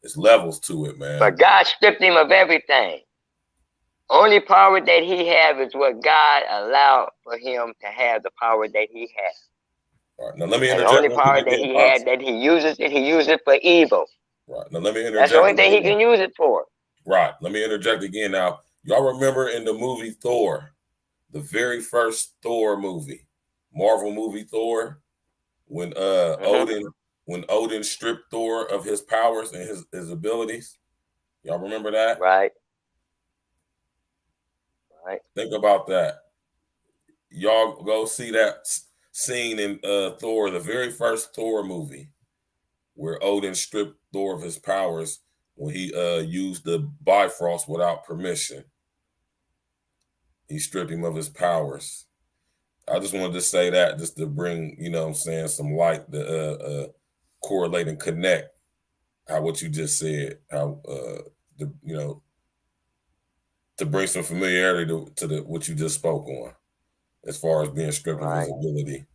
There's levels to it, man. But God stripped him of everything. Only power that he had is what God allowed for him to have, the power that he had. All right, now let me interject. And the only power that he had, that he uses it for evil. Right, now let me interject. That's the only thing he can use it for. Right, let me interject again. Now, y'all remember in the movie Thor, the very first Thor movie, Marvel movie Thor, when Odin stripped Thor of his powers and his abilities? Y'all remember that? Right. Right. Think about that. Y'all go see that scene in Thor, the very first Thor movie, where Odin stripped Thor of his powers when he used the Bifrost without permission. He stripped him of his powers. I just wanted to say that just to bring, you know what I'm saying, some light to correlate and connect how what you just said, how to bring some familiarity to what you just spoke on, as far as being stripped of his ability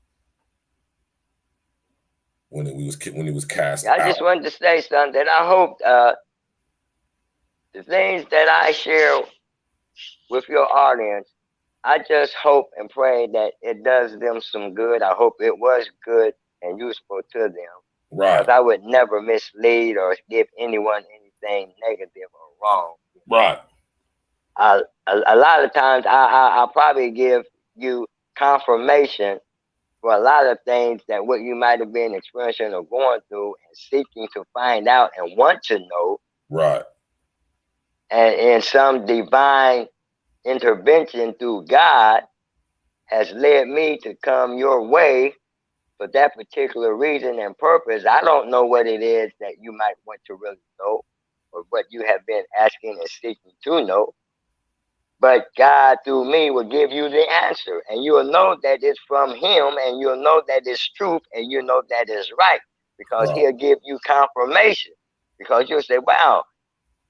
when he was cast out. I just wanted to say something that I hope the things that I share with your audience, I just hope and pray that it does them some good. I hope it was good and useful to them. Right. Because I would never mislead or give anyone anything negative or wrong. Right. A lot of times I'll probably give you confirmation for a lot of things that what you might have been experiencing or going through and seeking to find out and want to know. Right. And in some divine intervention through God has led me to come your way for that particular reason and purpose. I don't know what it is that you might want to really know or what you have been asking and seeking to know. But God, through me, will give you the answer. And you'll know that it's from him, and you'll know that it's truth, and you'll know that it's right. Because he'll give you confirmation. Because you'll say, wow,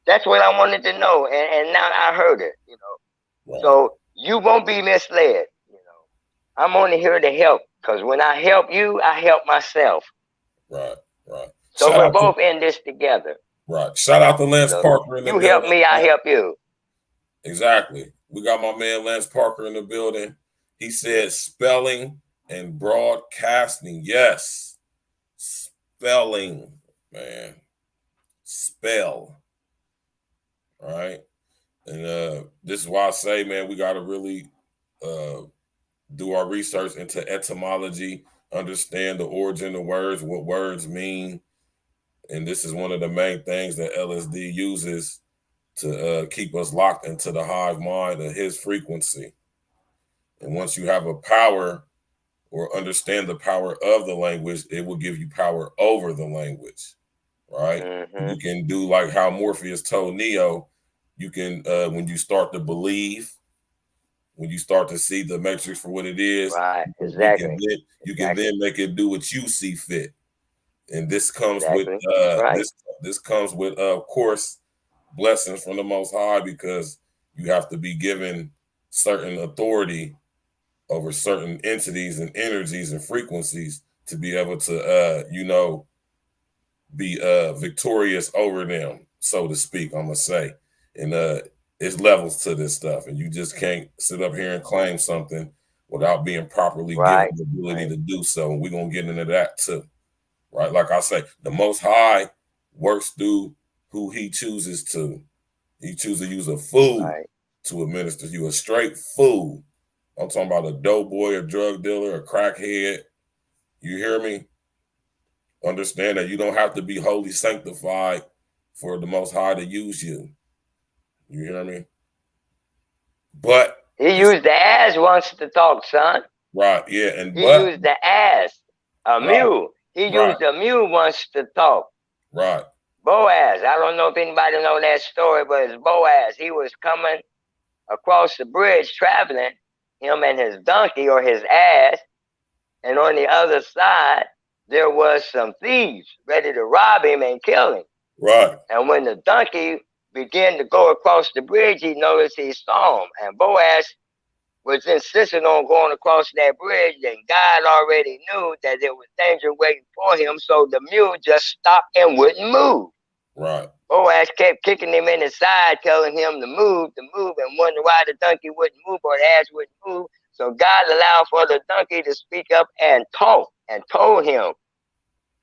that's what I wanted to know. And now I heard it, you know. Right. So you won't be misled, you know. I'm only here to help. Because when I help you, I help myself. Right, right. So we're both in this together. Right. Shout out to Lance Parker in the building. You help me, I help you. Exactly. We got my man Lance Parker in the building. He said spelling and broadcasting. Yes. Spelling, man. Spell. All right. And this is why I say, man, we got to really do our research into etymology, understand the origin of words, what words mean. And this is one of the main things that LSD uses to keep us locked into the hive mind of his frequency. And once you have a power or understand the power of the language, it will give you power over the language, right? Mm-hmm. You can do like how Morpheus told Neo, you can, when you start to believe, when you start to see the matrix for what it is, right? Exactly. You can then make it do what you see fit. And this comes with, this comes with, of course, blessings from the Most High, because you have to be given certain authority over certain entities and energies and frequencies to be able to, you know, be victorious over them, so to speak, I'm gonna say. And it's levels to this stuff, and you just can't sit up here and claim something without being properly given the ability to do so. And we're gonna get into that too, right? Like I say, the Most High works through who He chooses to. He chooses to use a fool to administer you, a straight fool. I'm talking about a dope boy, a drug dealer, a crackhead. You hear me? Understand that you don't have to be wholly sanctified for the Most High to use you. You hear me? But He used the ass once to talk, son. Right, yeah. And he used the ass, a mule. He used a mule once to talk. Right. Boaz. I don't know if anybody know that story, but it's Boaz. He was coming across the bridge traveling, him and his donkey or his ass, and on the other side there was some thieves ready to rob him and kill him. Right. And when the donkey began to go across the bridge, he noticed he saw him. And Boaz was insisting on going across that bridge, and God already knew that there was danger waiting for him, so the mule just stopped and wouldn't move. Right. Boaz kept kicking him in the side, telling him to move, and wondering why the donkey wouldn't move or the ass wouldn't move. So God allowed for the donkey to speak up and talk and told him,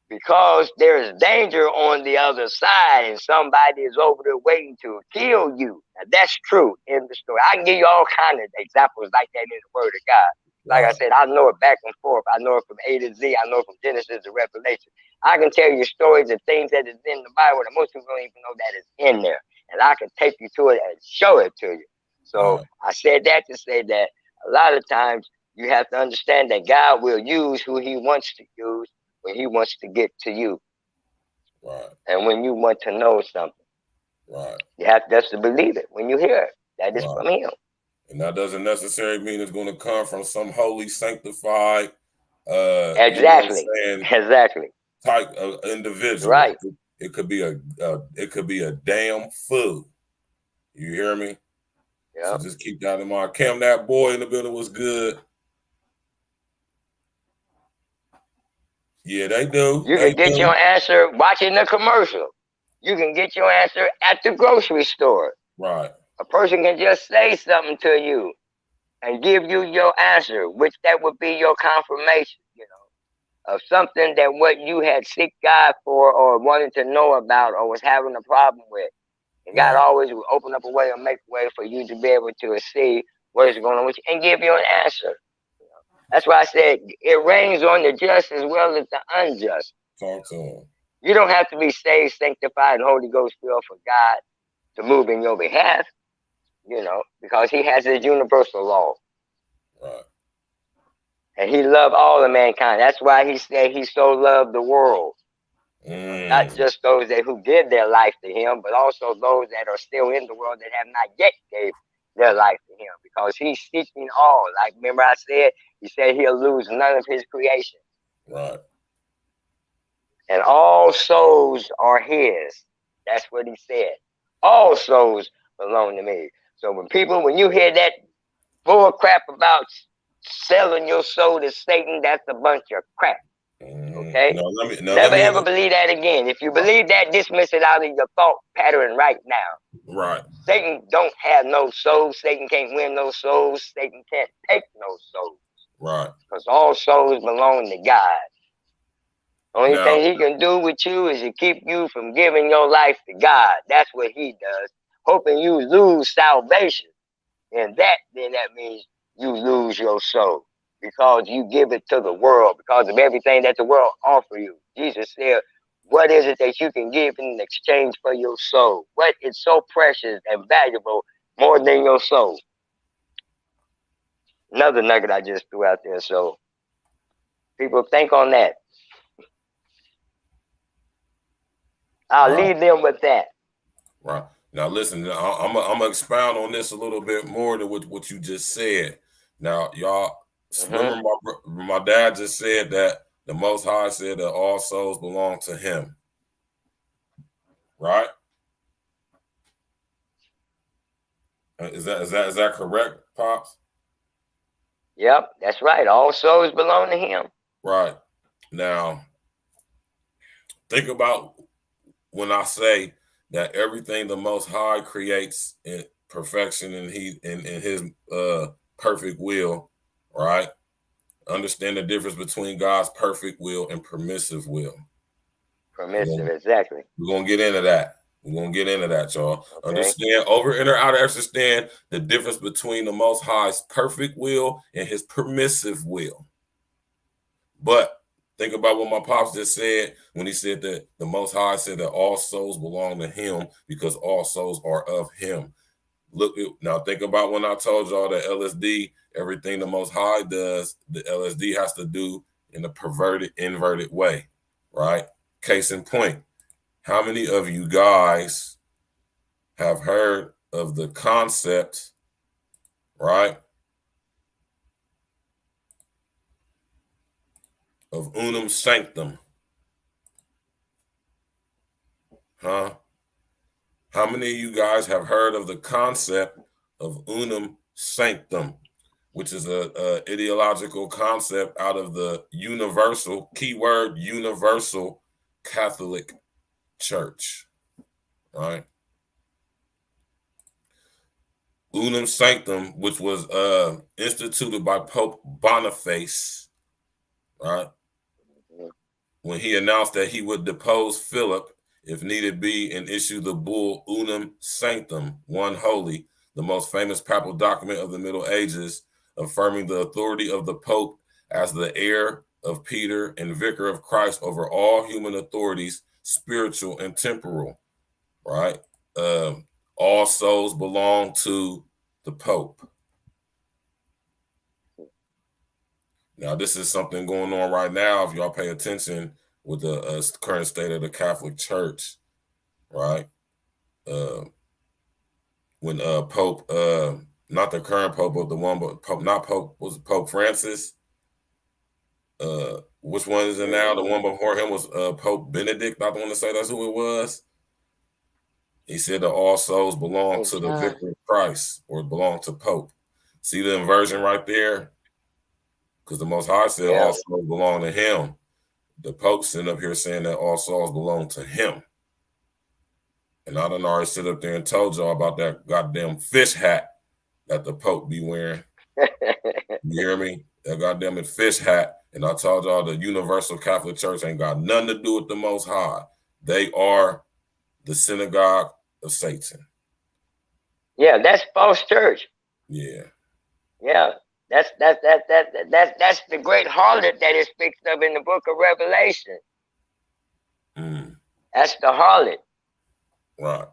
because there is danger on the other side and somebody is over there waiting to kill you. Now, that's true in the story. I can give you all kinds of examples like that in the Word of God. Like I said, I know it back and forth. I know it from A to Z. I know it from Genesis to Revelation. I can tell you stories of things that is in the Bible that most people don't even know that is in there. And I can take you to it and show it to you. So I said that to say that a lot of times you have to understand that God will use who He wants to use when He wants to get to you. Right. And when you want to know something. Right. You have just to believe it when you hear it. That is from Him. And that doesn't necessarily mean it's going to come from some holy sanctified exactly. You know exactly. type of individual. Right. It could be a damn fool. You hear me? Yeah. So just keep that in mind. Cam, that boy in the building was good. Yeah, they do. You can get your answer watching the commercial. You can get your answer at the grocery store. Right. A person can just say something to you and give you your answer, which that would be your confirmation, you know, of something that what you had seek God for or wanted to know about or was having a problem with. And God always will open up a way or make a way for you to be able to see what is going on with you and give you an answer. You know? That's why I said it rains on the just as well as the unjust. Talk to him. You don't have to be saved, sanctified, and Holy Ghost filled for God to move in your behalf, you know, because He has His universal law. Right. And He loved all of mankind. That's why He said He so loved the world. Not just those who give their life to Him, but also those that are still in the world that have not yet gave their life to Him. Because He's seeking all. Like, remember I said, He said He'll lose none of His creation. Right. And all souls are His. That's what He said. All souls belong to me. So when you hear that bull crap about selling your soul to Satan, that's a bunch of crap. Okay? Never ever believe that again. If you believe that, dismiss it out of your thought pattern right now. Right. Satan don't have no souls. Satan can't win no souls. Satan can't take no souls. Right. Because all souls belong to God. Only thing He can do with you is to keep you from giving your life to God. That's what He does. Hoping you lose salvation. And that means you lose your soul. Because you give it to the world. Because of everything that the world offers you. Jesus said, what is it that you can give in exchange for your soul? What is so precious and valuable more than your soul? Another nugget I just threw out there. So people think on that. I'll leave them with that. Right. Now, listen, I'm going to expound on this a little bit more than what you just said. Now, y'all, remember my dad just said that the Most High said that all souls belong to Him. Right? Is that correct, Pops? Yep, that's right. All souls belong to him. Right. Now, think about when I say that everything the Most High creates in perfection and in his perfect will, right? Understand the difference between God's perfect will and permissive will. Permissive, exactly. We're gonna get into that. We're gonna get into that, y'all. Okay. Understand, over, inner, outer, understand the difference between the Most High's perfect will and his permissive will. But think about what my pops just said when he said that the Most High said that all souls belong to him because all souls are of him. Look, now think about when I told y'all that LSD, everything the Most High does, the LSD has to do in a perverted, inverted way, right? Case in point, how many of you guys have heard of the concept, right, of unum sanctum? Huh? How many of you guys have heard of the concept of unum sanctum, which is a ideological concept out of the universal, keyword universal Catholic Church, right? Unum sanctum, which was instituted by Pope Boniface, right? When he announced that he would depose Philip if need be, and issue the bull Unum Sanctum, one holy, the most famous papal document of the Middle Ages, affirming the authority of the Pope as the heir of Peter and vicar of Christ over all human authorities, spiritual and temporal, right? All souls belong to the Pope. Now, this is something going on right now, if y'all pay attention, with the current state of the Catholic Church, right? When Pope, not the current Pope, but the one, but Pope, not Pope, was Pope Francis. Which one is it now? The one before him was Pope Benedict. I don't want to say that's who it was. He said that all souls belong to the vicar of Christ, or belong to Pope. See the inversion right there? Because the Most High said all souls belong to him. The Pope sitting up here saying that all souls belong to him. And I done already sit up there and told y'all about that goddamn fish hat that the Pope be wearing. You hear me? That goddamn fish hat. And I told y'all the Universal Catholic Church ain't got nothing to do with the Most High. They are the synagogue of Satan. Yeah, that's false church. Yeah. Yeah. That's the great harlot that is speaks of in the book of Revelation. That's the harlot. Right.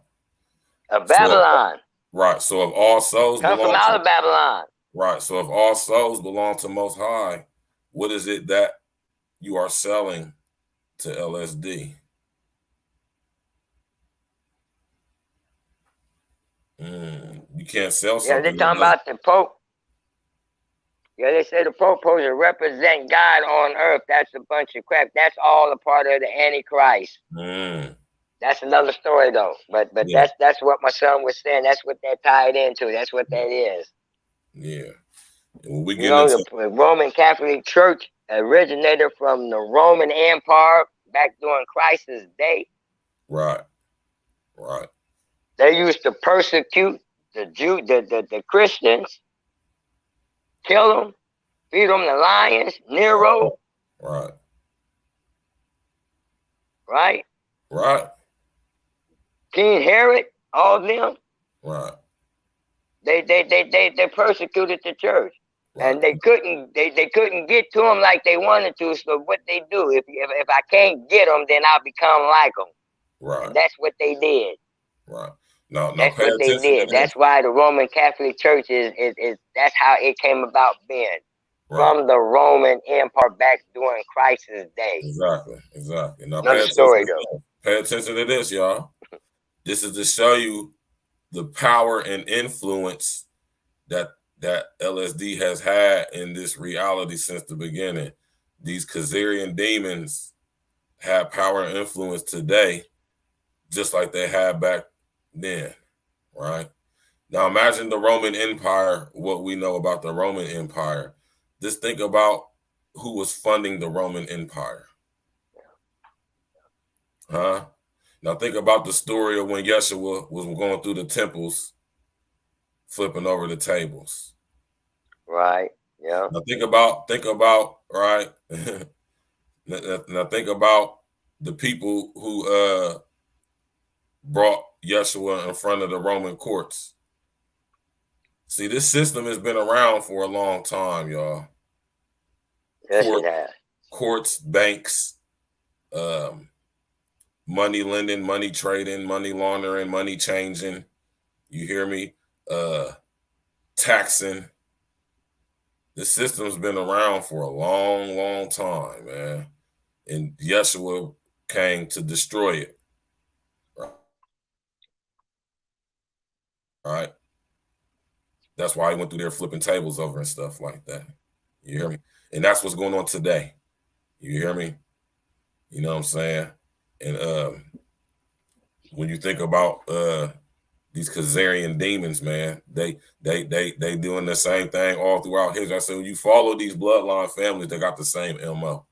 Of Babylon. Right. So if all souls come from out of Babylon. Right. So if all souls belong to Most High, what is it that you are selling to LSD? You can't sell something. Yeah, they're talking about the Pope. Yeah, they say the Pope supposed to represent God on earth. That's a bunch of crap. That's all a part of the Antichrist. That's another story though. But yeah. That's what my son was saying. That's what that tied into. That's what that is. Yeah. When we get the Roman Catholic Church originated from the Roman Empire back during Christ's day. Right. Right. They used to persecute the Christians, kill them, feed them to lions, Nero. Right. Right. Right. King Herod, all of them. Right. They persecuted the church. Right. And they couldn't get to them like they wanted to. So what they do, if I can't get them, then I'll become like them. Right. And that's what they did. Right. No, that's what they did. That's why the Roman Catholic Church is that's how it came about being. Right. From the Roman Empire back during Christ's day. Exactly. Now another story though. Pay attention to this, y'all. This is to show you the power and influence that LSD has had in this reality since the beginning. These Khazarian demons have power and influence today, just like they had back then, right? Now imagine the Roman Empire, what we know about the Roman Empire. Just think about who was funding the Roman Empire. Huh? Now think about the story of when Yeshua was going through the temples, flipping over the tables. Right. Yeah. Now think about, right? Now think about the people who brought Yeshua in front of the Roman courts. See, this system has been around for a long time, y'all. Yes, it has. Courts, banks, money lending, money trading, money laundering, money changing. You hear me? Taxing. The system's been around for a long, long time, man. And Yeshua came to destroy it. Right? That's why he went through there flipping tables over and stuff like that. You hear me? And that's what's going on today. You hear me? You know what I'm saying? And when you think about these Khazarian demons, man, they doing the same thing all throughout history. I said, when you follow these bloodline families, they got the same MO.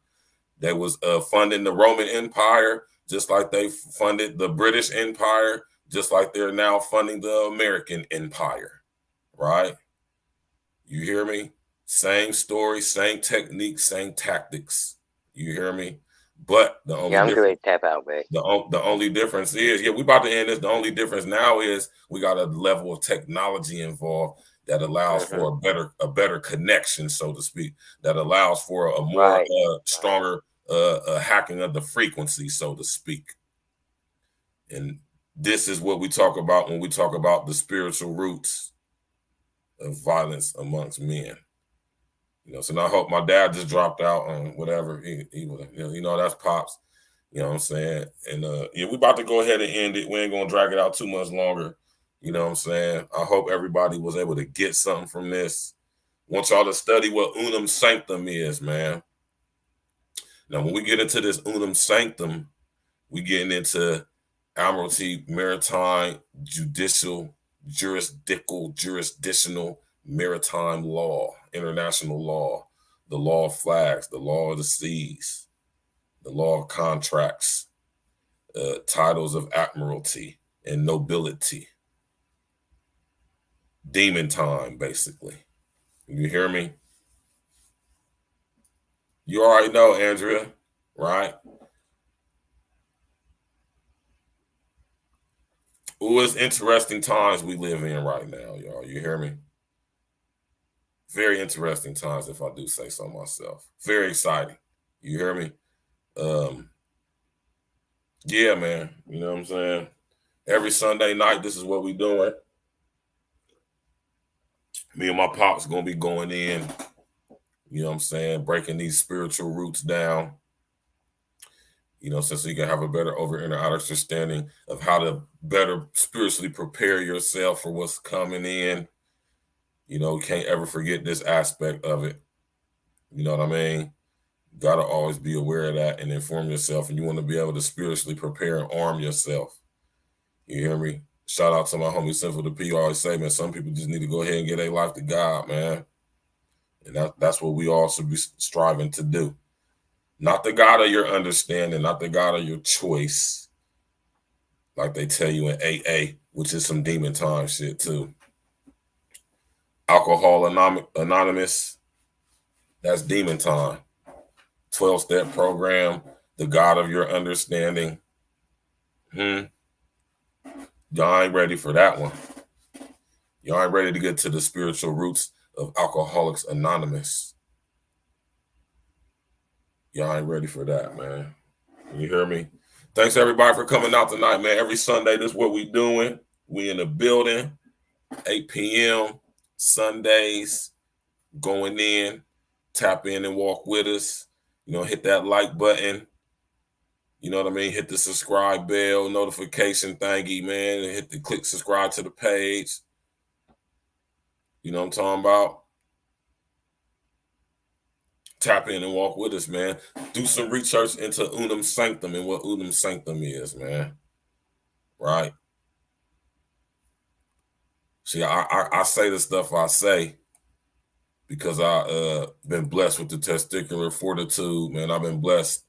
They was funding the Roman Empire, just like they funded the British Empire, just like they're now funding the American Empire, right? You hear me? Same story, same technique, same tactics. You hear me? But the only I'm ready to tap out, man. The only difference is, we about to end this. The only difference now is we got a level of technology involved that allows for a better connection, so to speak, that allows for a more stronger hacking of the frequency, so to speak. And this is what we talk about when we talk about the spiritual roots of violence amongst men. You know, so now I hope my dad just dropped out on whatever he would, that's Pops. You know what I'm saying? And we about to go ahead and end it. We ain't gonna drag it out too much longer. You know what I'm saying? I hope everybody was able to get something from this. Want y'all to study what unum sanctum is, man. Now, when we get into this unum sanctum, we getting into admiralty, maritime, judicial, jurisdictional, maritime law, international law, the law of flags, the law of the seas, the law of contracts, titles of admiralty and nobility. Demon time, basically. You hear me? You already know, Andrea, right? Ooh, it's interesting times we live in right now, y'all. You hear me? Very interesting times, if I do say so myself. Very exciting. You hear me? Yeah, man. You know what I'm saying? Every Sunday night, this is what we doing. Me and my pops gonna be going in, you know what I'm saying, breaking these spiritual roots down, so you can have a better over and outer understanding of how to better spiritually prepare yourself for what's coming in. You can't ever forget this aspect of it. You know what I mean? You gotta always be aware of that and inform yourself, and you want to be able to spiritually prepare and arm yourself. You hear me? Shout out to my homie Sinful the P. Always say, man, some people just need to go ahead and get their life to God, man. And that's what we all should be striving to do. Not the God of your understanding, not the God of your choice, like they tell you in AA, which is some demon time shit too. Alcohol Anonymous, that's demon time. 12-step program, the God of your understanding. Y'all ain't ready for that one. Y'all ain't ready to get to the spiritual roots of Alcoholics Anonymous. Y'all ain't ready for that, man. You hear me? Thanks everybody for coming out tonight, man. Every Sunday, this is what we doing. We in the building, 8 p.m. Sundays, going in, tap in and walk with us. Hit that like button. You know what I mean? Hit the subscribe bell, notification thingy, man. And click subscribe to the page. You know what I'm talking about? Tap in and walk with us, man. Do some research into unum sanctum and what unum sanctum is, man. Right? See, I say the stuff I say because I been blessed with the testicular fortitude, man. I've been blessed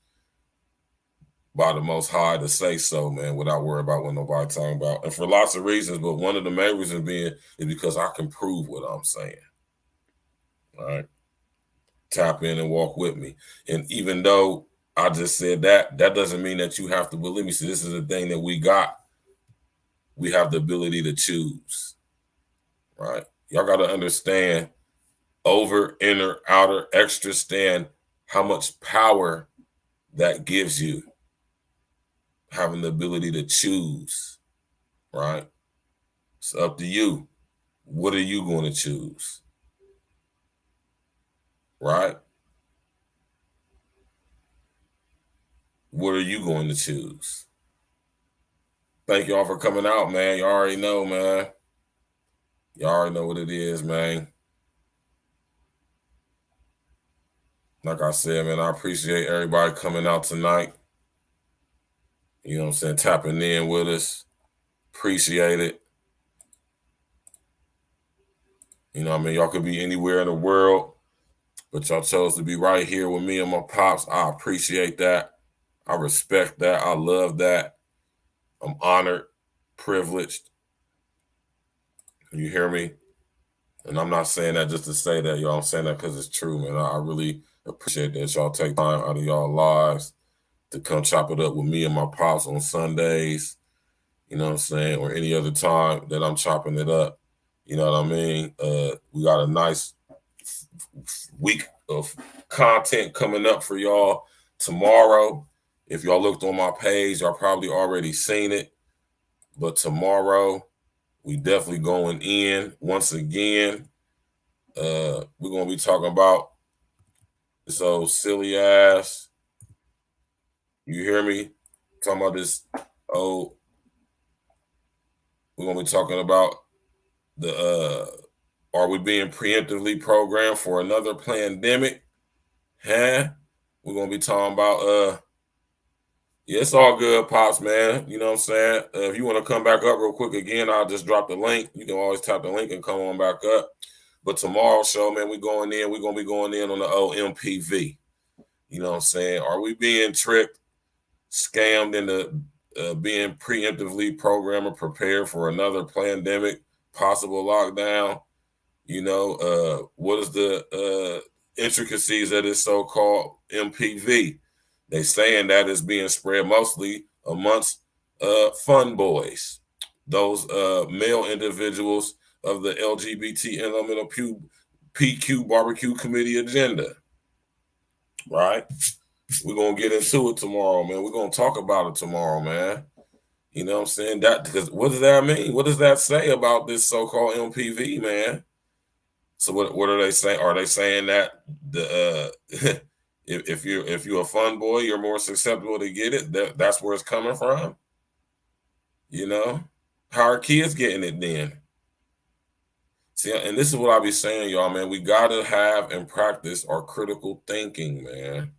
by the Most High to say so, man, without worrying about what nobody talking about. And for lots of reasons, but one of the main reasons being is because I can prove what I'm saying. All right. Tap in and walk with me. And even though I just said that, that doesn't mean that you have to believe me. See, this is the thing that we got. We have the ability to choose. Right? Y'all got to understand over, inner, outer, extra stand, how much power that gives you. Having the ability to choose, right? It's up to you. What are you going to choose? Right? What are you going to choose? Thank y'all for coming out, man. You already know, man. You already know what it is, man. Like I said, man, I appreciate everybody coming out tonight. You know what I'm saying? Tapping in with us. Appreciate it. You know what I mean? Y'all could be anywhere in the world, but y'all chose to be right here with me and my pops. I appreciate that. I respect that. I love that. I'm honored, privileged. You hear me? And I'm not saying that just to say that, y'all. I'm saying that because it's true, man. I really appreciate that y'all take time out of y'all lives to come chop it up with me and my pops on Sundays, you know what I'm saying, or any other time that I'm chopping it up. You know what I mean? We got a nice week of content coming up for y'all tomorrow. If y'all looked on my page, y'all probably already seen it. But tomorrow, we definitely going in once again. We're going to be talking about this old silly ass. You hear me? Talking about this old. We're going to be talking about the, are we being preemptively programmed for another pandemic? Huh? We're going to be talking about, yeah, it's all good, Pops, man. You know what I'm saying? If you want to come back up real quick again, I'll just drop the link. You can always tap the link and come on back up. But tomorrow's show, man, we're going to be going in on the OMPV. You know what I'm saying? Are we being tricked, scammed into being preemptively programmed or prepared for another pandemic, possible lockdown? You know, what is the intricacies of this so-called MPV? They saying that is being spread mostly amongst fun boys, those male individuals of the LGBT LGBTQ barbecue committee agenda, right? We're going to get into it tomorrow, man. We're going to talk about it tomorrow, man. You know what I'm saying? That, because what does that mean? What does that say about this so-called MPV, man? So what are they saying? Are they saying that the if you're a fun boy, you're more susceptible to get it? That's where it's coming from? You know? How are kids getting it then? See, and this is what I be saying, y'all, man. We got to have and practice our critical thinking, man.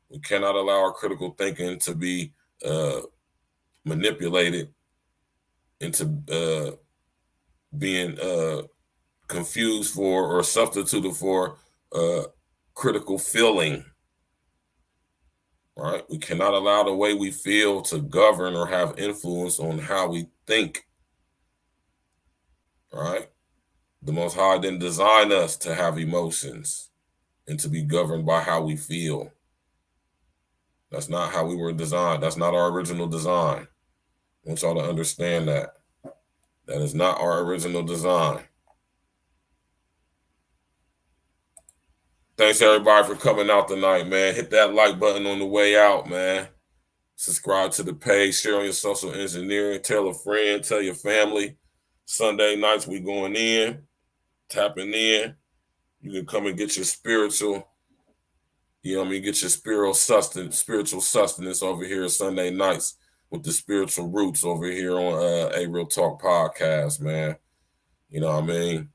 We cannot allow our critical thinking to be manipulated into being confused for or substituted for critical feeling. All right? We cannot allow the way we feel to govern or have influence on how we think. All right? The Most High didn't design us to have emotions and to be governed by how we feel. That's not how we were designed. That's not our original design. I want y'all to understand that. That is not our original design. Thanks everybody for coming out tonight, man. Hit that like button on the way out, man. Subscribe to the page, share on your social engineering, tell a friend, tell your family. Sunday nights we going in, tapping in. You can come and get your spiritual, you know what I mean, get your spiritual sustenance over here Sunday nights with the spiritual roots over here on A Real Talk podcast, man. You know what I mean?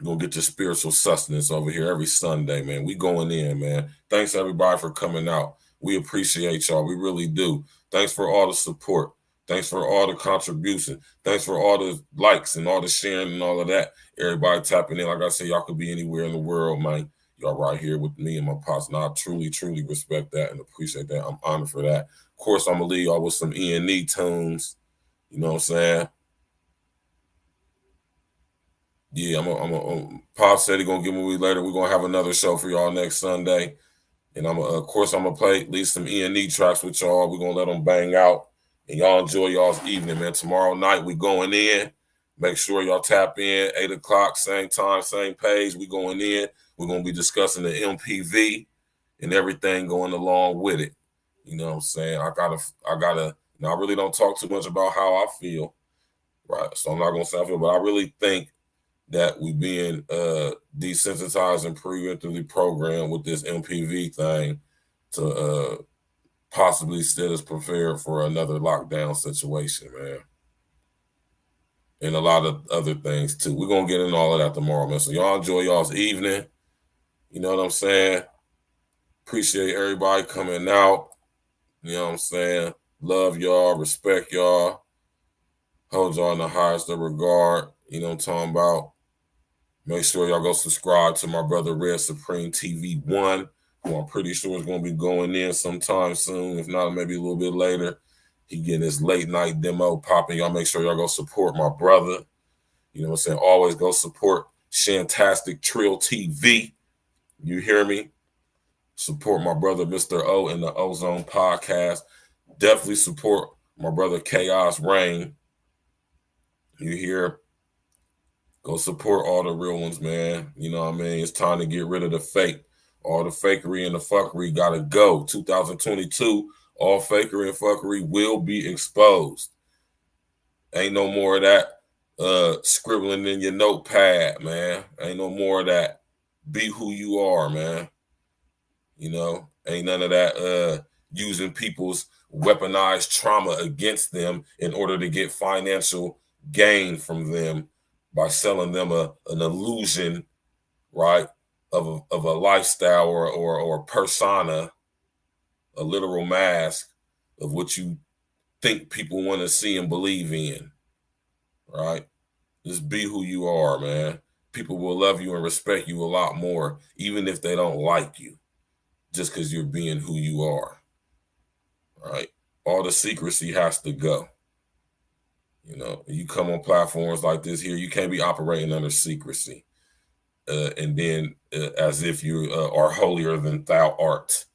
You're going to get your spiritual sustenance over here every Sunday, man. We going in, man. Thanks, everybody, for coming out. We appreciate y'all. We really do. Thanks for all the support. Thanks for all the contribution. Thanks for all the likes and all the sharing and all of that. Everybody tapping in. Like I said, y'all could be anywhere in the world, man. Y'all right here with me and my pops. And I truly, truly respect that and appreciate that. I'm honored for that. Of course, I'm going to leave y'all with some E&E tunes. You know what I'm saying? Yeah, Pop said he's going to give me a week later. We're going to have another show for y'all next Sunday. And of course, I'm going to play at least some E&E tracks with y'all. We're going to let them bang out. And y'all enjoy y'all's evening, man. Tomorrow night, we going in. Make sure y'all tap in, 8 o'clock, same time, same page. We going in. We're going to be discussing the MPV and everything going along with it. You know what I'm saying? I gotta, I really don't talk too much about how I feel, right? So I'm not going to say I feel, but I really think that we being desensitized and preemptively programmed with this MPV thing to possibly set us prepared for another lockdown situation, man. And a lot of other things too. We're gonna get into all of that tomorrow, man. So y'all enjoy y'all's evening. You know what I'm saying? Appreciate everybody coming out. You know what I'm saying? Love y'all, respect y'all, hold y'all in the highest of regard. You know what I'm talking about? Make sure y'all go subscribe to my brother Red Supreme TV1, who I'm pretty sure is going to be going in sometime soon. If not, maybe a little bit later. He getting his late night demo popping. Y'all make sure y'all go support my brother. You know what I'm saying? Always go support Shantastic Trill TV. You hear me? Support my brother Mr. O and the Ozone Podcast. Definitely support my brother Chaos Rain. You hear? Go support all the real ones, man. You know what I mean? It's time to get rid of the fake. All the fakery and the fuckery got to go. 2022, all fakery and fuckery will be exposed. Ain't no more of that scribbling in your notepad, man. Ain't no more of that. Be who you are, man. You know, ain't none of that using people's weaponized trauma against them in order to get financial gain from them by selling them an illusion, right, of a lifestyle or a persona, a literal mask of what you think people want to see and believe in, right? Just be who you are, man. People will love you and respect you a lot more, even if they don't like you, just because you're being who you are, right? All the secrecy has to go. You know, you come on platforms like this here, you can't be operating under secrecy. And then as if you are holier than thou art.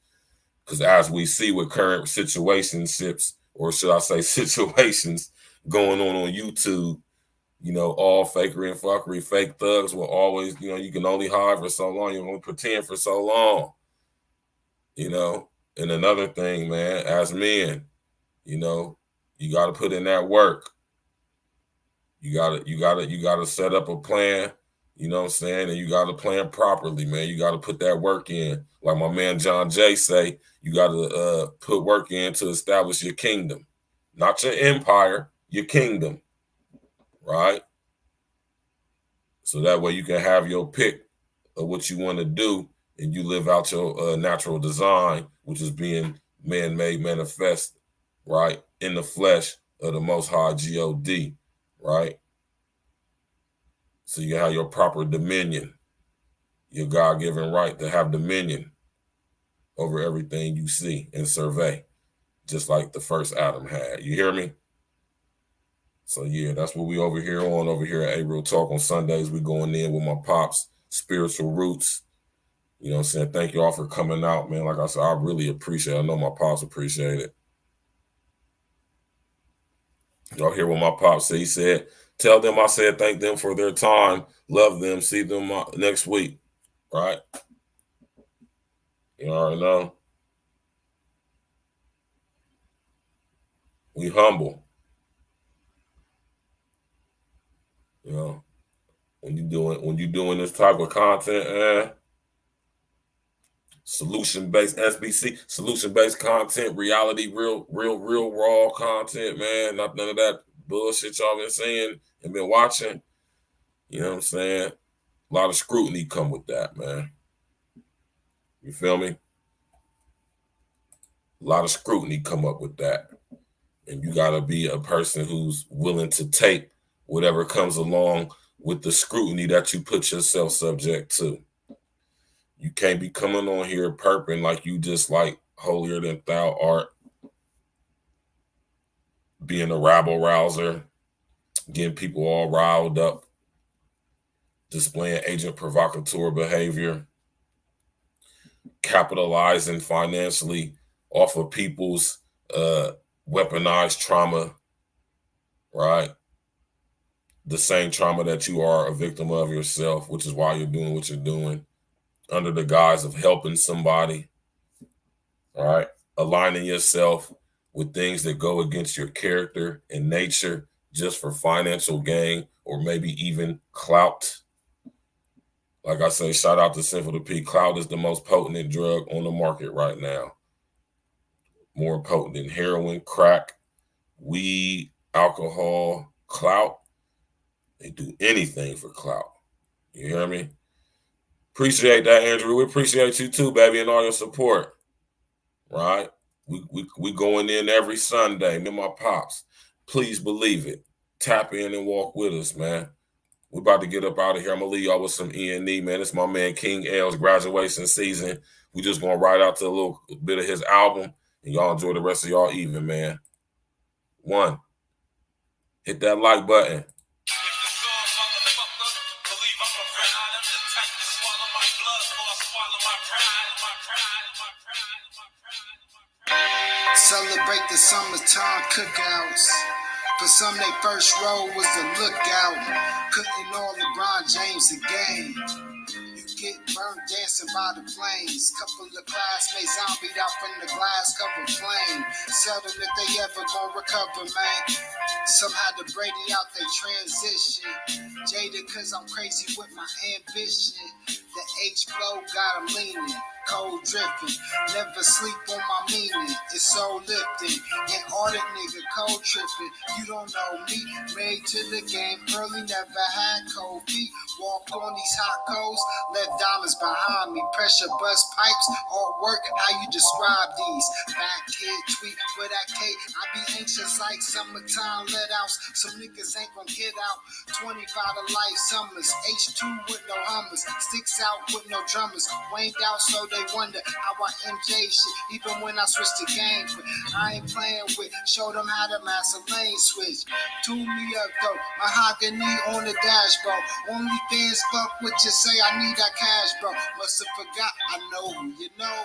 Because as we see with current situationships, or should I say situations going on YouTube, you know, all fakery and fuckery, fake thugs will always, you know, you can only hide for so long, you can only pretend for so long, you know. And another thing, man, as men, you know, you got to put in that work. You gotta set up a plan, you know what I'm saying? And you gotta plan properly, man. You gotta put that work in. Like my man John Jay say, you gotta put work in to establish your kingdom. Not your empire, your kingdom. Right? So that way you can have your pick of what you want to do and you live out your natural design, which is being man-made manifest, right? In the flesh of the Most High God. Right? So you have your proper dominion, your God-given right to have dominion over everything you see and survey, just like the first Adam had. You hear me? So yeah, that's what we over here at A-Real Talk on Sundays. We going in with my pops, spiritual roots. You know what I'm saying? Thank you all for coming out, man. Like I said, I really appreciate it. I know my pops appreciate it. Y'all hear what my pops said? He said, tell them I said thank them for their time. Love them. See them next week. Right? You already know. We humble. You know, when you doing this type of content, solution-based SBC, solution-based content, reality, real raw content, man. Not none of that bullshit y'all been saying and been watching. You know what I'm saying? A lot of scrutiny come with that, man. You feel me? A lot of scrutiny come up with that. And you got to be a person who's willing to take whatever comes along with the scrutiny that you put yourself subject to. You can't be coming on here perping like you just like holier than thou art, being a rabble rouser, getting people all riled up, displaying agent provocateur behavior, capitalizing financially off of people's weaponized trauma, right? The same trauma that you are a victim of yourself, which is why you're doing what you're doing, under the guise of helping somebody, all right? Aligning yourself with things that go against your character and nature just for financial gain or maybe even clout. Like I say, shout out to Simple to P. Clout is the most potent drug on the market right now. More potent than heroin, crack, weed, alcohol, clout. They do anything for clout. You hear me? Appreciate that, Andrew. We appreciate you too, baby, and all your support. Right? We going in every Sunday. Me and my pops. Please believe it. Tap in and walk with us, man. We're about to get up out of here. I'm going to leave y'all with some E&E, man. It's my man King L's graduation season. We just going to ride out to a little bit of his album, and y'all enjoy the rest of y'all evening, man. 1, hit that like button. Celebrate the summertime cookouts. For some, they first row was the lookout. Couldn't all LeBron James the game. You get burned dancing by the flames. Couple of classmates zombied out from the glass covered flame. Seldom if they ever gonna recover, man. Some had to Brady out their transition. Jaded cause I'm crazy with my ambition. The H-flow got 'em leaning. Cold dripping, never sleep on my meaning. It's so lifting, and all that nigga cold tripping. You don't know me, made to the game early, never had cold feet. Walked on these hot coals, left diamonds behind me. Pressure bust pipes, all work. How you describe these? Back kid tweet for that K. I be anxious like summertime let outs. Some niggas ain't gonna get out. 25 to life summers, H2 with no hummers, sticks out with no drummers. Waned out so they wonder how I MJ shit, even when I switch the game. I ain't playing with, show them how to master lane switch. Tune me up though, mahogany on the dashboard. Only fans fuck what you say, I need that cash, bro. Must have forgot, I know who you know.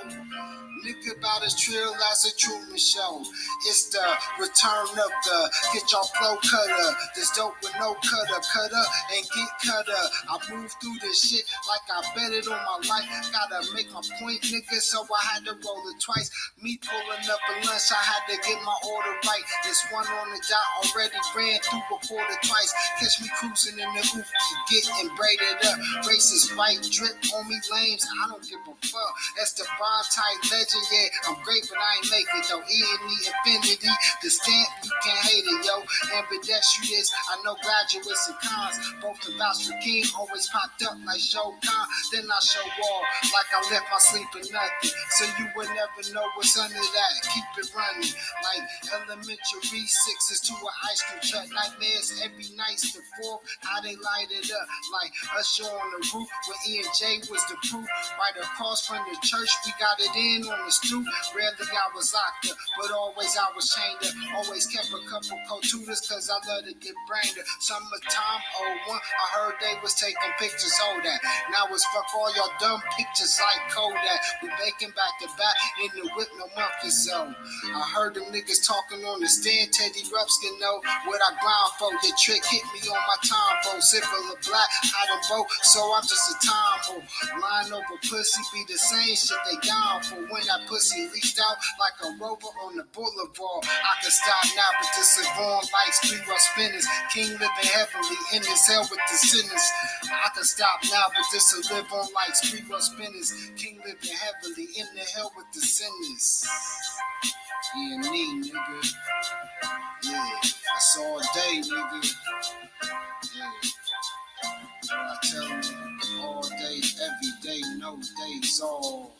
Nigga about as trill as a Truman show. It's the return of the get your flow cutter. This dope with no cutter, cutter and get cutter. I move through this shit like I bet it on my life. Gotta make my point, nigga, so I had to roll it twice. Me pulling up a lunch, I had to get my order right. This one on the dot already ran through a quarter twice. Catch me cruising in the oofy, getting braided up. Racist white drip on me lames, I don't give a fuck. That's the bond type legend, yeah. I'm great, but I ain't make it though. E&E infinity, the stamp, you can't hate it, yo. Ambidextrous, I know graduates and cons. Both the vouch for King always popped up like Show Con. Then I show all like I left my sleep in nothing. So you would never know what's under that. Keep it running like elementary sixes to an ice cream truck. Nightmares every night's the fourth. How they light it up like Usher on the roof where E and J was the proof. Right across from the church, we got it in on the stoop. Rarely I was locked up, but always I was chained up. Always kept a couple co-tutors cause I love to get brained up. Summertime 01, I heard they was taking pictures, hold that. Now it's fuck all y'all dumb pictures like Kodak. We baking back to back in the whip, no Memphis zone. I heard them niggas talking on the stand. Teddy Ruxpin know what I grind for. Your trick hit me on my time for. Sickle of black, I don't vote, so I'm just a time for. Line over pussy be the same shit they down for. When that pussy leaked out like a rover on the boulevard. I can stop now, but this is wrong like Spritual spinners. King living heavily in his hell with the sinners. I can stop now, but this will live on like Spritual spinners. King living heavily in the hell with the sinners. Yeah, me, nigga. Yeah, that's all day, nigga. Yeah. I tell you, all day, every day, no days off.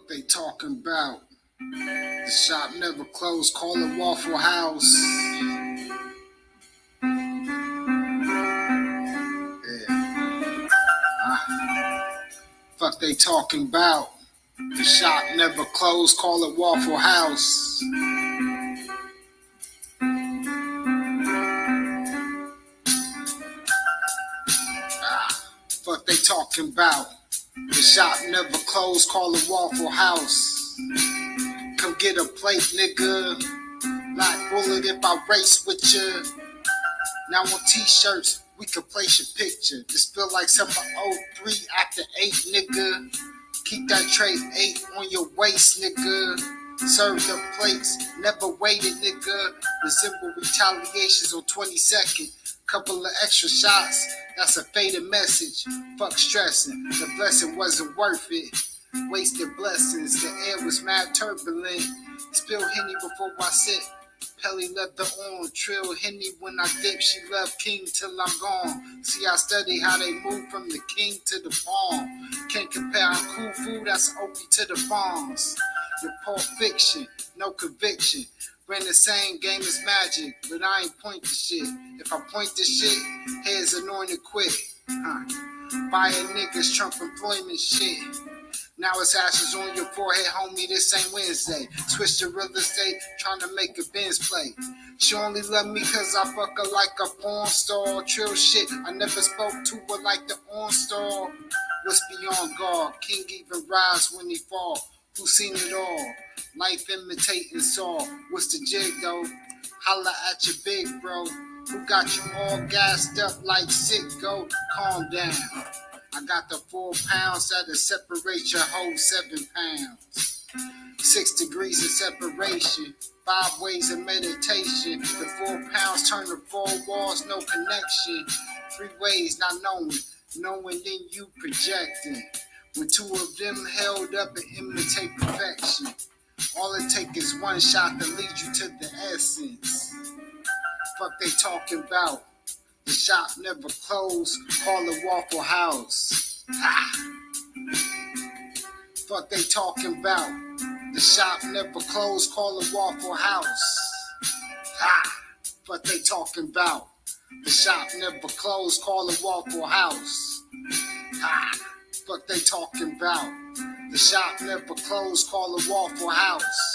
Fuck they talking about? The shop never closed, call it Waffle House. Yeah. Fuck they talking about? The shop never closed, call it Waffle House. Fuck they talking about? The shop never closed, call it Waffle House. Come get a plate, nigga. Black bullet if I race with ya. Now on t-shirts, we can place your picture. This feel like summer 03 after 8, nigga. Keep that tray 8 on your waist, nigga. Serve the plates, never waited, nigga. Resemble retaliations on 22nd. Couple of extra shots, that's a faded message. Fuck stressing, the blessing wasn't worth it. Wasted blessings, the air was mad turbulent. Spill Henny before I sit. Pelly leather on, trill Henny when I dip. She love king till I'm gone. See, I study how they move from the king to the pawn. Can't compare, I'm cool food, that's Opie to the farms. Your Pulp Fiction, no conviction. Ran the same game as Magic, but I ain't point the shit. If I point the shit, heads anointed quick. Fire niggas, Trump employment shit. Now it's ashes on your forehead, homie, this ain't Wednesday. Switch to real estate, trying to make a Benz play. She only love me cause I fuck her like a porn star. Trill shit, I never spoke to her like the on star. What's beyond God? King even rise when he fall. Who seen it all? Life imitating Saul. What's the jig though? Holla at your big bro. Who got you all gassed up like sicko? Calm down. I got the 4 pounds that'll separate your whole 7 pounds. 6 degrees of separation. 5 ways of meditation. The 4 pounds turn to 4 walls, no connection. 3 ways not knowing. Knowing then you projecting. When 2 of them held up and imitate perfection. All it takes is 1 shot to lead you to the essence. Fuck they talking about? The shop never closed, call it Waffle House. Fuck they talking about? The shop never closed, call it Waffle House. Fuck they talking about? The shop never closed, call it Waffle House. Fuck they talking about? The shop never closed, call it Waffle House.